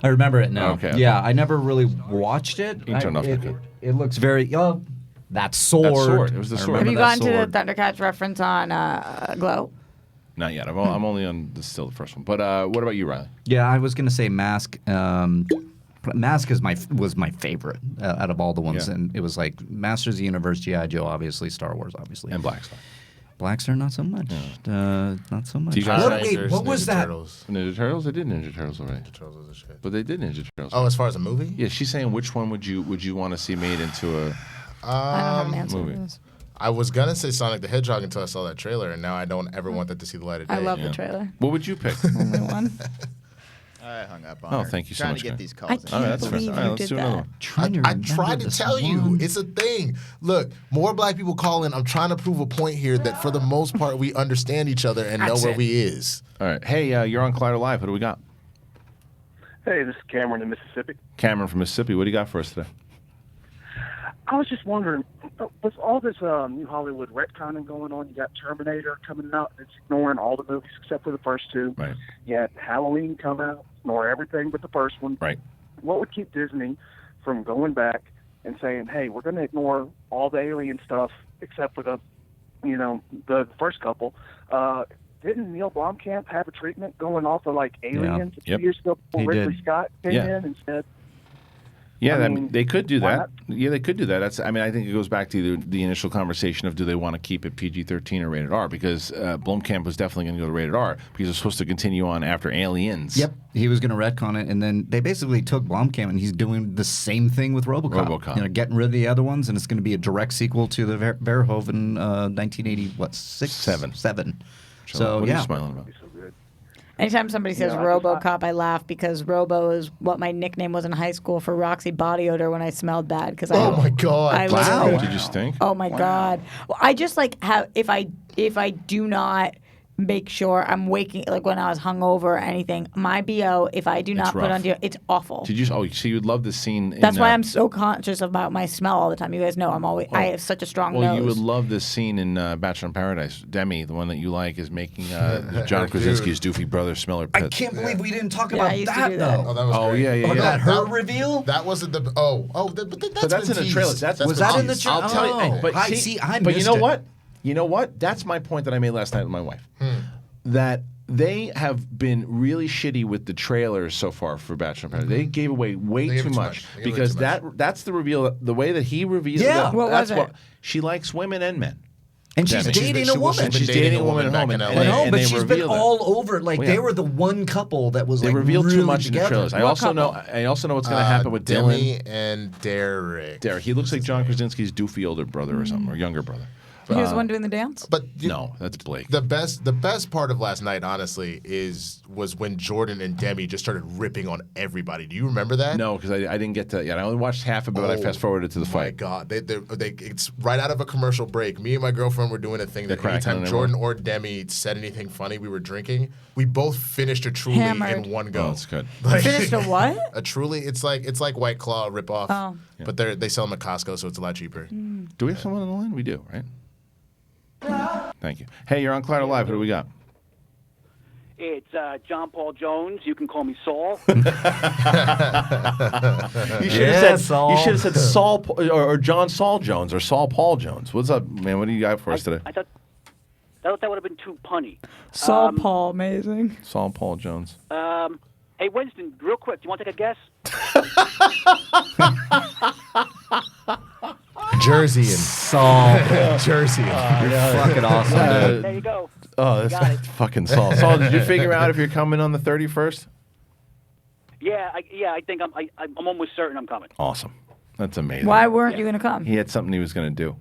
I remember it now. Okay. Yeah, I never really watched it. You turned off the it, good. it looks very. Oh, that sword. That sword. It was the I sword. Have remember you that gone to the sword. Thundercats reference on Glow? Not yet. I'm only on still the first one. But what about you, Riley? Yeah, I was gonna say Mask. Mask was my favorite out of all the ones, Yeah. and it was like Masters of the Universe, G.I. Joe, obviously, Star Wars, obviously, And Black Star. Black Star, not so much. Not so much. Do you guys What was that? Ninja Turtles? They did Ninja Turtles already. Ninja Turtles was a shit. But they did Ninja Turtles. Oh, as far as a movie? Yeah, she's saying which one would you want to see made into a I don't have an answer movie? for this. I was gonna say Sonic the Hedgehog until I saw that trailer, and now I don't ever want that to see the light of day. I love the trailer. What would you pick? Only one. I hung up on Oh, her. thank you so Trying much, to get guy. these calls. I in. can't All right, that's fair. believe All right, you let's did do another that. one. I tried to tell you. It's a thing. Look, more black people call in. I'm trying to prove a point here that for the most part we understand each other and know where we is. All right. Hey, you're on Collider Live. Who do we got? Hey, this is Cameron in Mississippi. Cameron from Mississippi. What do you got for us today? I was just wondering, with all this new Hollywood retconning going on, you got Terminator coming out. It's ignoring all the movies except for the first two. Right. You had Halloween come out, ignore everything but the first one. Right. What would keep Disney from going back and saying, hey, we're going to ignore all the alien stuff except for the first couple? Didn't Neil Blomkamp have a treatment going off of like Aliens a few years ago before He Ridley did. Scott came Yeah. in and said, Yeah, I mean, they could do why that. Yeah, they could do that. I think it goes back to the initial conversation of do they want to keep it PG-13 or rated R? Because Blomkamp was definitely going to go to rated R because it's supposed to continue on after Aliens. Yep, he was going to retcon it, and then they basically took Blomkamp, and he's doing the same thing with RoboCop. RoboCop. Getting rid of the other ones, and it's going to be a direct sequel to the Verhoeven 1980 Seven. So what yeah. are you smiling about? Anytime somebody says RoboCop, I laugh because Robo is what my nickname was in high school for Roxy body odor when I smelled bad. Because Oh my God! I Wow. literally- Did you stink? Oh my God! Well, I just have if I do not make sure I'm waking like when I was hungover or anything, my BO if I do not put rough. on deodorant, it's awful. Did you? Oh, so you'd love the scene. That's in, why I'm so conscious about my smell all the time. You guys know I have such a strong Well, nose. you would love this scene in Bachelor in Paradise. Demi, the one that you like, is making John Krasinski's doofy brother smell her I pits. can't believe we didn't talk Yeah, about I used to that do that. though. Oh, that was Oh, great. yeah, yeah, yeah. Her reveal? That wasn't the. But that's in the trailer. Was that in the trailer? I'll tell you. Oh, But I but you missed know it. what? You know what? That's my point that I made last night with my wife. That they have been really shitty with the trailers so far for Bachelor in Paradise. They gave away way They gave too it too much much. They gave it because too much. that's the reveal. The way that he revealed. Yeah. What that's was it? she likes women and men. And she's Demi. dating a woman. She's dating a woman at home. back in LA. I know, and but they she's been revealed it. all over. Like Well, yeah. they were the one couple that was They like revealed really too much together. in the trailers. I also know what's going to happen with Demi Dylan. and Derek. Derek. He looks like John Krasinski's doofy older brother or something, or younger brother. He was the one doing the dance. But No, that's Blake. the best part of last night, honestly, was when Jordan and Demi just started ripping on everybody. Do you remember that? No, because I didn't get to that yet. I only watched half of it, but I fast forwarded to the My fight. God, it's right out of a commercial break. Me and my girlfriend were doing a thing that cracking anytime on Jordan or Demi said anything funny, we were drinking. We both finished a Truly Hammered. in one go. Oh, that's good. Finished a what? A Truly, it's like White Claw ripoff, Oh. but they sell them at Costco, so it's a lot cheaper. Do we have someone on the line? We do, right? Thank you. Hey, you're on Collider Live. Who do we got? It's John Paul Jones. You can call me Saul. You should have said Saul or John Saul Jones or Saul Paul Jones. What's up, man? What do you got for us today? I thought that would have been too punny. Saul Paul, amazing. Saul Paul Jones. Hey, Winston, real quick, do you want to take a guess? Jersey and Saul. Jersey. You're fucking awesome, dude. There you go. Oh, that's fucking Saul. Saul, did you figure out if you're coming on the 31st? Yeah, I think I'm almost certain I'm coming. Awesome. That's amazing. Why weren't you going to come? He had something he was going to do.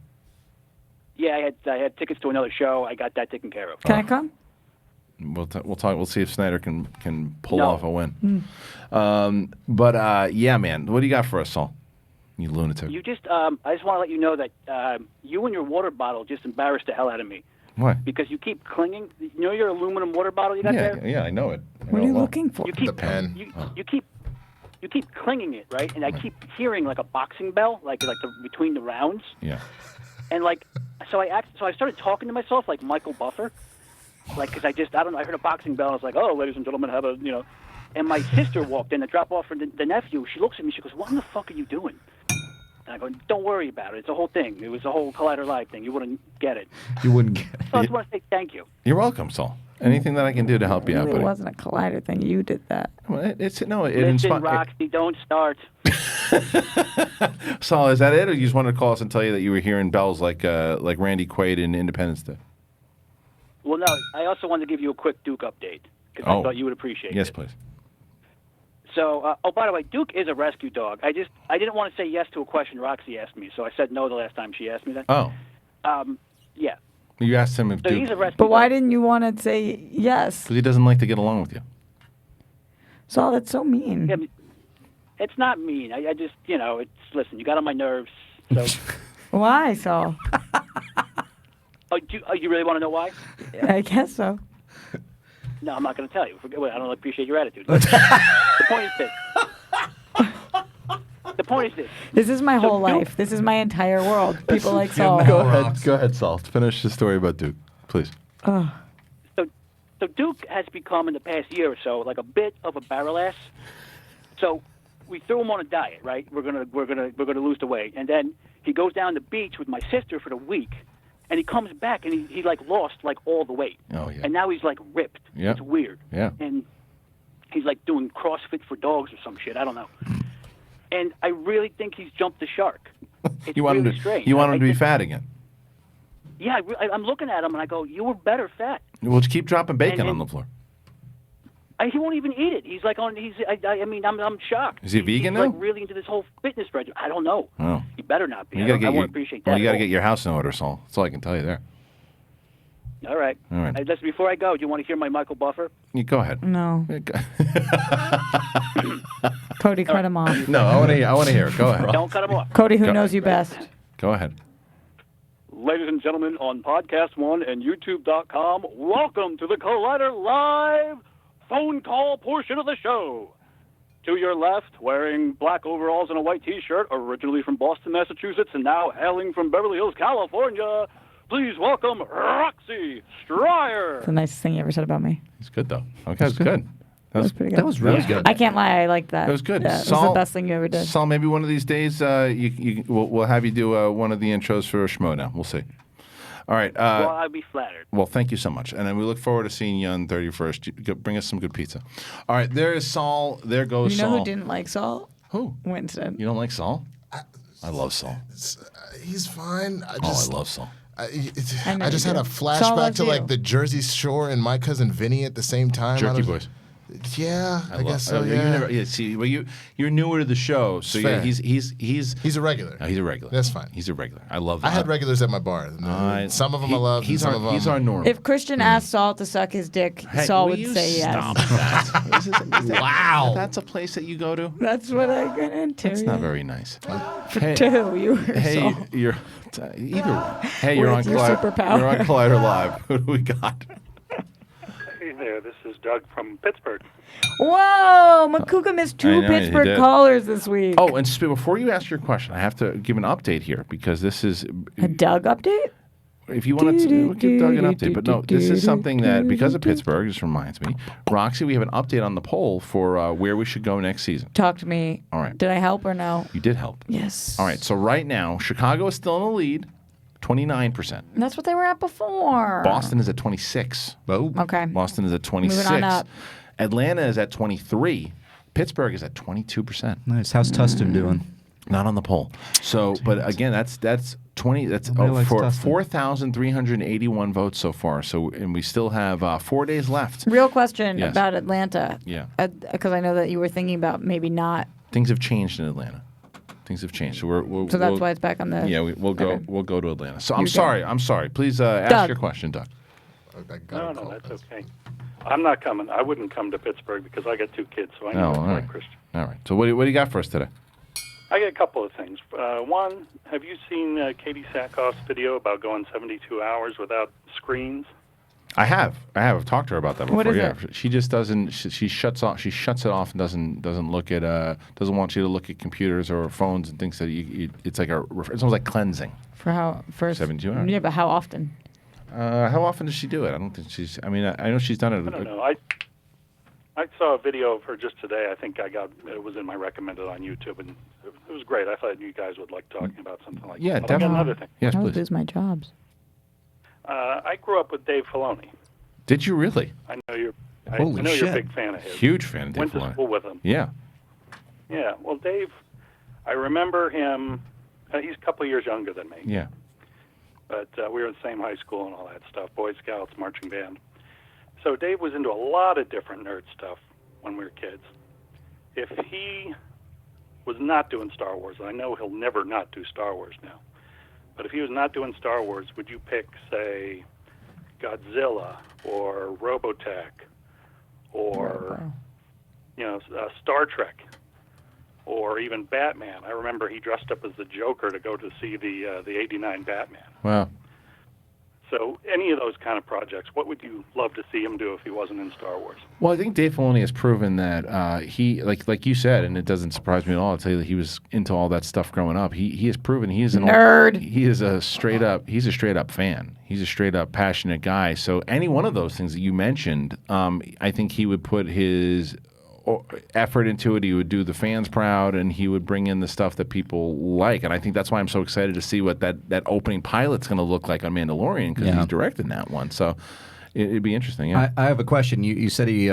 Yeah, I had tickets to another show. I got that taken care of. Can I come? We'll talk. We'll see if Snyder can pull No. off a win. Yeah, man. What do you got for us, Saul? You lunatic. You just, I just want to let you know that you and your water bottle just embarrassed the hell out of me. Why? Because you keep clinging. You know your aluminum water bottle you got there? Yeah, I know it. What are you looking for? You keep, The pen. You keep clinging it, right? And I keep hearing like a boxing bell, between the rounds. Yeah. And so I started talking to myself like Michael Buffer, because I don't know. I heard a boxing bell. And I was like, oh, ladies and gentlemen, have a. And my sister walked in to drop off the nephew. She looks at me. She goes, what in the fuck are you doing? And I go, don't worry about it. It's a whole thing. It was a whole Collider Live thing. You wouldn't get it. You wouldn't get So I just want to say thank you. You're welcome, Saul. Anything that I can do to help you out, It buddy. wasn't a Collider thing. You did that. Well, it Listen, inspired. Roxy, don't start. Saul, is that it, or you just wanted to call us and tell you that you were hearing bells like Randy Quaid in Independence Day? Well, no, I also wanted to give you a quick Duke update because I thought you would appreciate Yes, it. please. So, by the way, Duke is a rescue dog. I didn't want to say yes to a question Roxy asked me, so I said no the last time she asked me that. Oh. Yeah. You asked him if So Duke... he's a rescue But why dog. didn't you want to say yes? Because he doesn't like to get along with you. Saul, that's so mean. Yeah, it's not mean. I just, listen, you got on my nerves. So, Why, Saul? you really want to know why? I guess so. No, I'm not going to tell you. I don't appreciate your attitude. The point is this. The point is this. This is my whole Duke- life. This is my entire world. People like Saul. Go ahead, Saul. Finish the story about Duke, please. Oh. So Duke has become in the past year or so like a bit of a barrel ass. So we threw him on a diet, right? We're gonna lose the weight, and then he goes down the beach with my sister for the week, and he comes back and he lost all the weight. Oh yeah. And now he's ripped. Yeah. It's weird. Yeah. And he's doing CrossFit for dogs or some shit. I don't know. And I really think he's jumped the shark. It's You want really him to? strange. You want I him to be think- fat again? Yeah, I'm looking at him and I go, "You were better fat." Well, just keep dropping bacon And- on the floor. He won't even eat it. He's I'm shocked. Is he vegan he's now? really into this whole fitness regimen. I don't know. Oh. He better not be. You I gotta get won't your, appreciate well, that. you got to at get your house in order, Saul. That's all I can tell you there. all right. All right. Listen, before I go, do you want to hear my Michael Buffer? You go ahead. No. Cody, cut him off. No, I want to hear it. Go ahead. Don't cut him off. Cody, who knows you best? Go ahead. Ladies and gentlemen, on Podcast One and YouTube.com, welcome to the Collider Live phone call portion of the show. To your left, wearing black overalls and a white T-shirt, originally from Boston, Massachusetts, and now hailing from Beverly Hills, California, please welcome Roxy Stryer. It's the nicest thing you ever said about me. It's good though. Okay, that's good. That was pretty good. That was really good. I can't lie. I like that. It was good. Yeah, it was Saul, the best thing you ever did. Saul, maybe one of these days we'll have you do one of the intros for Schmo now. We'll see. All right. Well, I'd be flattered. Well, thank you so much. And then we look forward to seeing you on 31st. Bring us some good pizza. All right. There is Saul. There goes You know Saul. who didn't like Saul? Who? Winston. You don't like Saul? I love Saul. He's fine. I love Saul. I know just you had a do. Saul flashback loves to you. the Jersey Shore and my cousin Vinny at the same time. Jerky Boys. Yeah, I guess so. You Yeah. never, see, well, you're newer to the show, so Fair. he's a regular. He's a regular. That's fine. He's a regular. I love that. I had regulars at my bar. Some of them I love. He's some our of them. he's our norm. If Christian asked Saul to suck his dick, Hey, Saul will would you say stop yes. that? Wow. That's a place that you go to? That's what I get into. That's not very nice. For two, you were Hey, Saul. you're either one. Hey, you're on With your superpower. You're on Collider Live. Who do we got? Hey there, this is Doug from Pittsburgh. Whoa, Makuka missed I two know, he Pittsburgh did. callers this week. Oh, and before you ask your question, I have to give an update here because this is A Doug update? if you want to we'll give Doug an update. But no, this is something that because of Pittsburgh, this reminds me. Roxy, we have an update on the poll for where we should go next season. Talk to me. All right. Did I help or no? You did help. Yes. All right. So right now, Chicago is still in the lead, 29%. That's what they were at before. Boston is at 26. Oh. Okay. Boston is at 26. Moving on up. Atlanta is at 23. Pittsburgh is at 22%. Nice. How's Tustin doing? Not on the poll. So, but again, that's 20. That's Nobody for likes Dustin. 4,381 votes so far. So, and we still have 4 days left. Real question Yes. about Atlanta. Yeah. Because I know that you were thinking about maybe not. Things have changed in Atlanta. Things have changed. So So that's why it's back on the. Yeah, we'll go. Okay. We'll go to Atlanta. So You go. I'm sorry. Please ask Doug. your question, Doug. No, that's okay. I'm not coming. I wouldn't come to Pittsburgh because I got 2 kids, so I know Oh, it's all like right. Christian. All right. So what do you got for us today? I got a couple of things. One, have you seen Katie Sackhoff's video about going 72 hours without screens? I have. I've talked to her about that before. What is yeah. it? She just doesn't. She shuts off. She shuts it off and doesn't look at. Doesn't want you to look at computers or phones and thinks that it's like it's almost like cleansing. For how? For 72 hours. Yeah, but how often? How often does she do it? I don't think she's. I mean, I know she's done it. I don't know. I saw a video of her just today. I think it was in my recommended on YouTube, and it was great. I thought you guys would like talking about something like Yeah, that. But I got definitely. another thing. Yes, I would please. lose my jobs. I grew up with Dave Filoni. Did you really? I know you're. I Holy know you're a shit. big fan of his. Huge fan of Dave Went to Filoni. school with him. Yeah. Yeah. Well, Dave, I remember him. He's a couple of years younger than me. Yeah. But we were in the same high school and all that stuff, Boy Scouts, marching band. So Dave was into a lot of different nerd stuff when we were kids. If he was not doing Star Wars, and I know he'll never not do Star Wars now, but if he was not doing Star Wars, would you pick, say, Godzilla or Robotech or, Star Trek or even Batman? I remember he dressed up as the Joker to go to see the 89 Batman. Wow. So any of those kind of projects, what would you love to see him do if he wasn't in Star Wars? Well, I think Dave Filoni has proven that he, like you said, and it doesn't surprise me at all. I'll tell you that he was into all that stuff growing up. He has proven he's an nerd. He is a straight up fan. He's a straight up passionate guy. So any one of those things that you mentioned, I think he would put his effort into it. He would do the fans proud, and he would bring in the stuff that people like. And I think that's why I'm so excited to see what that opening pilot's going to look like on Mandalorian, because he's directing that one. So it'd be interesting. Yeah. I have a question. You said he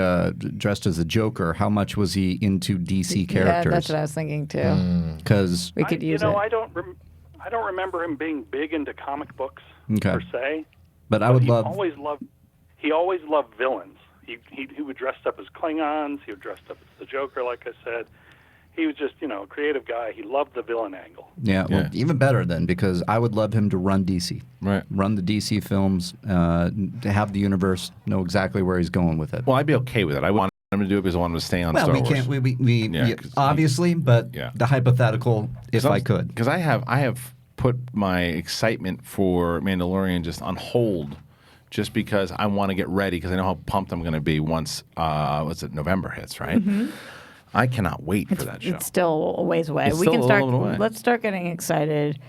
dressed as a Joker. How much was he into DC characters? Yeah, that's what I was thinking too. Because we could use it. I don't remember him being big into comic books per se. But I would love. He always loved villains. He would dress up as Klingons. He would dress up as the Joker, like I said. He was just, a creative guy. He loved the villain angle. Yeah, well, even better then, because I would love him to run DC. Right. Run the DC films, to have the universe know exactly where he's going with it. Well, I'd be okay with it. I want him to do it because I want him to stay on Star Wars. Can't. We obviously, but the hypothetical, if I could. Because I have put my excitement for Mandalorian just on hold, just because I want to get ready, because I know how pumped I'm going to be once November hits, right? Mm-hmm. I cannot wait for that show. It's still a ways away. It's We still can a start. little bit away. Let's start getting excited,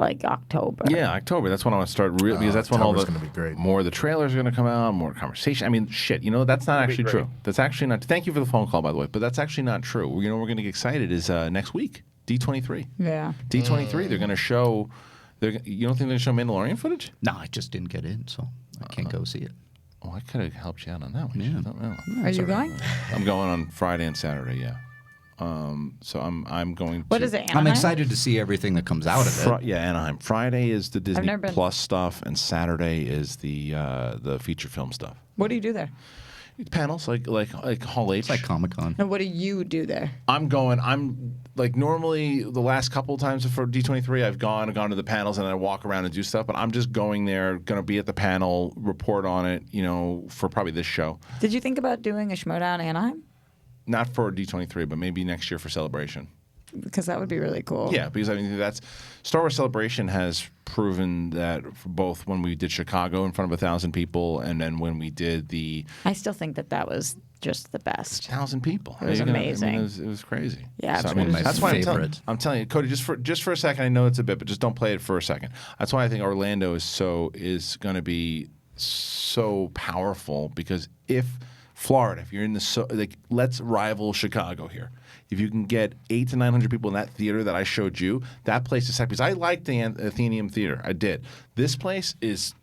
like October. Yeah, October. That's when I want to start because that's when all October's the gonna be great. more of the trailers are going to come out, more conversation. I mean, shit. That's not actually true. That's actually not. Thank you for the phone call, by the way. But that's actually not true. We're going to get excited is next week. D23. Yeah. D23. They're going to show. You don't think they're going to show Mandalorian footage? No, I just didn't get in, so I can't go see it. Oh, I could have helped you out on that one. Yeah. Are you going? I'm going on Friday and Saturday. Yeah. So I'm going. What to, is it? I'm Anaheim? excited to see everything that comes out of it. Yeah, Anaheim. Friday is the Disney never been. Plus stuff, and Saturday is the feature film stuff. What do you do there? Panels like Hall H. It's like Comic-Con. And what do you do there? I'm like normally the last couple of times for D23 I've gone to the panels and I walk around and do stuff, but I'm just going there, going to be at the panel, report on it, for probably this show. Did you think about doing a Schmodown Anaheim? Not for D23, but maybe next year for Celebration. Because that would be really cool. Yeah, because I mean that's Star Wars Celebration has proven that for both when we did Chicago in front of 1,000 people and then when we did the I still think that was just the best. 1,000 people. It was amazing. I mean, it was crazy. Yeah, So, it's one of my that's why favorites. I'm telling you, Cody. Just for a second, I know it's a bit, but just don't play it for a second. That's why I think Orlando is going to be so powerful, because if Florida, if you're in let's rival Chicago here. If you can get 800 to 900 people in that theater that I showed you, that place is happy. Because I liked the Athenaeum Theater. I did. This place is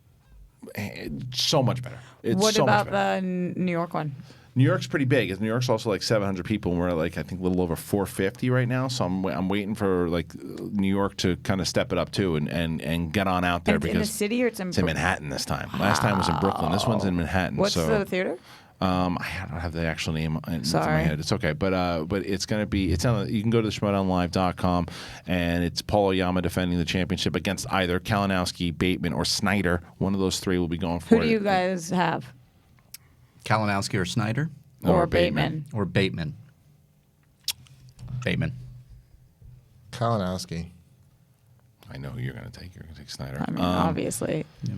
so much better. It's What so about much better. the New York one? New York's pretty big. New York's also like 700 people, and we're like I think a little over 450 right now. So I'm waiting for like New York to kind of step it up too and get on out there And because in the city or it's in Manhattan this time. Last time was in Brooklyn. This one's in Manhattan. What's so, the theater? I don't have the actual name in my Sorry. head. It's okay, but it's gonna be. It's on. You can go to theschmodownlive.com, and it's Paul Oyama defending the championship against either Kalinowski, Bateman, or Snyder. One of those three will be going for Who it. do you guys have? Kalinowski or Snyder? Or Bateman. Or Bateman. Bateman. Kalinowski. I know who you're going to take. You're going to take Snyder. I mean, obviously. Yeah.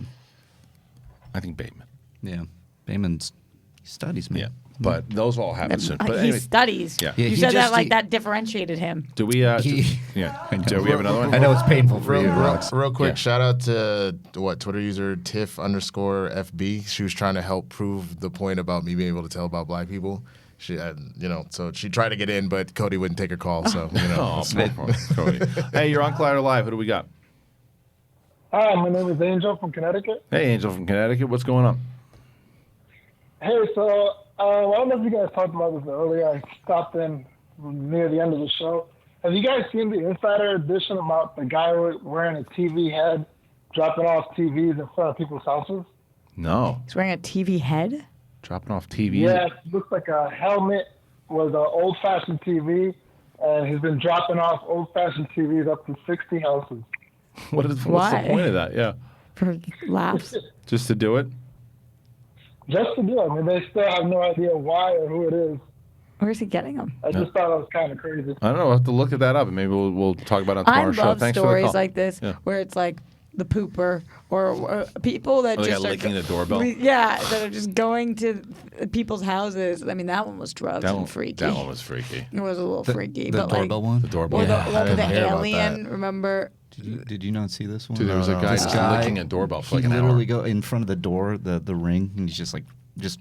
I think Bateman. Yeah. Bateman's he studies, man. Yeah. But those all happen soon. But He anyway, studies. Yeah. You said that like that differentiated him. Do we? Do we have another one? I know it's painful for you, Real Rox. quick, Yeah. shout out to Twitter user Tiff_FB. She was trying to help prove the point about me being able to tell about black people. She, so she tried to get in, but Cody wouldn't take her call. So, Oh, Cody. Hey, you're on Collider Live. Who do we got? Hi, my name is Angel from Connecticut. Hey, Angel from Connecticut. What's going on? Hey, so I don't know if you guys talked about this earlier. I stopped in near the end of the show. Have you guys seen the Insider edition about the guy wearing a TV head, dropping off TVs in front of people's houses? No. He's wearing a TV head? Dropping off TV. Yeah, it looks like a helmet with an old-fashioned TV, and he's been dropping off old-fashioned TVs up to 60 houses. What's the Why? point of that? Yeah. For laughs. Just to do it? Just to do it. I mean, they still have no idea why or who it is. Where's he getting them? I just thought it was kind of crazy. I don't know. We'll have to look at that up, and maybe we'll talk about it on I tomorrow's show. love Thanks for the stories call. like this Yeah. where it's like the pooper or people that Oh, the just guy are licking the doorbell? Yeah, that are just going to people's houses. I mean, that one was drugs and freaky. That one was freaky. It was a little freaky. The but doorbell like, one? The doorbell. Or Yeah, I the didn't hear about alien, remember? Did you not see this one? Dude, there was a guy This just licking a doorbell for like he an hour. literally go in front of the door, the ring, and he's just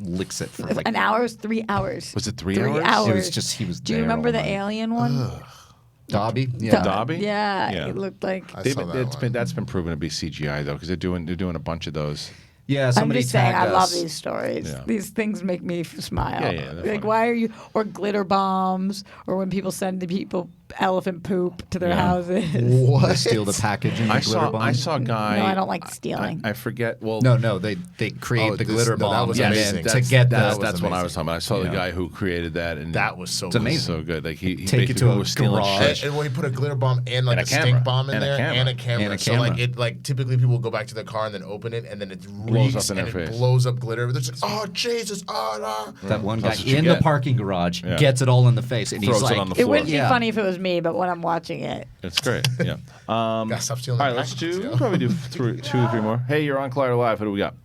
licks it for like An hour is 3 hours. Was it 3 3 hours? hours. It was just he was. Do you there remember all the night. alien one? Dobby? Dobby? Yeah, it looked like. That's been proven to be CGI though, because they're doing a bunch of those. Yeah, I'm somebody just saying, I tagged love us. these stories. Yeah. These things make me smile. Yeah, yeah, they're like, funny. why are you? Or glitter bombs, or when people send the people elephant poop to their Yeah. houses. They steal the packaging. I the glitter saw bomb. a guy. No, I don't like stealing. I forget. Well, No, they create the glitter bomb. that was amazing. to get That's that. what I was talking about. I saw the Yeah. guy who created that, and That was so it's amazing. So good. Like he Take it basically to a was stealing garage. shit. And when he put a glitter bomb and like And a a stink camera. bomb in And a there camera. and a camera. And a So like camera. it typically people will go back to their car and then open it and then it Blows reeks up in and their it face. blows up glitter. They're just like, oh Jesus, oh no. That one guy That's what you in the get. parking garage Yeah. gets it all in the face, and Throws he's it like, on the It floor. wouldn't be Yeah. funny if it was me, but when I'm watching it, It's great. Yeah. Gotta stop stealing All the right, let's packages, do. yo. We'll probably do two or three more. Hey, you're on Collider Live. Who do we got?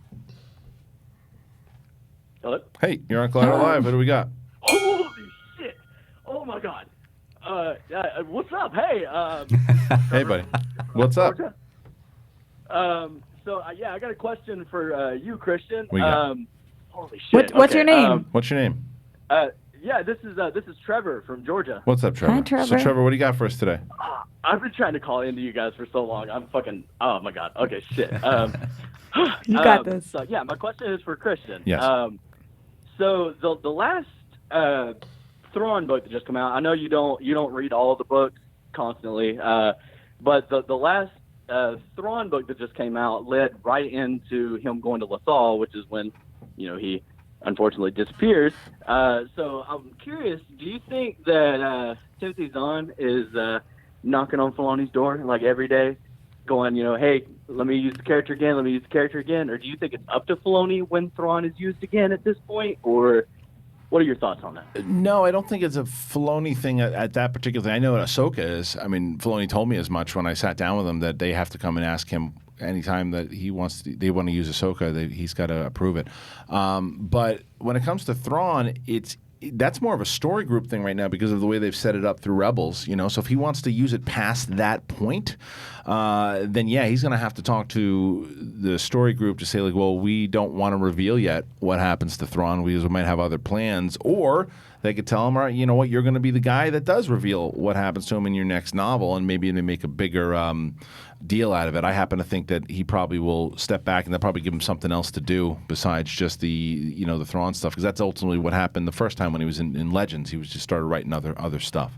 Hello? Hey, you're on Collider Live. Who do we got? Holy shit! Oh my god. What's up? Hey. Hey, buddy. What's up? Yeah, I got a question for you, Christian. What you got? Holy shit. What's your Okay, name? What's your name? Yeah, this is Trevor from Georgia. What's up, Trevor? Hi, Trevor. So, Trevor, what do you got for us today? I've been trying to call into you guys for so long. I'm fucking. Oh my god. Okay, shit. You got this. So yeah, my question is for Christian. Yes. So the last Thrawn book that just came out. I know you don't read all of the books constantly, but the last Thrawn book that just came out led right into him going to Lothal, which is when he unfortunately disappears. So I'm curious, do you think that Timothy Zahn is knocking on Filoni's door like every day, going, hey, let me use the character again, or do you think it's up to Filoni when Thrawn is used again at this point, or what are your thoughts on that? No, I don't think it's a Filoni thing at that particular thing. I know what Ahsoka is. I mean, Filoni told me as much when I sat down with him that they have to come and ask him anytime that they want to use Ahsoka, he's got to approve it. But when it comes to Thrawn, that's more of a story group thing right now because of the way they've set it up through Rebels. So if he wants to use it past that point, then yeah, he's going to have to talk to the story group to say like, well, we don't want to reveal yet what happens to Thrawn because we might have other plans, or they could tell him, all right, you know what, you're going to be the guy that does reveal what happens to him in your next novel, and maybe they make a bigger deal out of it. I happen to think that he probably will step back, and they'll probably give him something else to do besides just the Thrawn stuff, because that's ultimately what happened the first time when he was in Legends. He was just started writing other stuff.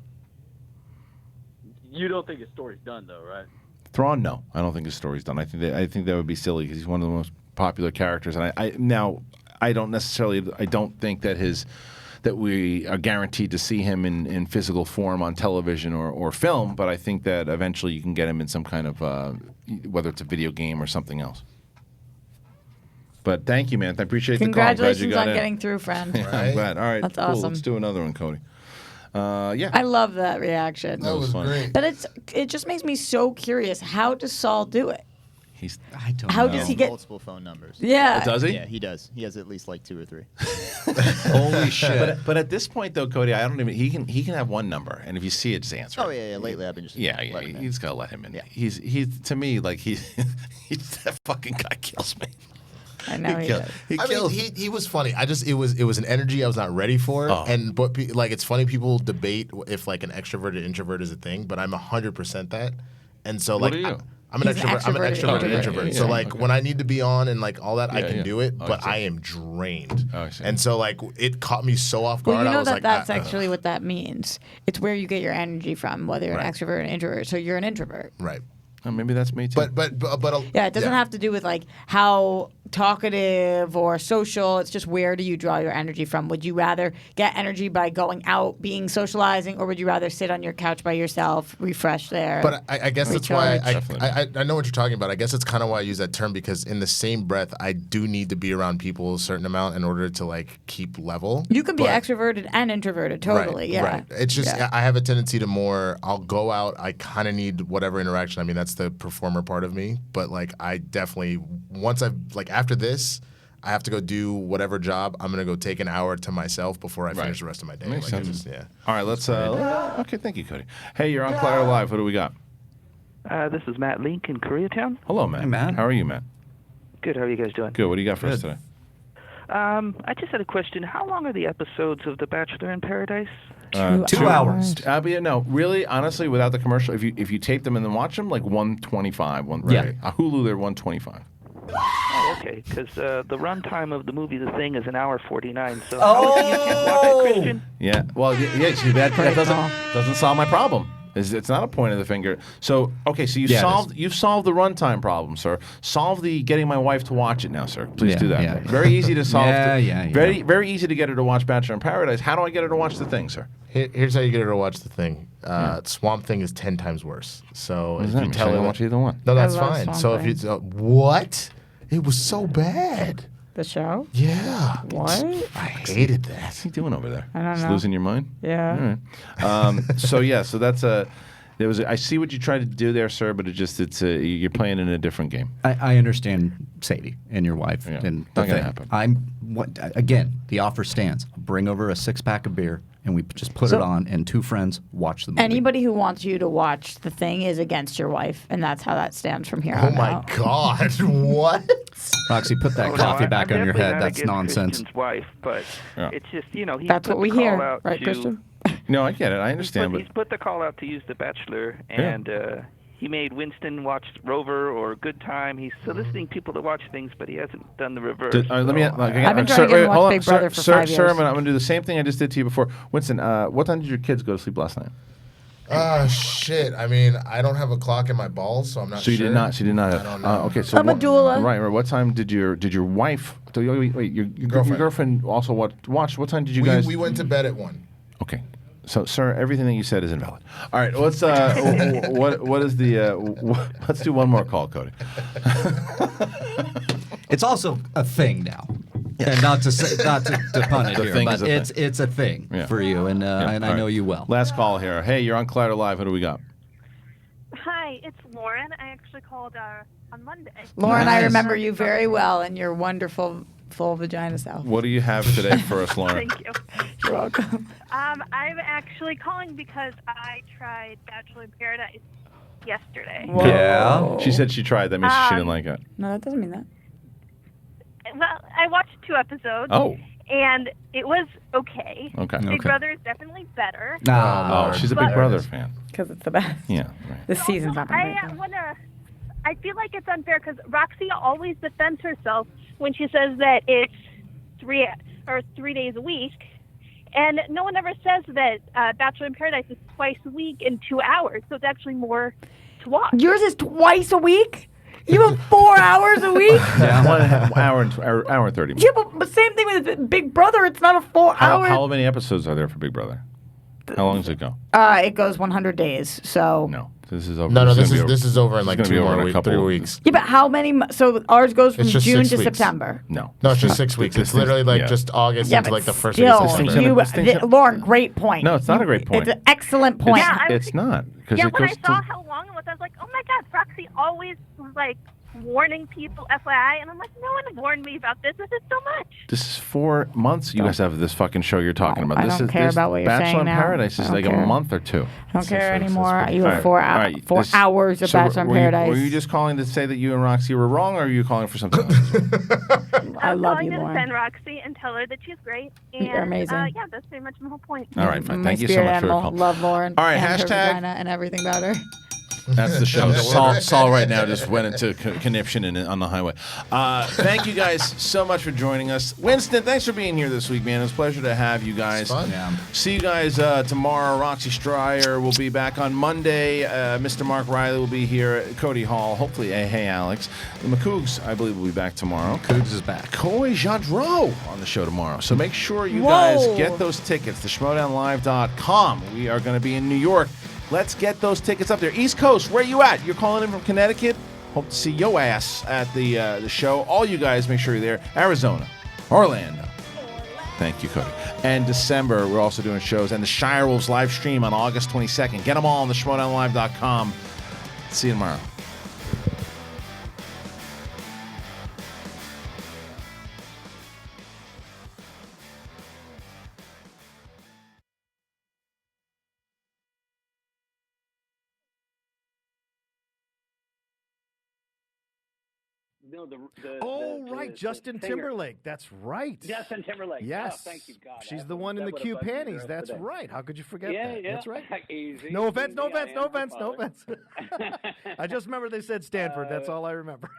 You don't think his story's done, though, right? Thrawn, no, I don't think his story's done. I think that would be silly because he's one of the most popular characters, and I don't think that we are guaranteed to see him in physical form on television or film, but I think that eventually you can get him in some kind of whether it's a video game or something else. But thank you, man. I appreciate the call. Congratulations on getting through, friend. I'm glad. All right, That's cool. awesome. Let's do another one, Cody. Yeah. I love that reaction. That was fun. Great. But it just makes me so curious. How does Saul do it? I don't How know. does he get multiple phone numbers? Yeah. Does he? Yeah, he does. He has at least like 2 or 3. Holy shit! But at this point, though, Cody, I don't even. He can have one number, and if you see it, just answer. Oh yeah. Lately, I've been just You just gotta let him in. Yeah. He's to me like he's that fucking guy kills me. I know he does. He was funny. It was an energy I was not ready for. But it's funny, people debate if like an extroverted introvert is a thing, but I'm 100% that. And so What like are you? I'm an He's extrovert. I'm an extroverted introvert. Yeah, So yeah. like when I need to be on and like all that, I can do it, Oh, but I I see. am drained. Oh, I see. And so like it caught me so off guard. Well, you know I was like, that's actually what that means. It's where you get your energy from, whether you're an Right. extrovert or an introvert. So you're an introvert. Right. Oh, maybe that's me too. But Yeah, it doesn't have to do with like how talkative or social. It's just where do you draw your energy from? Would you rather get energy by going out, being socializing, or would you rather sit on your couch by yourself, refresh there? But I guess that's why recharge? I know what you're talking about. I guess it's kind of why I use that term, because in the same breath, I do need to be around people a certain amount in order to like keep level. You can be But- extroverted and introverted, totally. Right, yeah. right. It's just I have a tendency to I'll go out. I kind of need whatever interaction. I mean, that's the performer part of me. But like, I definitely after this, I have to go do whatever job. I'm gonna go take an hour to myself before I finish the rest of my day. Makes Like, sense. yeah. All right, let's. Okay, thank you, Cody. Hey, you're on Collider Live. What do we got? This is Matt Link in Koreatown. Hello, Matt. Hey, Matt. How are you, Matt? Good. How are you guys doing? Good. What do you got for us today? I just had a question. How long are the episodes of The Bachelor in Paradise? 2 hours. No, really, honestly, without the commercial, if you tape them and then watch them, like 125, 130. Yeah. Hulu, they're 125. Oh, okay. Because the runtime of the movie The Thing is an hour 49. So Oh! you can't watch it, Christian? Yeah. Well, see, that doesn't solve my problem. It's not a point of the finger. So okay, so you've solved the runtime problem, sir. Solve the getting my wife to watch it now, sir. Please do that. yeah. Very easy to solve. Yeah. Very easy to get her to watch Bachelor in Paradise. How do I get her to watch The Thing, sir? Here's how you get her to watch The Thing. Swamp Thing is 10 times worse. So What does if that you mean? tell So I her don't that- watch either one. No, that's I love fine. Swamp So if Thing. you what? It was so bad. The show? Yeah. What? I hated that. What's he doing over there? I don't Just know. losing your mind? Yeah. All right. So that's I see what you tried to do there, sir, but you're playing in a different game. I understand Sadie and your wife and the Not gonna thing. happen. Again, the offer stands. I'll bring over a 6-pack of beer and we just put it on and 2 friends watch the movie. Anybody who wants you to watch The Thing is against your wife, and that's how that stands from here Oh on my out. God! What? Roxy, put that Oh, no, coffee I'm back on your definitely head. not That's against nonsense. Christian's wife, but Yeah. it's just, he's That's put what we the call hear, out right, to, Christian? No, I get it. I understand, He's put the call out to use The Bachelor, Yeah. and he made Winston watch Rover or Good Time. He's soliciting people to watch things, but he hasn't done the reverse. Let me. So, I've been trying to get him to watch Big Brother for 5 years. Sir, I'm gonna do the same thing I just did to you before. Winston, what time did your kids go to sleep last night? Shit. I mean, I don't have a clock in my balls, so I'm not So you sure. did not. She did not. I don't know. Okay, so I'm a doula. Right. What time did your wife? Wait, your girlfriend also watched. What time did you guys? We went to bed at 1. Okay. So, sir, everything that you said is invalid. All right, let's. What is the? Let's do one more call, Cody. It's also a thing now. And not to pun it The here, thing but is a thing. it's a thing Yeah. for you, and Yeah, and I all know right. you well. Last call here. Hey, you're on Collider Live. Who do we got? Hi, it's Lauren. I actually called on Monday. Lauren, I Nice. remember you very well and your wonderful full vagina self. What do you have today for us, Lauren? Thank you. You're welcome. I'm actually calling because I tried Bachelor in Paradise yesterday. Yeah. She said she tried. That means she didn't like it. No, that doesn't mean that. Well, I watched 2 episodes. Oh. and it was okay. Okay. Big Brother is definitely better. Oh, she's a Big Brother fan. Because it's the best. Yeah, right. The season's not been great. I feel like it's unfair because Roxy always defends herself when she says that it's 3 days a week, and no one ever says that Bachelor in Paradise is twice a week in 2 hours, so it's actually more to watch. Yours is twice a week? You have 4 hours a week? Yeah, 1 hour and 30 minutes. Yeah, but same thing with Big Brother. It's not a 4 hour. How many episodes are there for Big Brother? How long does it go? It goes 100 days. So no, this is over. This is over in like 2 more weeks, 3 weeks. Yeah, but how many? So ours goes from It's just June 6 to weeks. September. No, it's just 6 weeks. It's literally like just August into but like the first still, week of September. Lauren, great point. No, it's not a great point. It's an excellent point. It's not. Yeah, when I saw how long it was, I was like, oh my God, Roxy always was like warning people, FYI, and I'm like, no one warned me about this. This is so much. This is 4 months. You guys have this fucking show you're talking about. I This don't is care this about what you're Bachelor saying in now. Paradise I is don't like care. a month or two. I don't care anymore. You All have right, 4 all right. four This- hours of so Bachelor in were you- Paradise. Were you just calling to say that you and Roxy were wrong, or are you calling for something else? I love I'm you, going to Lauren. defend Roxy and tell her that she's great. And, You're amazing. yeah, that's pretty much my whole point. All right, fine. My Thank you so spirit much for your animal. call. Love Lauren. All right, and her hashtag- vagina and everything about her. That's the show. Saul right now just went into conniption on the highway. Thank you guys so much for joining us. Winston, thanks for being here this week, man. It was a pleasure to have you guys. Fun. Yeah. See you guys tomorrow. Roxy Stryer will be back on Monday. Mr. Mark Riley will be here. Cody Hall. Hopefully, hey, Alex. The McCougs, I believe, will be back tomorrow. Cougs is back. Coy Jadreau on the show tomorrow. So make sure you guys get those tickets to schmodownlive.com. We are going to be in New York. Let's get those tickets up there. East Coast, where you at? You're calling in from Connecticut? Hope to see yo ass at the show. All you guys, make sure you're there. Arizona, Orlando. Thank you, Cody. And December, we're also doing shows. And the Shire Wolves live stream on August 22nd. Get them all on the schmodownlive.com. See you tomorrow. No, Right, Justin Timberlake. That's right. Justin Timberlake. Yes. Oh, thank you, God. She's the one in the cute panties. That's right. How could you forget Yeah, that? yeah. That's right. Easy. No offense, no Easy. I offense, am no her offense, no father. offense. I just remember they said Stanford. That's all I remember.